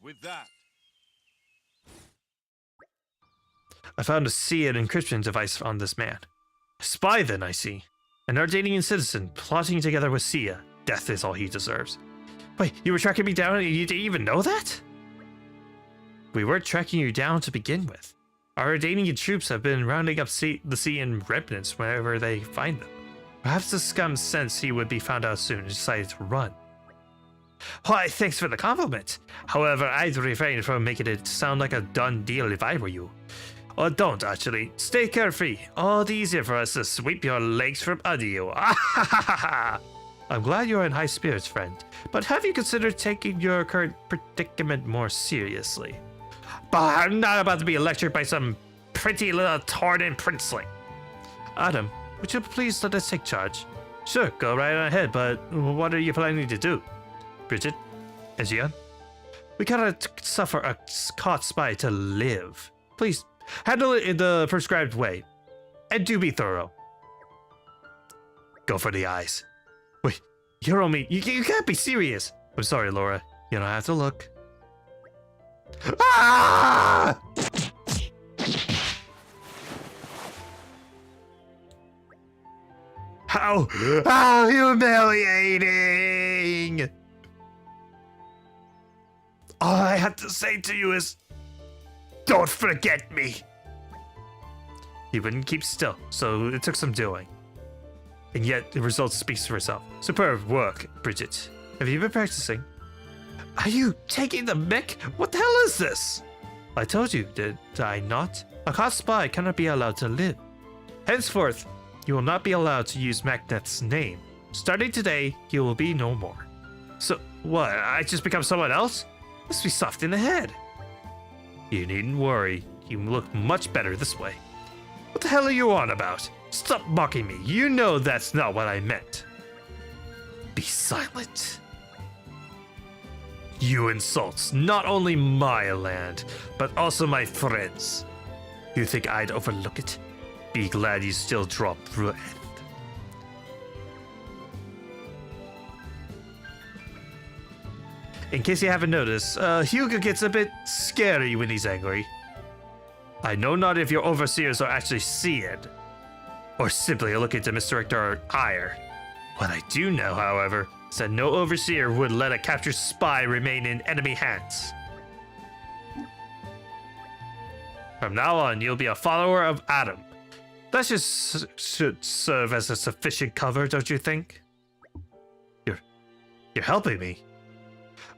With that. I found a Sia encryption device on this man. A spy then, I see. An Ardanian citizen plotting together with Sia. Death is all he deserves. Wait, you were tracking me down and you didn't even know that? We weren't tracking you down to begin with. Our Ardanian troops have been rounding up the Sian remnants wherever they find them. Perhaps the scum sensed he would be found out soon and decided to run. Why, thanks for the compliment. However, I'd refrain from making it sound like a done deal if I were you. Or don't, actually. Stay carefree. All the easier for us to sweep your legs from under you. I'm glad you're in high spirits, friend. But have you considered taking your current predicament more seriously? But I'm not about to be lectured by some pretty little Tornan princeling. Adam, would you please let us take charge? Sure, go right on ahead, but what are you planning to do? Bridget, Ezio, we gotta suffer a caught spy to live. Please, handle it in the prescribed way. And do be thorough. Go for the eyes. Wait, you're on me. You can't be serious. I'm sorry, Laura. You don't have to look. Ah! How humiliating! All I have to say to you is, Don't forget me! He wouldn't keep still, so it took some doing. And yet, the result speaks for itself. Superb work, Bridget. Have you been practicing? Are you taking the mick? What the hell is this? I told you, did I not? A caught spy cannot be allowed to live. Henceforth, you will not be allowed to use Magneth's name. Starting today, you will be no more. So, what, I just become someone else? Must be soft in the head. You needn't worry, you look much better this way. What the hell are you on about? Stop mocking me, you know that's not what I meant. Be silent. You insult not only my land, but also my friends. You think I'd overlook it? Be glad you still draw breath. In case you haven't noticed, Hugo gets a bit scary when he's angry. I know not if your overseers are actually seeing, or simply looking to misdirect our ire. What I do know, however, is that no overseer would let a captured spy remain in enemy hands. From now on, you'll be a follower of Adam. That should serve as a sufficient cover, don't you think? You're helping me.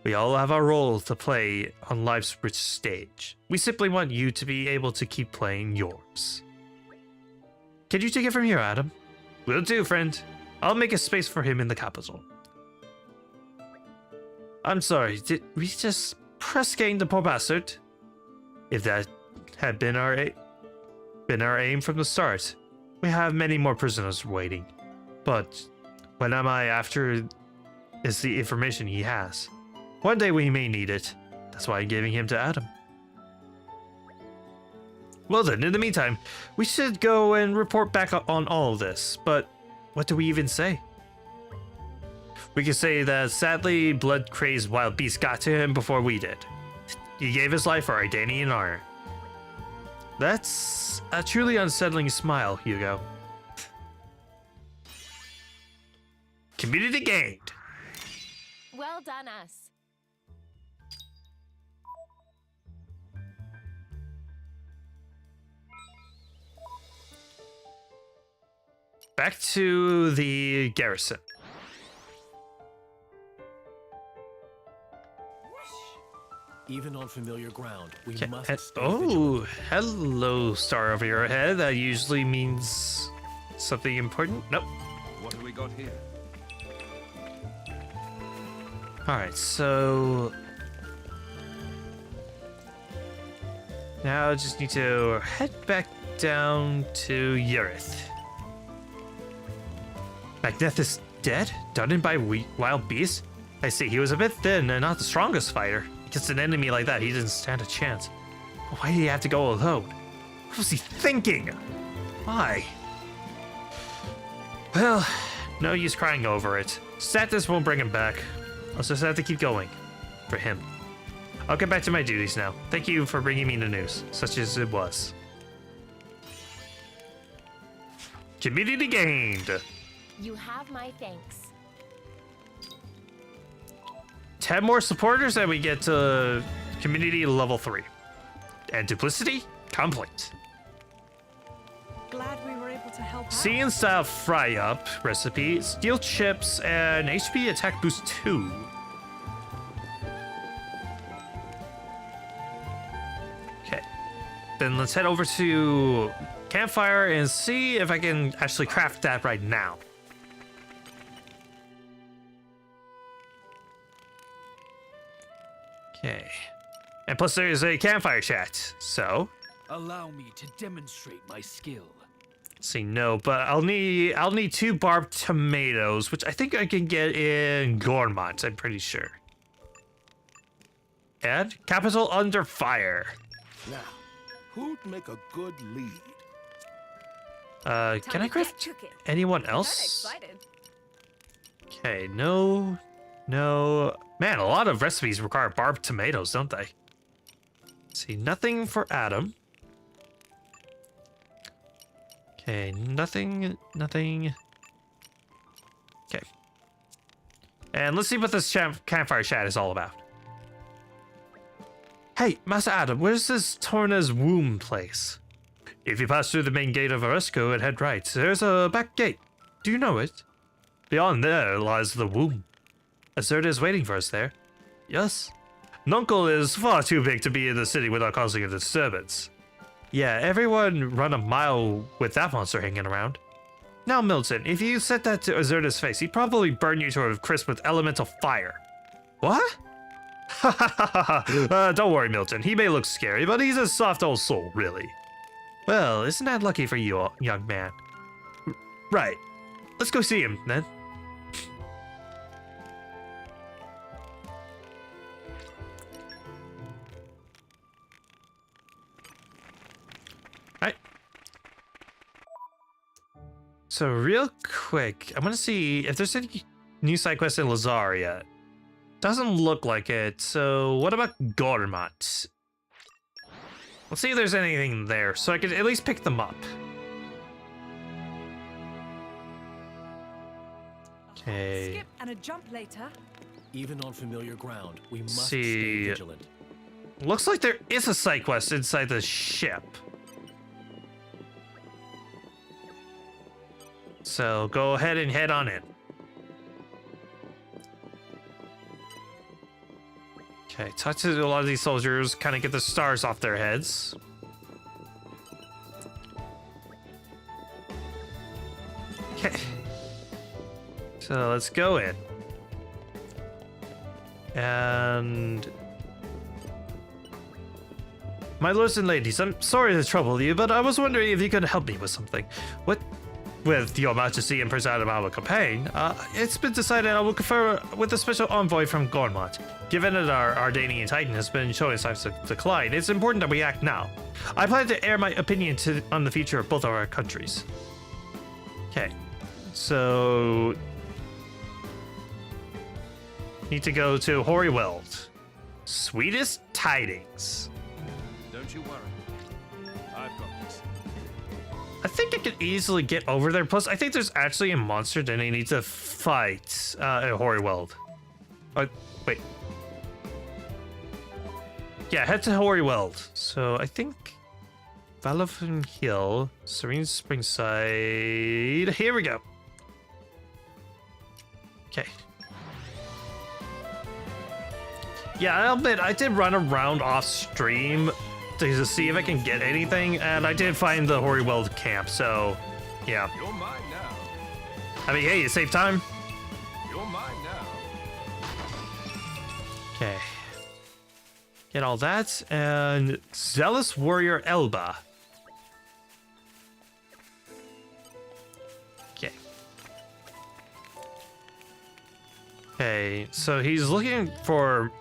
We all have our role to play on life's rich stage. We simply want you to be able to keep playing yours. Can you take it from here, Adam? Will do, friend. I'll make a space for him in the capital. I'm sorry, did we just press gang the poor bastard? If that had been our aim from the start, we have many more prisoners waiting. But what am I after is the information he has. One day we may need it. That's why I'm giving him to Adam. Well then, in the meantime, we should go and report back on all of this. But what do we even say? We could say that sadly, blood-crazed wild beast got to him before we did. He gave his life for our Danian honor. That's a truly unsettling smile, Hugo. Community gained. Well done, us. Back to the garrison. Even on familiar ground, we must stay vigilant. Hello, star over your head. That usually means something important. Nope. What have we got here? Alright, so now I just need to head back down to Yerith. Magneth is dead? Done in by wild beasts? I see, he was a bit thin and not the strongest fighter. Against an enemy like that, he didn't stand a chance. Why did he have to go alone? What was he thinking? Why? Well, no use crying over it. Sadness won't bring him back. I'll just have to keep going. For him. I'll get back to my duties now. Thank you for bringing me the news, such as it was. Community gained! You have my thanks. 10 more supporters and we get to community level 3. And duplicity complete. Glad we were able to help out. Sea and style fry up recipe, steel chips, and HP attack boost 2. Okay. Then let's head over to campfire and see if I can actually craft that right now. Okay. And plus there's a campfire chat, so Allow me to demonstrate my skill. see, no, but I'll need 2 barbed tomatoes, which I think I can get in Gormont, I'm pretty sure. And capital under fire. Now, who'd make a good lead? Can I craft anyone else? Okay, no. Man, a lot of recipes require barbed tomatoes, don't they? See, nothing for Adam. Okay, nothing. Okay. And let's see what this campfire chat is all about. Hey, Master Adam, where's this Torna's womb place? If you pass through the main gate of Oresco and head right, there's a back gate. Do you know it? Beyond there lies the womb. Azurda is waiting for us there. Yes. Nuncle is far too big to be in the city without causing a disturbance. Yeah, everyone run a mile with that monster hanging around. Now, Milton, if you said that to Azurda's face, he'd probably burn you to a crisp with elemental fire. What? Don't worry, Milton. He may look scary, but he's a soft old soul, really. Well, isn't that lucky for you, young man? Right. Let's go see him, then. Right. So real quick, I'm gonna see if there's any new side quests in Lazar yet. Doesn't look like it, so what about Gormat? Let's see if there's anything there, so I could at least pick them up. Okay. Skip and a jump later. Even on familiar ground, we must See. stay vigilant. Looks like there is a side quest inside the ship. So go ahead and head on in. Okay, talk to a lot of these soldiers, kind of get the stars off their heads. Okay. So let's go in. And... My lords and ladies, I'm sorry to trouble you, but I was wondering if you could help me with something. What? With your majesty and Prince Adam our campaign, it's been decided I will confer with a special envoy from Gormat. Given that our Ardanian Titan has been showing signs of decline, it's important that we act now. I plan to air my opinion on the future of both of our countries. Okay, so... Need to go to Horryweld. Sweetest tidings. Don't you worry. I've got this. I think I could easily get over there. Plus, I think there's actually a monster that I need to fight at Horryweld. Wait. Yeah, head to Horryweld. So I think Valafin Hill, Serene Springside. Here we go. Okay. Yeah, I'll admit I did run around off stream to see if I can get anything, and I did find the Horryweld camp, so yeah. You're mine now. I mean, hey, you save time. You're mine now. Okay. Get all that, and Zealous Warrior Elba. Okay. Okay, so he's looking for...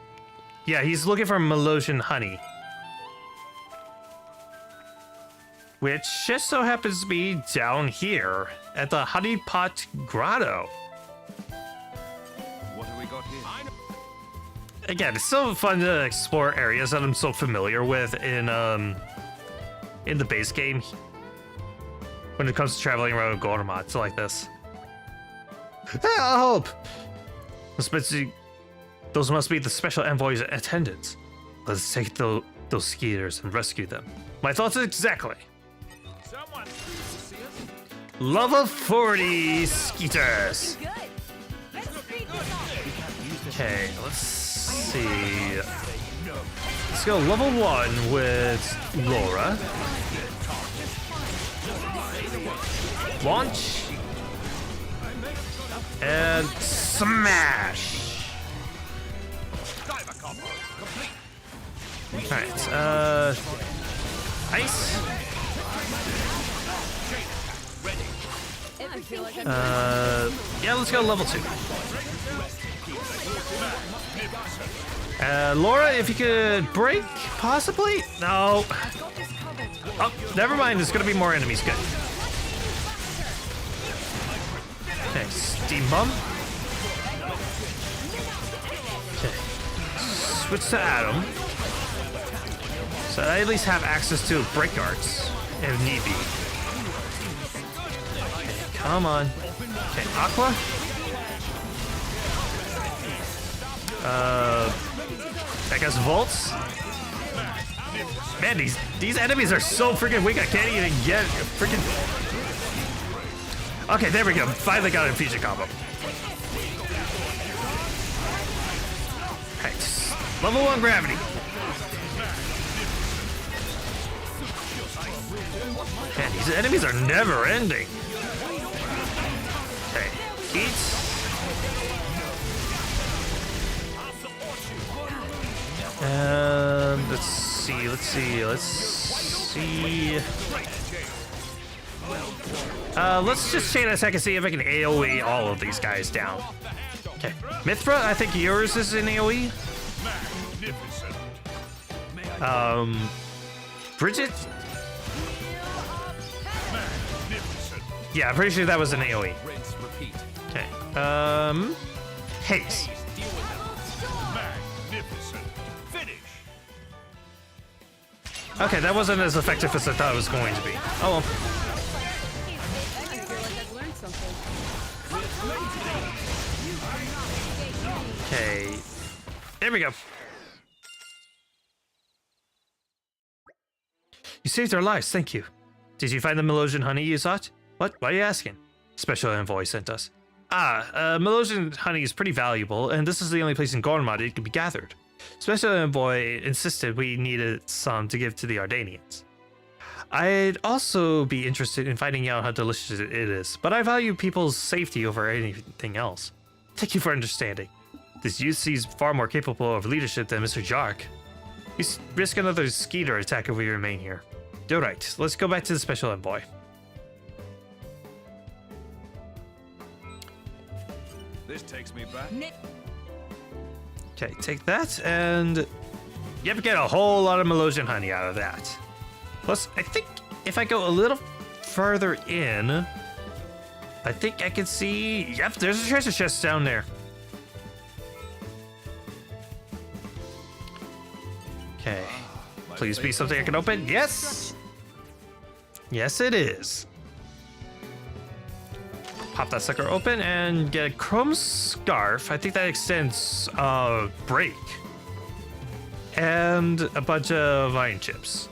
Yeah, he's looking for Melosian honey. Which just so happens to be down here at the Honey Pot Grotto. What have we got here? Again, it's so fun to explore areas that I'm so familiar with in the base game when it comes to traveling around Gormat like this. Help! Those must be the special envoy's attendants. Let's take those skeeters and rescue them. My thoughts exactly. Someone see us? Level 40 skeeters. Okay, let's see. Let's go level 1 with Laura. Launch. And smash. Alright, ice. Yeah, let's go level 2. Laura, if you could break, possibly? No. Oh, never mind, there's gonna be more enemies, good. Okay, Steam Bomb. Okay. Switch to Adam. So I at least have access to break arts if need be. Okay, come on. Okay, Aqua. I guess Volts. Man, these enemies are so freaking weak. I can't even get freaking. Okay, there we go. Finally got a fusion combo. Right, level 1 gravity. Man, these enemies are never ending. Okay, eat. Let's see. Let's just chain attack and see if I can AoE all of these guys down. Okay, Mithra, I think yours is in AoE. Bridget. Yeah, I'm pretty sure that was an AoE. Okay. Haste. Okay, that wasn't as effective as I thought it was going to be. Oh well. Okay. There we go. You saved our lives, thank you. Did you find the Melosian honey you sought? What? Why are you asking? Special envoy sent us. Melosian honey is pretty valuable, and this is the only place in Gormod it can be gathered. Special envoy insisted we needed some to give to the Ardanians. I'd also be interested in finding out how delicious it is, but I value people's safety over anything else. Thank you for understanding. This youth seems far more capable of leadership than Mr. Jark. We risk another Skeeter attack if we remain here. Alright, let's go back to the special envoy. This takes me back. Okay, take that, and you get a whole lot of Melosian honey out of that. Plus, I think if I go a little further in, I think I can see... Yep, there's a treasure chest down there. Okay, please be something I can open. Yes! Yes, it is. Pop that sucker open and get a chrome scarf. I think that extends break. And a bunch of iron chips.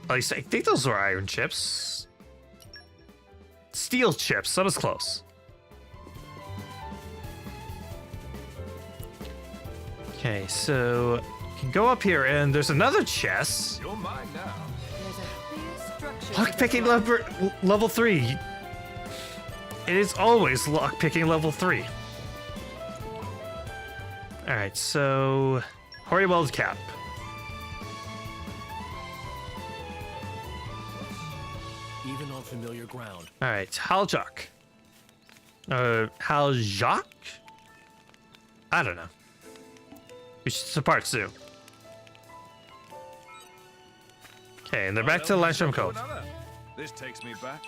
At least I think those were iron chips. Steel chips, that was close. Okay, so you can go up here and there's another chest. You're mine now. Lockpicking level 3. It is always lockpicking level 3. Alright, so Hoary Weld Cap. Even on familiar ground. Alright, Haljak. Haljak? I don't know. We should support soon. Okay, and they're back to the Landstrom Cove. This takes me back.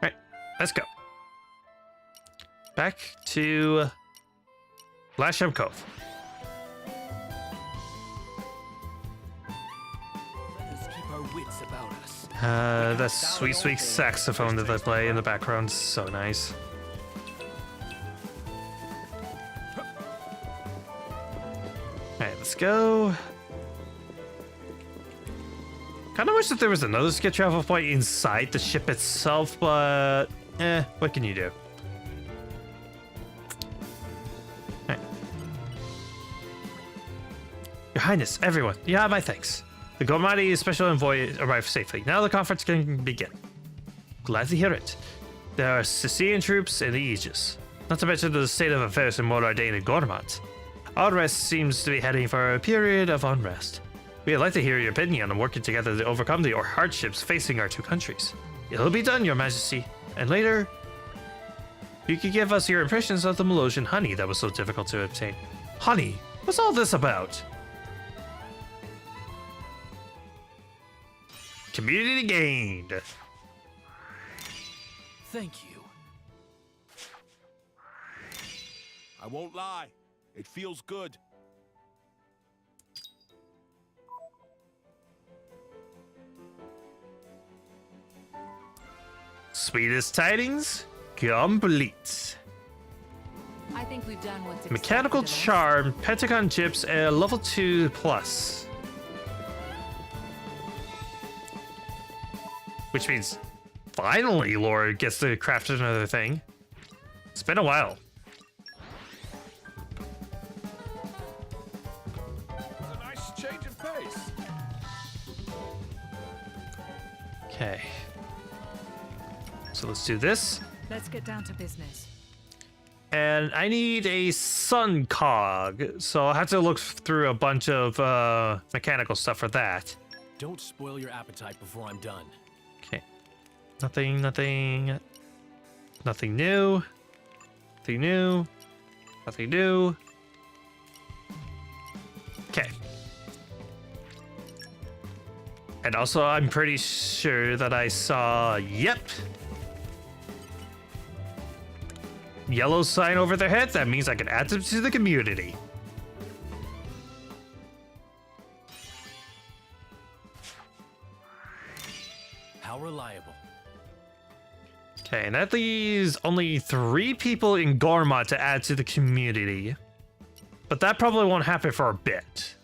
Right, let's go. Back to Landstrom Cove. Let us keep our wits about us. That sweet, sweet saxophone that they play in the background is so nice. Alright, let's go. Kind of wish that there was another skip travel point inside the ship itself, but what can you do? Right. Your Highness, everyone, you have my thanks. The Gormadi special envoy arrived safely. Now the conference can begin. Glad to hear it. There are Sicilian troops in the Aegis, not to mention the state of affairs in Morardain and Gormod. Unrest seems to be heading for a period of unrest. We'd like to hear your opinion on working together to overcome the hardships facing our two countries. It'll be done, Your Majesty. And later, you could give us your impressions of the Melosian honey that was so difficult to obtain. Honey? What's all this about? Community gained. Thank you. I won't lie. It feels good. Sweetest tidings complete. I think we've done what's Mechanical expected of us. Charm, Pentagon Chips, and level 2 plus. Which means finally Laura gets to craft another thing. It's been a while. It's a nice change of pace. Okay. So let's do this. Let's get down to business. And I need a sun cog, so I'll have to look through a bunch of mechanical stuff for that. Don't spoil your appetite before I'm done. Okay. Nothing new. Nothing new. Nothing new. Okay. And also, I'm pretty sure that I saw, yep. Yellow sign over their heads. That means I can add them to the community. How reliable. Okay, and that leaves only 3 people in Gorma to add to the community. But that probably won't happen for a bit.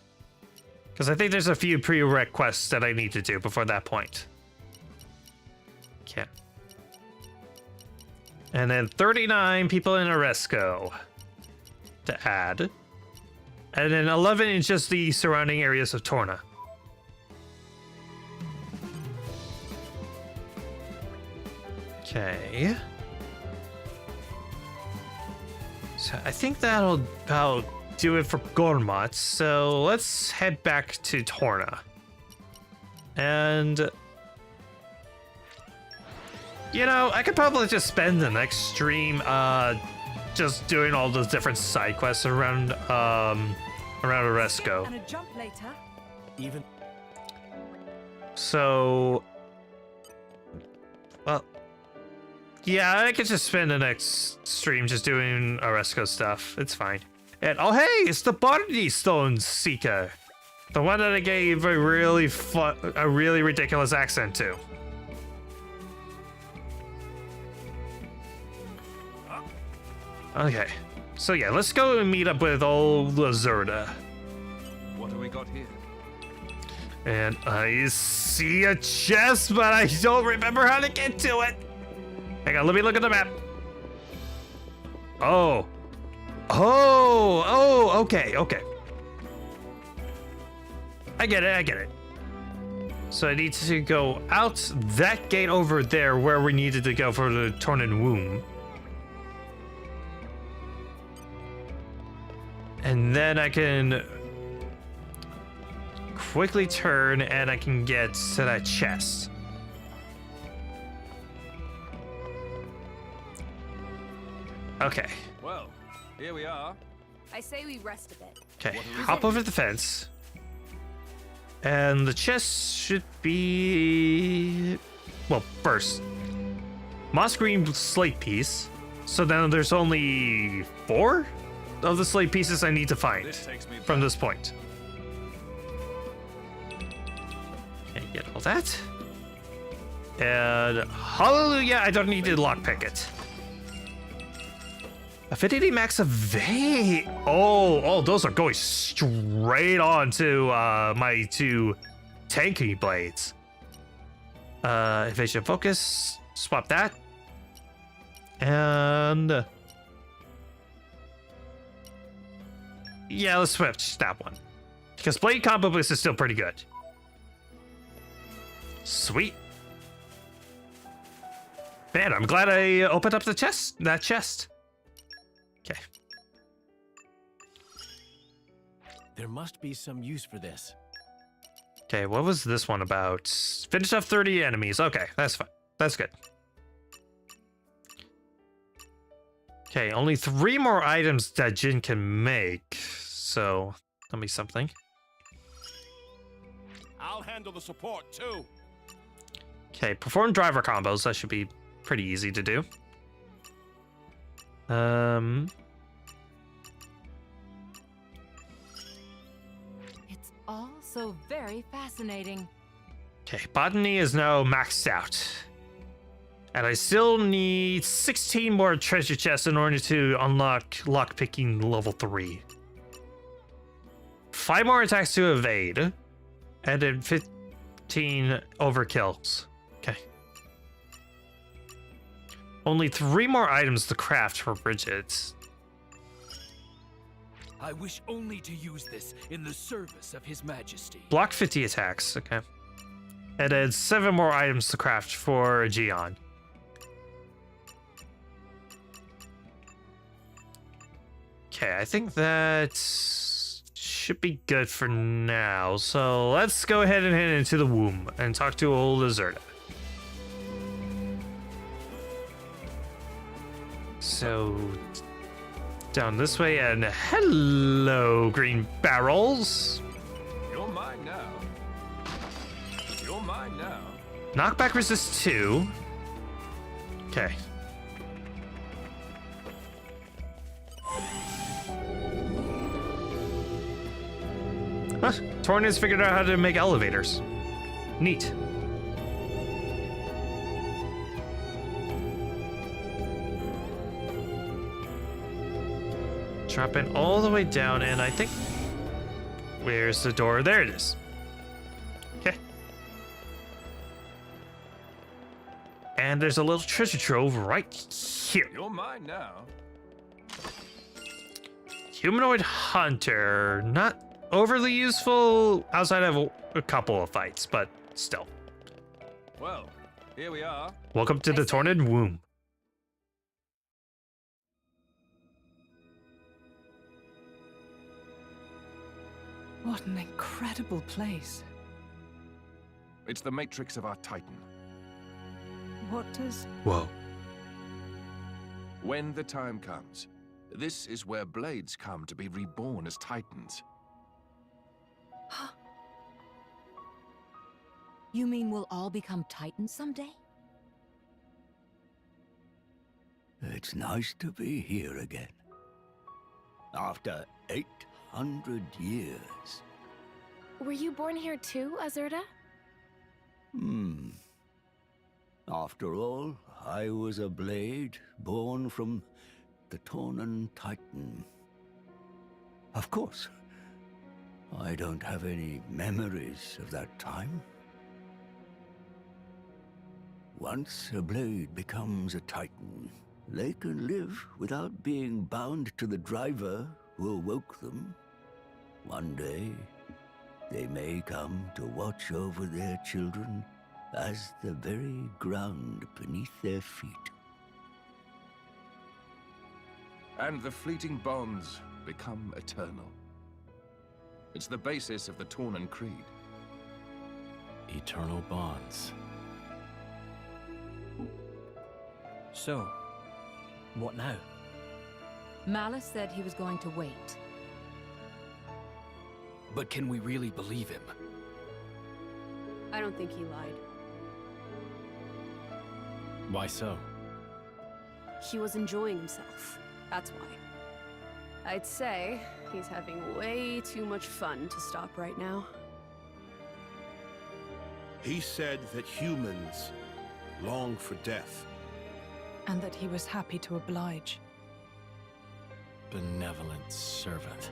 Because I think there's a few prerequisites that I need to do before that point. Okay. And then 39 people in Oresco to add. And then 11 in just the surrounding areas of Torna. Okay. So I think that'll about do it for Gormat. So let's head back to Torna. And you know, I could probably just spend the next stream just doing all those different side quests around Oresco. And a jump later. Even So well, yeah, I could just spend the next stream just doing Oresco stuff. It's fine. And oh hey, it's the Barney Stone Seeker. The one that I gave a really ridiculous accent to. Okay. So yeah, let's go and meet up with old Lazurda. What do we got here? And I see a chest, but I don't remember how to get to it. Hang on, let me look at the map. Oh, okay. I get it. So I need to go out that gate over there where we needed to go for the Tornan Womb. And then I can quickly turn and I can get to that chest. Okay. Well, here we are. I say we rest a bit. Okay, hop over the fence. And the chest should be... Well, first, moss green slate piece. So then there's only 4 of the slate pieces I need to find from this point. Okay, get all that. And hallelujah, I don't need to lockpick it. Affinity max evade. Oh, those are going straight on to my 2 tanky blades. Evasion focus. Swap that. And yeah, let's switch that one because blade combo boost is still pretty good. Sweet. Man, I'm glad I opened up that chest. Okay. there must be some use for this. Okay, what was this one about? Finish off 30 enemies. Okay, that's fine. That's good. Okay, only 3 more items that Jin can make. So, tell me something. I'll handle the support too. Okay, perform driver combos. That should be pretty easy to do. It's all so very fascinating. Okay, botany is now maxed out. And I still need 16 more treasure chests in order to unlock lockpicking level 3. 5 more attacks to evade. And then 15 overkills. Okay. Only 3 more items to craft for Bridget. I wish only to use this in the service of His Majesty. Block 50 attacks. Okay. And then 7 more items to craft for Gion. Okay, I think that should be good for now. So let's go ahead and head into the womb and talk to old Azerta. So down this way, and hello, green barrels. You're mine now. You're mine now. Knockback resist 2. Okay. Huh, Torna's figured out how to make elevators. Neat. Drop it all the way down, and I think... Where's the door? There it is. Okay. And there's a little treasure trove right here. You're mine now. Humanoid Hunter. Not overly useful outside of a couple of fights, but still. Well, here we are. Welcome to the Tornid Womb. What an incredible place. It's the matrix of our Titan. What does... Whoa. When the time comes, this is where blades come to be reborn as Titans. You mean we'll all become Titans someday? It's nice to be here again. After 800 years. Were you born here too, Azerta? After all, I was a blade born from the Tornan Titan. Of course, I don't have any memories of that time. Once a blade becomes a Titan, they can live without being bound to the driver who awoke them. One day, they may come to watch over their children as the very ground beneath their feet. And the fleeting bonds become eternal. It's the basis of the Tornan Creed. Eternal bonds. So, what now? Malice said he was going to wait. But can we really believe him? I don't think he lied. Why so? He was enjoying himself. That's why. I'd say he's having way too much fun to stop right now. He said that humans long for death. And that he was happy to oblige. Benevolent servant.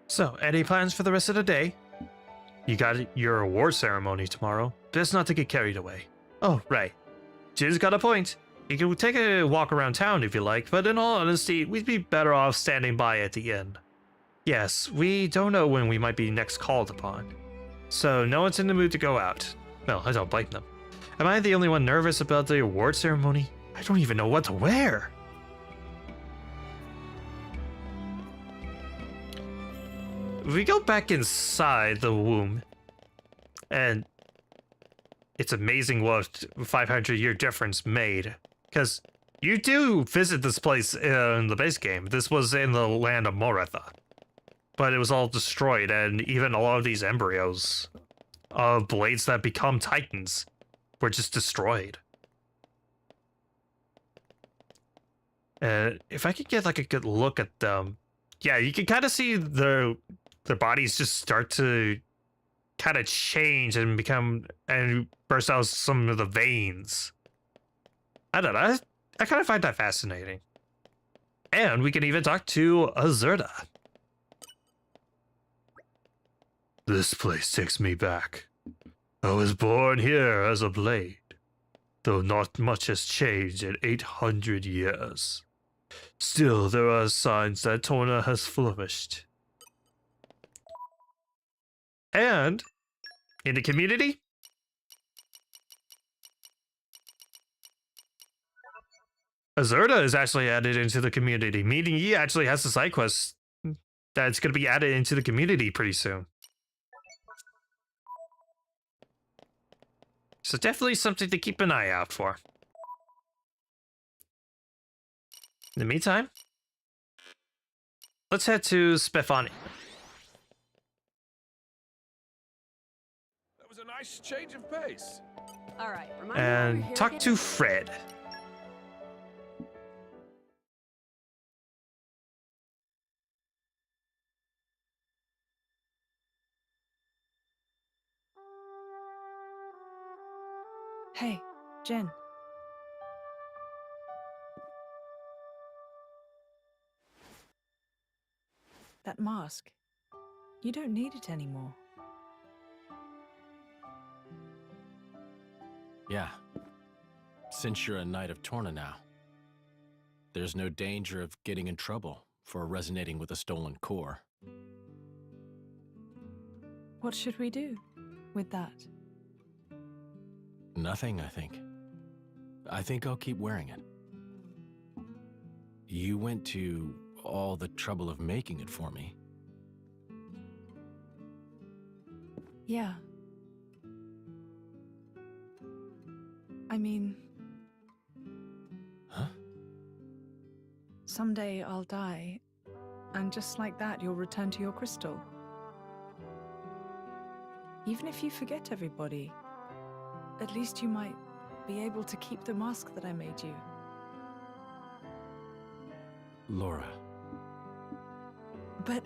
So, any plans for the rest of the day? You got your award ceremony tomorrow. Best not to get carried away. Oh, right. Jin's got a point. You can take a walk around town if you like, but in all honesty, we'd be better off standing by at the inn. Yes, we don't know when we might be next called upon. So, no one's in the mood to go out. Well, I don't blame them. Am I the only one nervous about the award ceremony? I don't even know what to wear. We go back inside the womb, and it's amazing what 500-year difference made. Because you do visit this place in the base game. This was in the land of Moretha. But it was all destroyed, and even a lot of these embryos of blades that become Titans were just destroyed. If I could get like a good look at them, yeah, you can kind of see their bodies just start to kind of change and become and burst out some of the veins. I don't know. I kind of find that fascinating. And we can even talk to Azurda. This place takes me back. I was born here as a blade, though not much has changed in 800 years. Still, there are signs that Torna has flourished. And in the community, Azurda is actually added into the community, meaning he actually has a side quest that's going to be added into the community pretty soon. So definitely something to keep an eye out for. In the meantime, let's head to Spefani. That was a nice change of pace. All right, And talk to Fred. Hey, Jen. That mask. You don't need it anymore. Yeah. Since you're a Knight of Torna now, there's no danger of getting in trouble for resonating with a stolen core. What should we do with that? Nothing, I think. I think I'll keep wearing it. You went to all the trouble of making it for me. Yeah. I mean... Huh? Someday I'll die, and just like that you'll return to your crystal. Even if you forget everybody, at least you might be able to keep the mask that I made you. Laura. But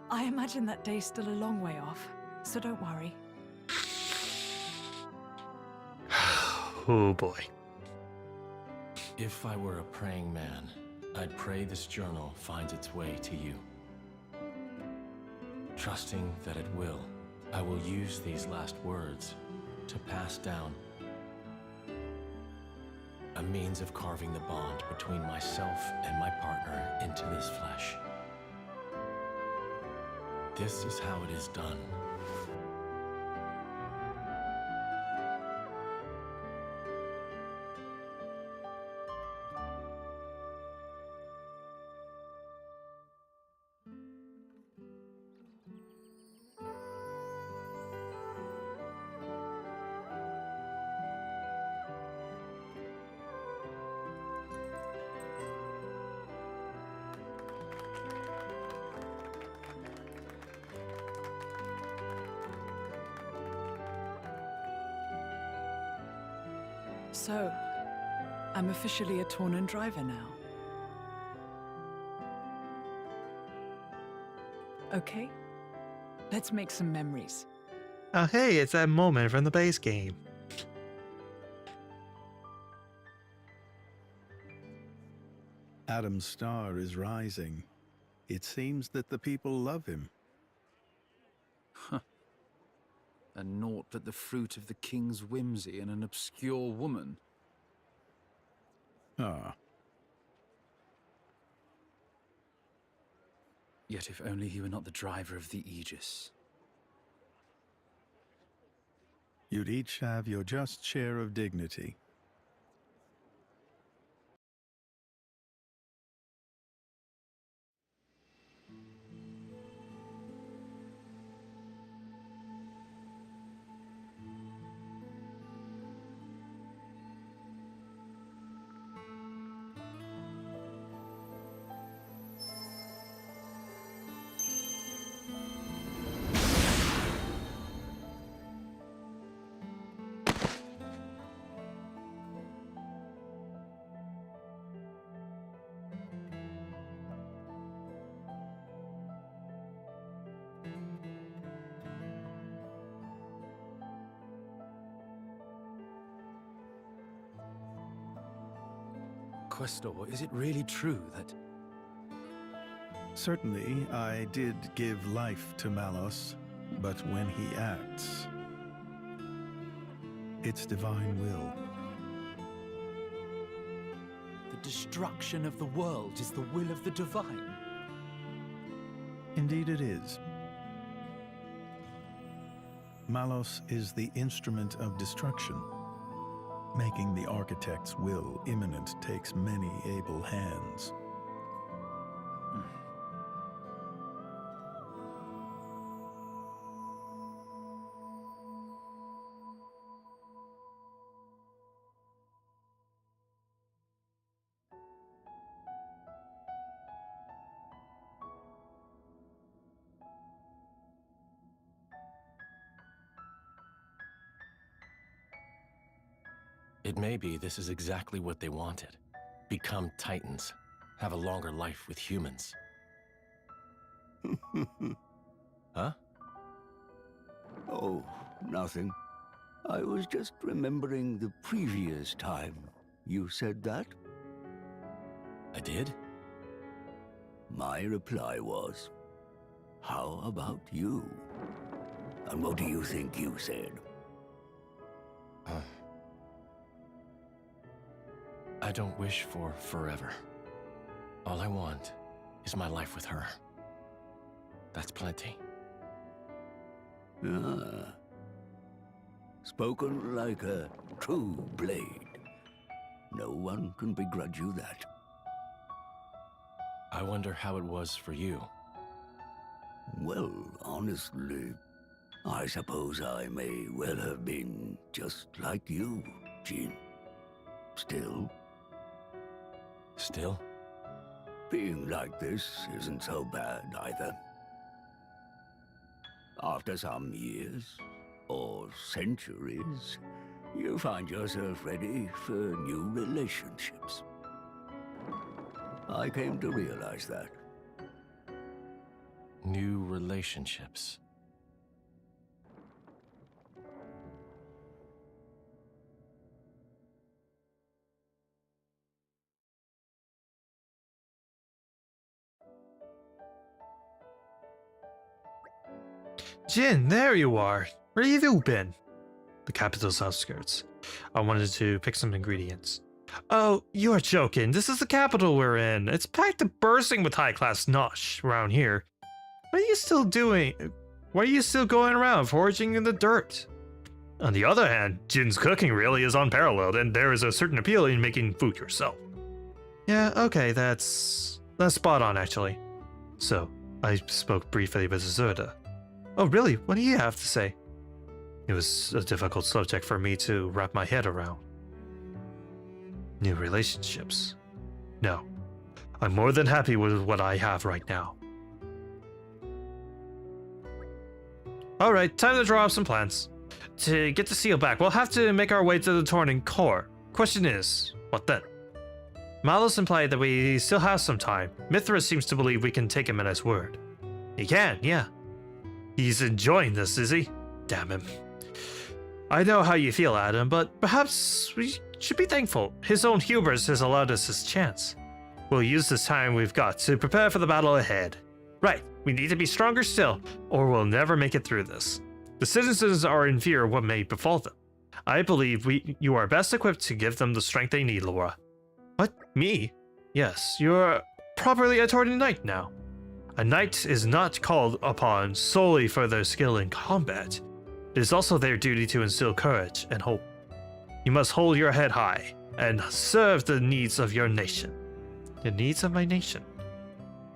I imagine that day's still a long way off, so don't worry. Oh boy. If I were a praying man, I'd pray this journal finds its way to you. Trusting that it will, I will use these last words to pass down a means of carving the bond between myself and my partner into this flesh. This is how it is done. So, I'm officially a Tornan driver now. Okay, let's make some memories. Oh hey, it's that moment from the base game. Adam's star is rising. It seems that the people love him. Huh. And naught but the fruit of the king's whimsy and an obscure woman. Ah. Yet if only he were not the driver of the Aegis. You'd each have your just share of dignity. Questor, is it really true that... Certainly, I did give life to Malos, but when he acts, it's divine will. the destruction of the world is the will of the divine? Indeed it is. Malos is the instrument of destruction. Making the architect's will imminent takes many able hands. It may be this is exactly what they wanted. Become Titans. Have a longer life with humans. Huh? Oh, nothing. I was just remembering the previous time you said that. I did? My reply was, how about you? And what do you think you said? I don't wish for forever. All I want is my life with her. That's plenty. Ah. Spoken like a true blade. No one can begrudge you that. I wonder how it was for you. Well, honestly, I suppose I may well have been just like you, Jean. Still, being like this isn't so bad either. After some years, or centuries, you find yourself ready for new relationships. I came to realize that. New relationships. Jin, there you are. Where have you been? The capital's outskirts. I wanted to pick some ingredients. Oh, you're joking. This is the capital we're in. It's packed to bursting with high-class nosh around here. What are you still doing? Why are you still going around foraging in the dirt? On the other hand, Jin's cooking really is unparalleled, and there is a certain appeal in making food yourself. Yeah, okay, that's spot on, actually. So, I spoke briefly with Zerda. Oh, really? What do you have to say? It was a difficult subject for me to wrap my head around. New relationships. No. I'm more than happy with what I have right now. Alright, time to draw up some plans. To get the seal back, we'll have to make our way to the Tornan core. Question is, what then? Malos implied that we still have some time. Mithras seems to believe we can take him at his word. He can, yeah. He's enjoying this, is he? Damn him. I know how you feel, Adam, but perhaps we should be thankful. His own hubris has allowed us this chance. We'll use this time we've got to prepare for the battle ahead. Right, we need to be stronger still, or we'll never make it through this. The citizens are in fear of what may befall them. I believe you are best equipped to give them the strength they need, Laura. What? Me? Yes, you're properly a Tornan knight now. A knight is not called upon solely for their skill in combat. It is also their duty to instill courage and hope. You must hold your head high and serve the needs of your nation. The needs of my nation?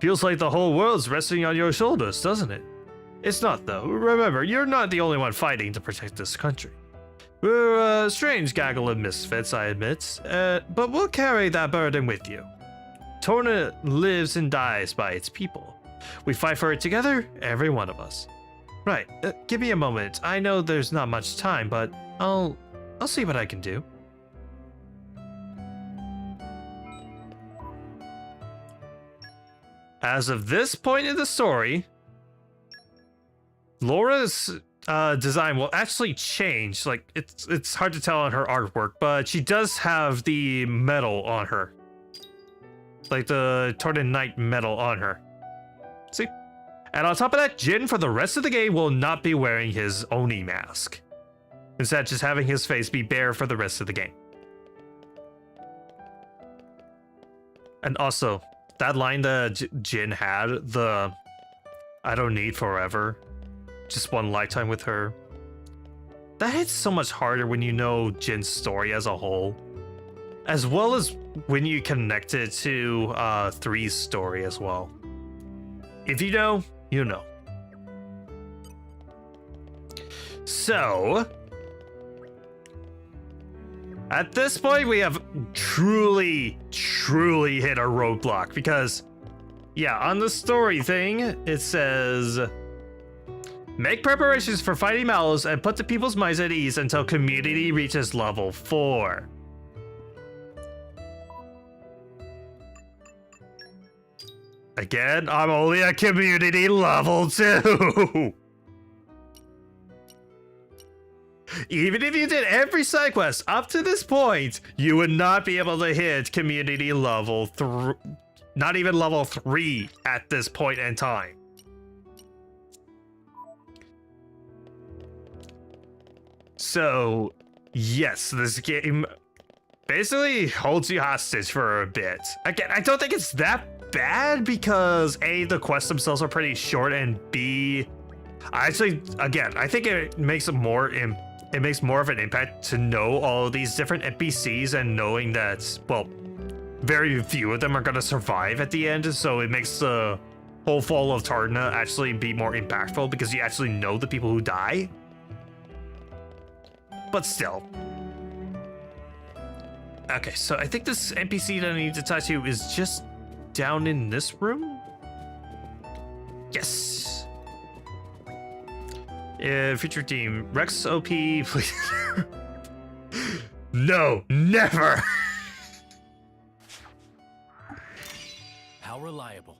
Feels like the whole world's resting on your shoulders, doesn't it? It's not, though. Remember, you're not the only one fighting to protect this country. We're a strange gaggle of misfits, I admit, but we'll carry that burden with you. Torna lives and dies by its people. We fight for it together, every one of us. Right, give me a moment. I know there's not much time, but I'll see what I can do. As of this point in the story, Laura's design will actually change. Like, it's hard to tell on her artwork, but she does have the metal on her. like the Torna Knight medal on her. See? And on top of that, Jin for the rest of the game will not be wearing his Oni mask. Instead, just having his face be bare for the rest of the game. And also, that line that Jin had, the I don't need forever, just one lifetime with her. That hits so much harder when you know Jin's story as a whole. As well as when you connect it to 3's story as well. If you know, you know. So, at this point, we have truly hit a roadblock because, yeah, on the story thing, it says, make preparations for fighting Mallows and put the people's minds at ease until community reaches level 4. Again, I'm only at community level 2. Even if you did every side quest up to this point, you would not be able to hit community level 3, not even level 3 at this point in time. So, yes, this game basically holds you hostage for a bit. Again, I don't think it's that bad because A, the quests themselves are pretty short, and B, I think it makes more of an impact to know all of these different NPCs and knowing that, well, very few of them are going to survive at the end, so it makes the whole fall of Torna actually be more impactful because you actually know the people who die. But still. Okay, so I think this NPC that I need to talk to is just down in this room? Yes. Future team, Rex OP, please. No, never. How reliable?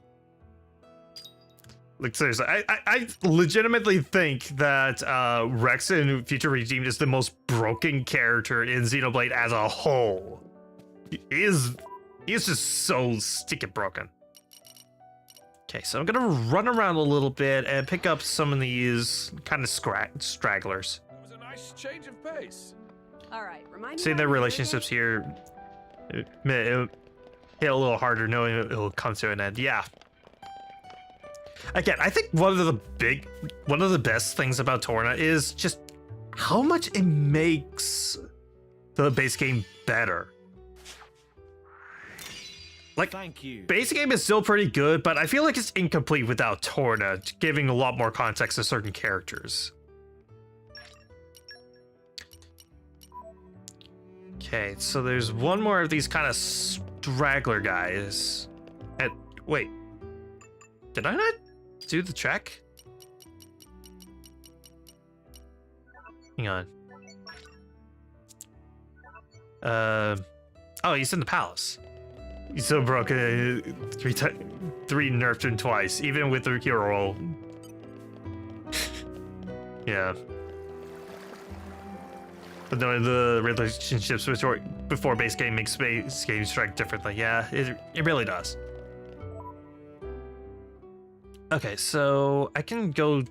Like, seriously, I legitimately think that Rex in Future Redeemed is the most broken character in Xenoblade as a whole. He's just so stinking broken. Okay, so I'm gonna run around a little bit and pick up some of these kind of stragglers. That was a nice change of pace. All right, remind me. See their relationships here. It'll hit a little harder knowing it'll come to an end. Yeah. Again, I think one of the best things about Torna is just how much it makes the base game better. Like, thank you. Base game is still pretty good, but I feel like it's incomplete without Torna, giving a lot more context to certain characters. Okay, so there's one more of these kind of straggler guys. And wait, did I not do the check? Hang on. Oh, he's in the palace. He's so broken. Three nerfed him twice, even with the hero roll. Yeah. But knowing the relationships before base game makes base game strike differently. Yeah, it really does. Okay, so I can go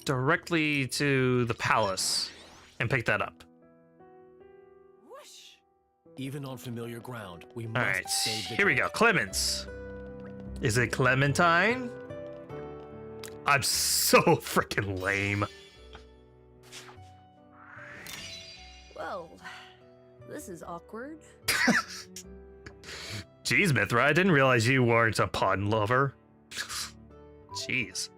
directly to the palace and pick that up. Even on familiar ground, we must stay vigilant. Here we go. Clemens. Is it Clementine? I'm so freaking lame. Well, this is awkward. Jeez, Mithra, I didn't realize you weren't a pun lover. Jeez.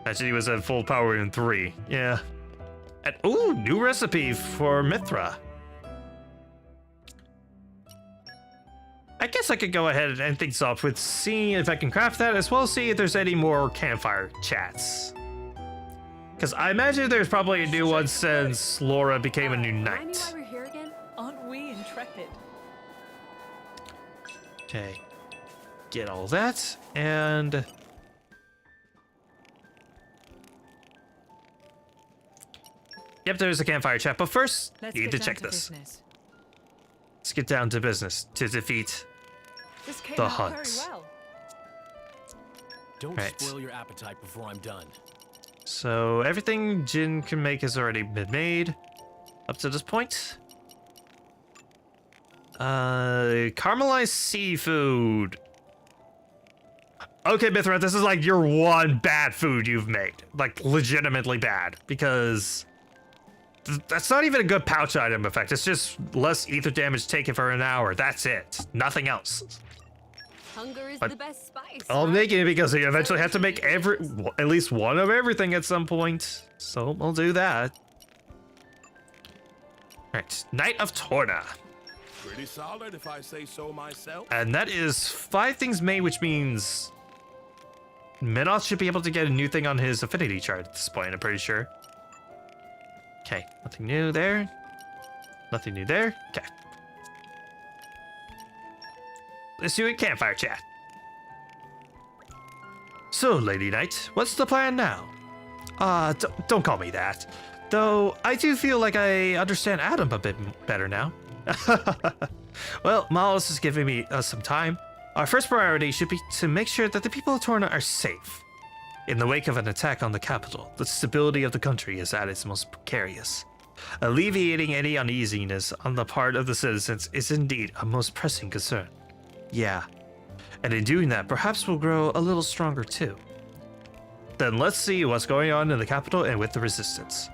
Actually, he was at full power in 3. Yeah. And, ooh, new recipe for Mithra. I guess I could go ahead and end things off with seeing if I can craft that, as well as see if there's any more campfire chats. Because I imagine there's probably a new one since Laura became a new knight. Why we're here again? Aren't we intrepid? Okay. Get all that, and... Yep, there's a campfire chat, but first, need to check this. Let's get down to business to defeat This came the out hunts. very well. Don't Right. spoil your appetite before I'm done. So everything Jin can make has already been made up to this point. Caramelized seafood. Okay, Mithra, this is like your one bad food you've made. Like, legitimately bad. Because that's not even a good pouch item effect. It's just less ether damage taken for an hour. That's it. Nothing else. Hunger is But the best spice. I'll right? make it because you eventually have to make at least one of everything at some point. So we'll do that. Alright, Knight of Torna. Pretty solid if I say so myself. And that is 5 things made, which means Minoth should be able to get a new thing on his affinity chart at this point, I'm pretty sure. Okay, nothing new there. Nothing new there. Okay. Let's do a campfire chat. So, Lady Knight, what's the plan now? Don't call me that. Though, I do feel like I understand Adam a bit better now. Well, Malus is giving me some time. Our first priority should be to make sure that the people of Torna are safe. In the wake of an attack on the capital, the stability of the country is at its most precarious. Alleviating any uneasiness on the part of the citizens is indeed a most pressing concern. Yeah, and in doing that, perhaps we'll grow a little stronger too. Then let's see what's going on in the capital and with the resistance.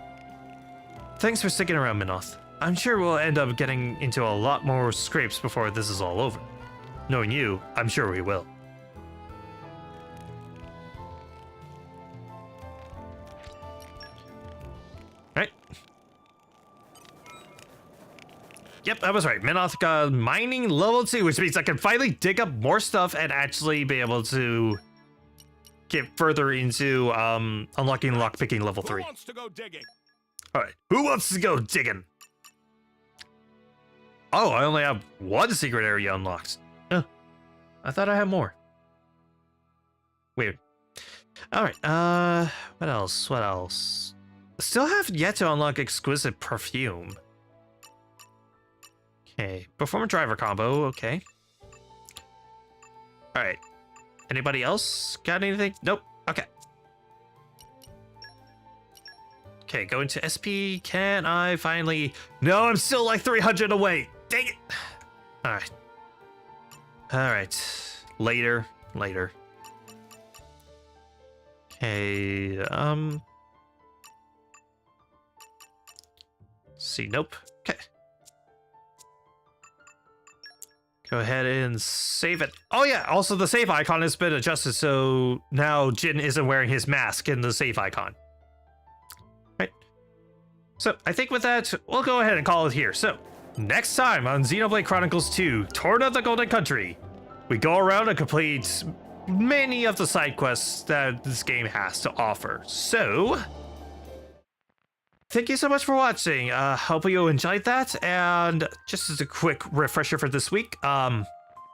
Thanks for sticking around, Minoth. I'm sure we'll end up getting into a lot more scrapes before this is all over. Knowing you, I'm sure we will. Right. Yep, I was right. Minoth got mining level 2, which means I can finally dig up more stuff and actually be able to get further into unlocking lockpicking level 3. Who wants to go digging? Alright, who wants to go digging? Oh, I only have one secret area unlocked. Huh. I thought I had more. Weird. Alright, what else? What else? Still have yet to unlock exquisite perfume. Okay, perform a driver combo, okay. Alright. Anybody else got anything? Nope. Okay. Okay, going to SP. Can I finally... No, I'm still like 300 away. Dang it. Alright. Alright. Later. Okay, see, nope. Okay. Go ahead and save it. Oh yeah, also the save icon has been adjusted, so now Jin isn't wearing his mask in the save icon. Right. So I think with that, we'll go ahead and call it here. So next time on Xenoblade Chronicles 2, Torna the Golden Country, we go around and complete many of the side quests that this game has to offer. So thank you so much for watching. Hope you enjoyed that. And just as a quick refresher for this week,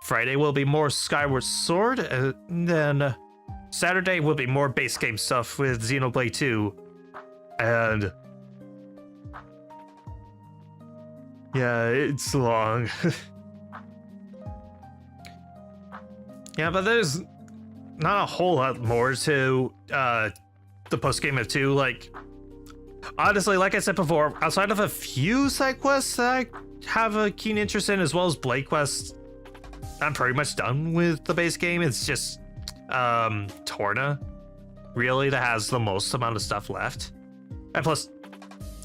Friday will be more Skyward Sword, and then Saturday will be more base game stuff with Xenoblade 2. And yeah, it's long. Yeah, but there's not a whole lot more to the post game of 2. Like, honestly, like I said before, outside of a few side quests that I have a keen interest in, as well as Blade quests, I'm pretty much done with the base game. It's just Torna, really, that has the most amount of stuff left. And plus,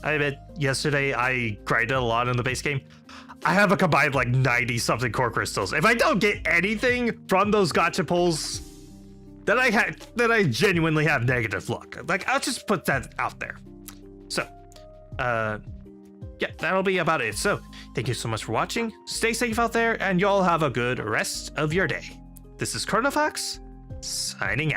I admit, yesterday I grinded a lot in the base game. I have a combined like 90-something core crystals. If I don't get anything from those gacha pulls, then I genuinely have negative luck. Like, I'll just put that out there. So, yeah, that'll be about it. So, thank you so much for watching. Stay safe out there, and y'all have a good rest of your day. This is Chronofahx, signing out.